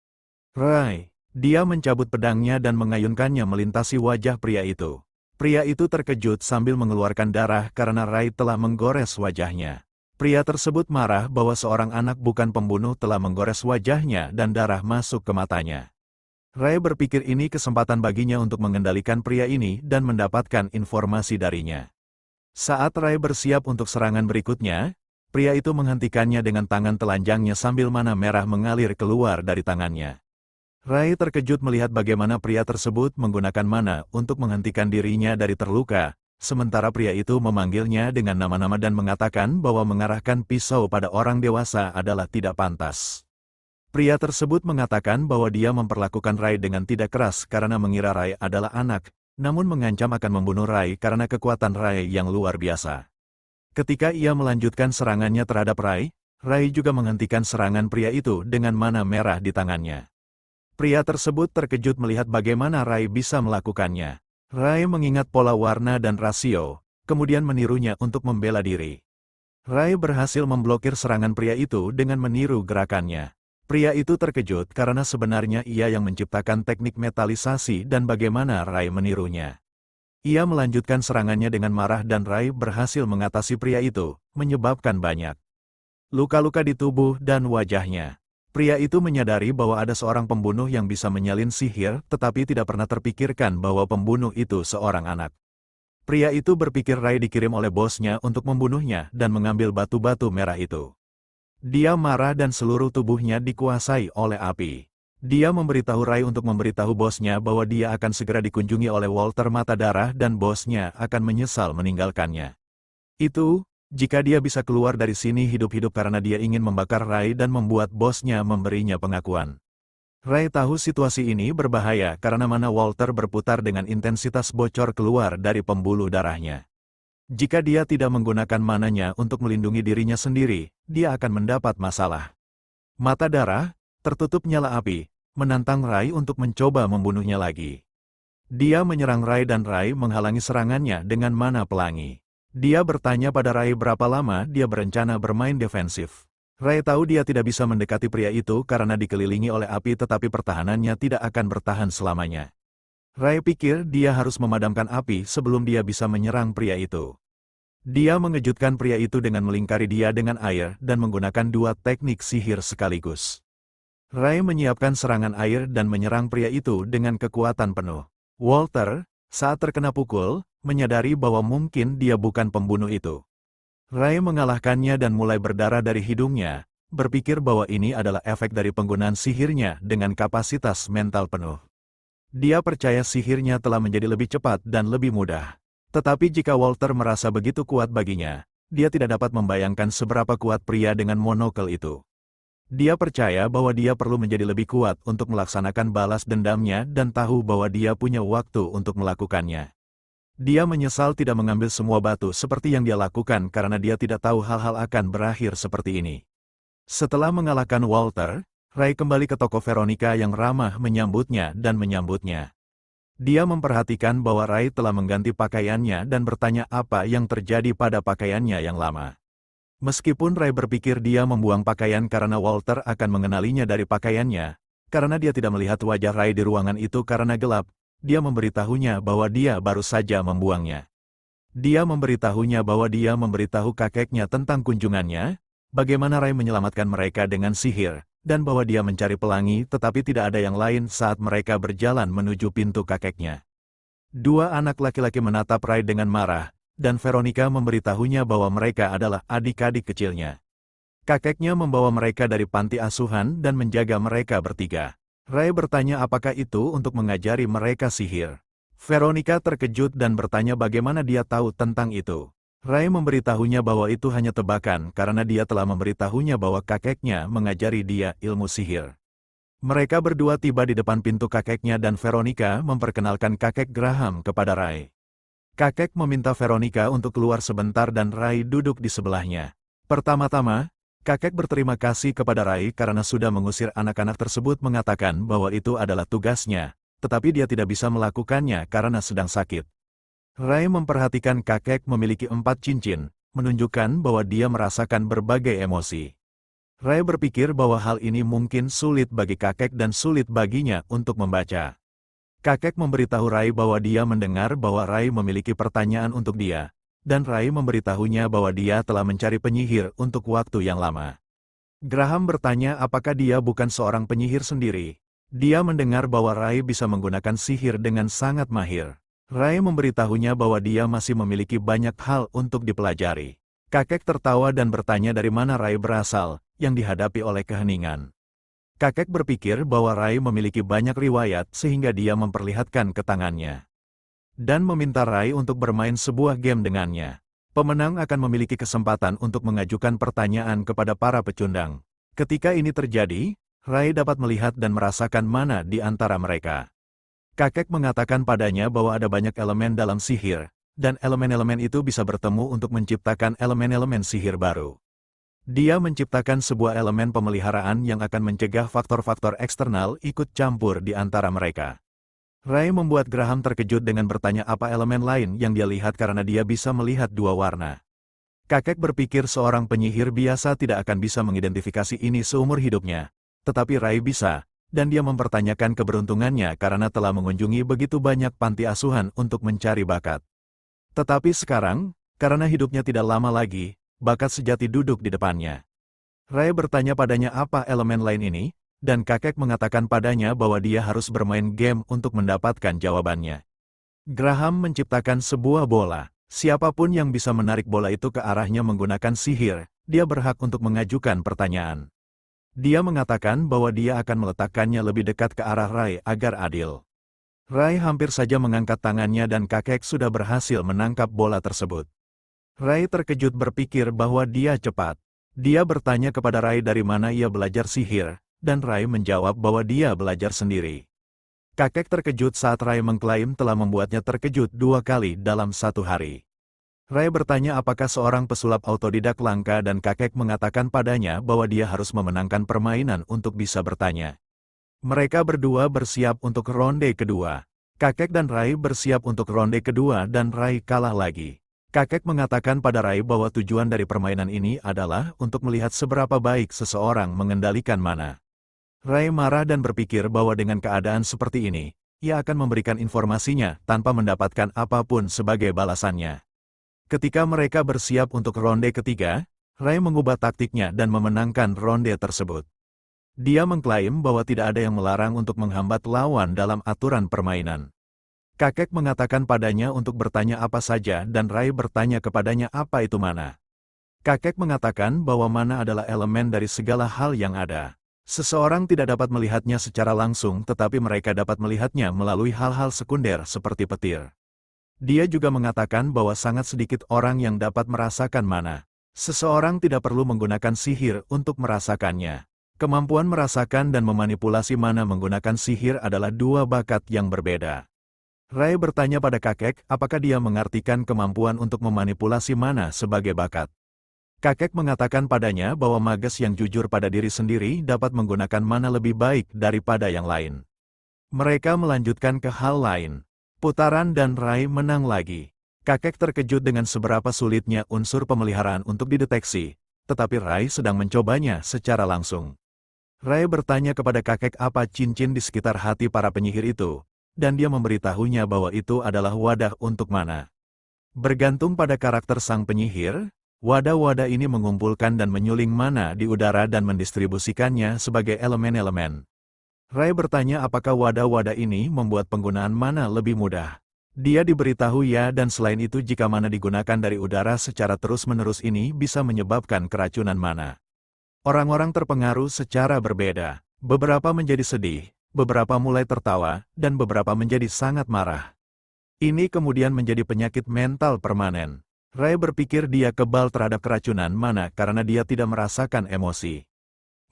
Rai. Dia mencabut pedangnya dan mengayunkannya melintasi wajah pria itu. Pria itu terkejut sambil mengeluarkan darah karena Rai telah menggores wajahnya. Pria tersebut marah bahwa seorang anak bukan pembunuh telah menggores wajahnya dan darah masuk ke matanya. Rai berpikir ini kesempatan baginya untuk mengendalikan pria ini dan mendapatkan informasi darinya. Saat Rai bersiap untuk serangan berikutnya, pria itu menghentikannya dengan tangan telanjangnya sambil mana merah mengalir keluar dari tangannya. Rai terkejut melihat bagaimana pria tersebut menggunakan mana untuk menghentikan dirinya dari terluka, sementara pria itu memanggilnya dengan nama-nama dan mengatakan bahwa mengarahkan pisau pada orang dewasa adalah tidak pantas. Pria tersebut mengatakan bahwa dia memperlakukan Rai dengan tidak keras karena mengira Rai adalah anak, namun mengancam akan membunuh Rai karena kekuatan Rai yang luar biasa. Ketika ia melanjutkan serangannya terhadap Rai, Rai juga menghentikan serangan pria itu dengan mana merah di tangannya. Pria tersebut terkejut melihat bagaimana Rai bisa melakukannya. Rai mengingat pola warna dan rasio, kemudian menirunya untuk membela diri. Rai berhasil memblokir serangan pria itu dengan meniru gerakannya. Pria itu terkejut karena sebenarnya ia yang menciptakan teknik metalisasi dan bagaimana Rai menirunya. Ia melanjutkan serangannya dengan marah dan Rai berhasil mengatasi pria itu, menyebabkan banyak luka-luka di tubuh dan wajahnya. Pria itu menyadari bahwa ada seorang pembunuh yang bisa menyalin sihir, tetapi tidak pernah terpikirkan bahwa pembunuh itu seorang anak. Pria itu berpikir Rai dikirim oleh bosnya untuk membunuhnya dan mengambil batu-batu merah itu. Dia marah dan seluruh tubuhnya dikuasai oleh api. Dia memberitahu Rai untuk memberitahu bosnya bahwa dia akan segera dikunjungi oleh Walter Mata Darah dan bosnya akan menyesal meninggalkannya. Itu, jika dia bisa keluar dari sini hidup-hidup karena dia ingin membakar Rai dan membuat bosnya memberinya pengakuan. Rai tahu situasi ini berbahaya karena mana Walter berputar dengan intensitas bocor keluar dari pembuluh darahnya. Jika dia tidak menggunakan mananya untuk melindungi dirinya sendiri, dia akan mendapat masalah. Mata Darah, tertutup nyala api, menantang Rai untuk mencoba membunuhnya lagi. Dia menyerang Rai dan Rai menghalangi serangannya dengan mana pelangi. Dia bertanya pada Rai berapa lama dia berencana bermain defensif. Rai tahu dia tidak bisa mendekati pria itu karena dikelilingi oleh api tetapi pertahanannya tidak akan bertahan selamanya. Rai pikir dia harus memadamkan api sebelum dia bisa menyerang pria itu. Dia mengejutkan pria itu dengan melingkari dia dengan air dan menggunakan dua teknik sihir sekaligus. Rai menyiapkan serangan air dan menyerang pria itu dengan kekuatan penuh. Walter, saat terkena pukul, menyadari bahwa mungkin dia bukan pembunuh itu. Rai mengalahkannya dan mulai berdarah dari hidungnya, berpikir bahwa ini adalah efek dari penggunaan sihirnya dengan kapasitas mental penuh. Dia percaya sihirnya telah menjadi lebih cepat dan lebih mudah. Tetapi jika Walter merasa begitu kuat baginya, dia tidak dapat membayangkan seberapa kuat pria dengan monokel itu. Dia percaya bahwa dia perlu menjadi lebih kuat untuk melaksanakan balas dendamnya dan tahu bahwa dia punya waktu untuk melakukannya. Dia menyesal tidak mengambil semua batu seperti yang dia lakukan karena dia tidak tahu hal-hal akan berakhir seperti ini. Setelah mengalahkan Walter, Rai kembali ke toko Veronica yang ramah menyambutnya dan menyambutnya. Dia memperhatikan bahwa Rai telah mengganti pakaiannya dan bertanya apa yang terjadi pada pakaiannya yang lama. Meskipun Rai berpikir dia membuang pakaian karena Walter akan mengenalinya dari pakaiannya, karena dia tidak melihat wajah Rai di ruangan itu karena gelap, dia memberitahunya bahwa dia baru saja membuangnya. Dia memberitahunya bahwa dia memberitahu kakeknya tentang kunjungannya, bagaimana Rai menyelamatkan mereka dengan sihir, dan bahwa dia mencari pelangi tetapi tidak ada yang lain saat mereka berjalan menuju pintu kakeknya. Dua anak laki-laki menatap Rai dengan marah, dan Veronica memberitahunya bahwa mereka adalah adik-adik kecilnya. Kakeknya membawa mereka dari panti asuhan dan menjaga mereka bertiga. Rai bertanya apakah itu untuk mengajari mereka sihir. Veronica terkejut dan bertanya bagaimana dia tahu tentang itu. Rai memberitahunya bahwa itu hanya tebakan karena dia telah memberitahunya bahwa kakeknya mengajari dia ilmu sihir. Mereka berdua tiba di depan pintu kakeknya dan Veronica memperkenalkan kakek Graham kepada Rai. Kakek meminta Veronica untuk keluar sebentar dan Rai duduk di sebelahnya. Pertama-tama, kakek berterima kasih kepada Rai karena sudah mengusir anak-anak tersebut mengatakan bahwa itu adalah tugasnya, tetapi dia tidak bisa melakukannya karena sedang sakit. Rai memperhatikan kakek memiliki 4 cincin, menunjukkan bahwa dia merasakan berbagai emosi. Rai berpikir bahwa hal ini mungkin sulit bagi kakek dan sulit baginya untuk membaca. Kakek memberitahu Rai bahwa dia mendengar bahwa Rai memiliki pertanyaan untuk dia, dan Rai memberitahunya bahwa dia telah mencari penyihir untuk waktu yang lama. Graham bertanya apakah dia bukan seorang penyihir sendiri. Dia mendengar bahwa Rai bisa menggunakan sihir dengan sangat mahir. Rai memberitahunya bahwa dia masih memiliki banyak hal untuk dipelajari. Kakek tertawa dan bertanya dari mana Rai berasal, yang dihadapi oleh keheningan. Kakek berpikir bahwa Rai memiliki banyak riwayat sehingga dia memperlihatkan ke tangannya. Dan meminta Rai untuk bermain sebuah game dengannya. Pemenang akan memiliki kesempatan untuk mengajukan pertanyaan kepada para pecundang. Ketika ini terjadi, Rai dapat melihat dan merasakan mana di antara mereka. Kakek mengatakan padanya bahwa ada banyak elemen dalam sihir, dan elemen-elemen itu bisa bertemu untuk menciptakan elemen-elemen sihir baru. Dia menciptakan sebuah elemen pemeliharaan yang akan mencegah faktor-faktor eksternal ikut campur di antara mereka. Rai membuat Graham terkejut dengan bertanya apa elemen lain yang dia lihat karena dia bisa melihat 2 warna. Kakek berpikir seorang penyihir biasa tidak akan bisa mengidentifikasi ini seumur hidupnya, tetapi Rai bisa, dan dia mempertanyakan keberuntungannya karena telah mengunjungi begitu banyak panti asuhan untuk mencari bakat. Tetapi sekarang, karena hidupnya tidak lama lagi, bakat sejati duduk di depannya. Rai bertanya padanya apa elemen lain ini, dan kakek mengatakan padanya bahwa dia harus bermain game untuk mendapatkan jawabannya. Graham menciptakan sebuah bola. Siapapun yang bisa menarik bola itu ke arahnya menggunakan sihir, dia berhak untuk mengajukan pertanyaan. Dia mengatakan bahwa dia akan meletakkannya lebih dekat ke arah Rai agar adil. Rai hampir saja mengangkat tangannya dan kakek sudah berhasil menangkap bola tersebut. Rai terkejut berpikir bahwa dia cepat. Dia bertanya kepada Rai dari mana ia belajar sihir, dan Rai menjawab bahwa dia belajar sendiri. Kakek terkejut saat Rai mengklaim telah membuatnya terkejut 2 kali dalam 1 hari. Rai bertanya apakah seorang pesulap autodidak langka dan kakek mengatakan padanya bahwa dia harus memenangkan permainan untuk bisa bertanya. Mereka berdua bersiap untuk ronde kedua. Kakek dan Rai bersiap untuk ronde kedua dan Rai kalah lagi. Kakek mengatakan pada Rai bahwa tujuan dari permainan ini adalah untuk melihat seberapa baik seseorang mengendalikan mana. Rai marah dan berpikir bahwa dengan keadaan seperti ini, ia akan memberikan informasinya tanpa mendapatkan apapun sebagai balasannya. Ketika mereka bersiap untuk ronde ketiga, Rai mengubah taktiknya dan memenangkan ronde tersebut. Dia mengklaim bahwa tidak ada yang melarang untuk menghambat lawan dalam aturan permainan. Kakek mengatakan padanya untuk bertanya apa saja dan Rai bertanya kepadanya apa itu mana. Kakek mengatakan bahwa mana adalah elemen dari segala hal yang ada. Seseorang tidak dapat melihatnya secara langsung tetapi mereka dapat melihatnya melalui hal-hal sekunder seperti petir. Dia juga mengatakan bahwa sangat sedikit orang yang dapat merasakan mana. Seseorang tidak perlu menggunakan sihir untuk merasakannya. Kemampuan merasakan dan memanipulasi mana menggunakan sihir adalah 2 bakat yang berbeda. Rai bertanya pada kakek apakah dia mengartikan kemampuan untuk memanipulasi mana sebagai bakat. Kakek mengatakan padanya bahwa mages yang jujur pada diri sendiri dapat menggunakan mana lebih baik daripada yang lain. Mereka melanjutkan ke hal lain. Putaran dan Rai menang lagi. Kakek terkejut dengan seberapa sulitnya unsur pemeliharaan untuk dideteksi, tetapi Rai sedang mencobanya secara langsung. Rai bertanya kepada kakek apa cincin di sekitar hati para penyihir itu, dan dia memberitahunya bahwa itu adalah wadah untuk mana. Bergantung pada karakter sang penyihir, wadah-wadah ini mengumpulkan dan menyuling mana di udara dan mendistribusikannya sebagai elemen-elemen. Rai bertanya apakah wadah-wadah ini membuat penggunaan mana lebih mudah. Dia diberitahu ya, dan selain itu jika mana digunakan dari udara secara terus-menerus ini bisa menyebabkan keracunan mana. Orang-orang terpengaruh secara berbeda. Beberapa menjadi sedih, beberapa mulai tertawa, dan beberapa menjadi sangat marah. Ini kemudian menjadi penyakit mental permanen. Rai berpikir dia kebal terhadap keracunan mana karena dia tidak merasakan emosi.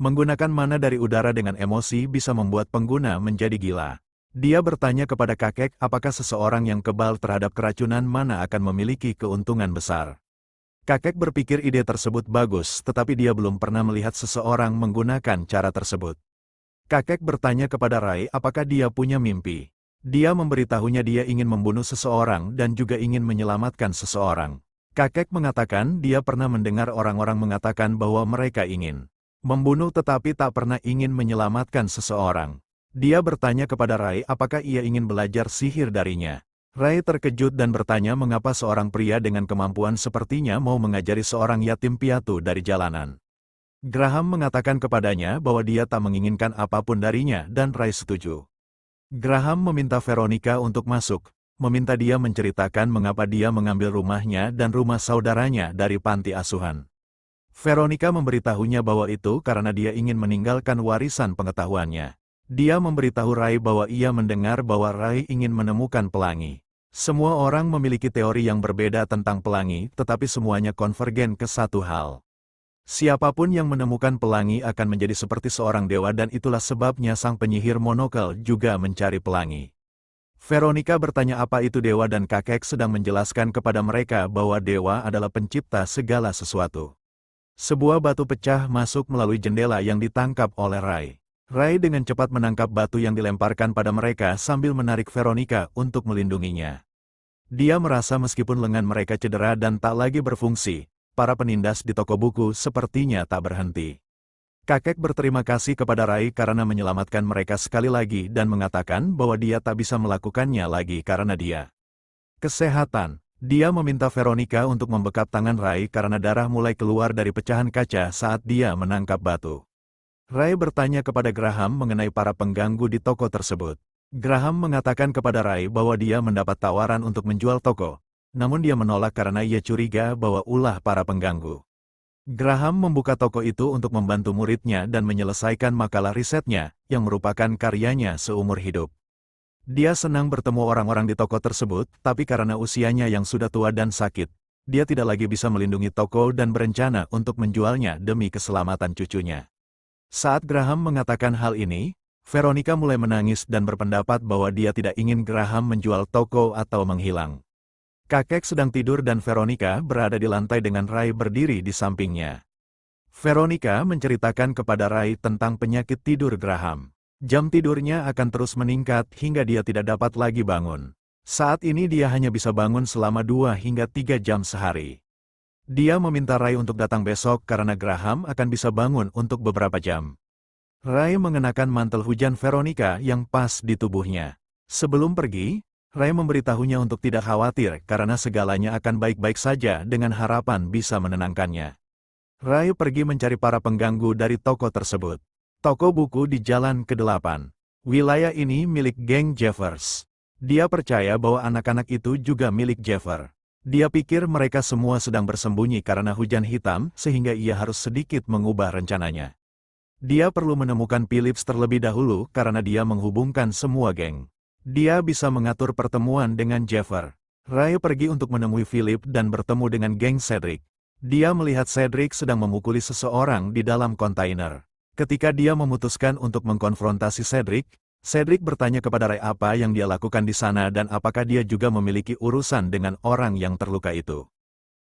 Menggunakan mana dari udara dengan emosi bisa membuat pengguna menjadi gila. Dia bertanya kepada kakek apakah seseorang yang kebal terhadap keracunan mana akan memiliki keuntungan besar. Kakek berpikir ide tersebut bagus, tetapi dia belum pernah melihat seseorang menggunakan cara tersebut. Kakek bertanya kepada Rai apakah dia punya mimpi. Dia memberitahunya dia ingin membunuh seseorang dan juga ingin menyelamatkan seseorang. Kakek mengatakan dia pernah mendengar orang-orang mengatakan bahwa mereka ingin membunuh tetapi tak pernah ingin menyelamatkan seseorang. Dia bertanya kepada Rai apakah ia ingin belajar sihir darinya. Rai terkejut dan bertanya mengapa seorang pria dengan kemampuan sepertinya mau mengajari seorang yatim piatu dari jalanan. Graham mengatakan kepadanya bahwa dia tak menginginkan apapun darinya dan Rai setuju. Graham meminta Veronica untuk masuk, meminta dia menceritakan mengapa dia mengambil rumahnya dan rumah saudaranya dari panti asuhan. Veronica memberitahunya bahwa itu karena dia ingin meninggalkan warisan pengetahuannya. Dia memberitahu Rai bahwa ia mendengar bahwa Rai ingin menemukan pelangi. Semua orang memiliki teori yang berbeda tentang pelangi, tetapi semuanya konvergen ke satu hal. Siapapun yang menemukan pelangi akan menjadi seperti seorang dewa dan itulah sebabnya sang penyihir monokel juga mencari pelangi. Veronica bertanya apa itu dewa dan kakek sedang menjelaskan kepada mereka bahwa dewa adalah pencipta segala sesuatu. Sebuah batu pecah masuk melalui jendela yang ditangkap oleh Rai. Rai dengan cepat menangkap batu yang dilemparkan pada mereka sambil menarik Veronica untuk melindunginya. Dia merasa meskipun lengan mereka cedera dan tak lagi berfungsi, para penindas di toko buku sepertinya tak berhenti. Kakek berterima kasih kepada Rai karena menyelamatkan mereka sekali lagi dan mengatakan bahwa dia tak bisa melakukannya lagi karena dia kesehatan. Dia meminta Veronica untuk membekap tangan Rai karena darah mulai keluar dari pecahan kaca saat dia menangkap batu. Rai bertanya kepada Graham mengenai para pengganggu di toko tersebut. Graham mengatakan kepada Rai bahwa dia mendapat tawaran untuk menjual toko. Namun dia menolak karena ia curiga bahwa ulah para pengganggu. Graham membuka toko itu untuk membantu muridnya dan menyelesaikan makalah risetnya, yang merupakan karyanya seumur hidup. Dia senang bertemu orang-orang di toko tersebut, tapi karena usianya yang sudah tua dan sakit, dia tidak lagi bisa melindungi toko dan berencana untuk menjualnya demi keselamatan cucunya. Saat Graham mengatakan hal ini, Veronica mulai menangis dan berpendapat bahwa dia tidak ingin Graham menjual toko atau menghilang. Kakek sedang tidur dan Veronica berada di lantai dengan Rai berdiri di sampingnya. Veronica menceritakan kepada Rai tentang penyakit tidur Graham. Jam tidurnya akan terus meningkat hingga dia tidak dapat lagi bangun. Saat ini dia hanya bisa bangun selama 2 hingga 3 jam sehari. Dia meminta Rai untuk datang besok karena Graham akan bisa bangun untuk beberapa jam. Rai mengenakan mantel hujan Veronica yang pas di tubuhnya. Sebelum pergi, Rai memberitahunya untuk tidak khawatir karena segalanya akan baik-baik saja dengan harapan bisa menenangkannya. Rai pergi mencari para pengganggu dari toko tersebut. Toko buku di Jalan ke-8. Wilayah ini milik geng Jeffers. Dia percaya bahwa anak-anak itu juga milik Jeffer. Dia pikir mereka semua sedang bersembunyi karena hujan hitam sehingga ia harus sedikit mengubah rencananya. Dia perlu menemukan Phillips terlebih dahulu karena dia menghubungkan semua geng. Dia bisa mengatur pertemuan dengan Jeffer. Rai pergi untuk menemui Philip dan bertemu dengan geng Cedric. Dia melihat Cedric sedang memukuli seseorang di dalam kontainer. Ketika dia memutuskan untuk mengkonfrontasi Cedric, Cedric bertanya kepada Rai apa yang dia lakukan di sana dan apakah dia juga memiliki urusan dengan orang yang terluka itu.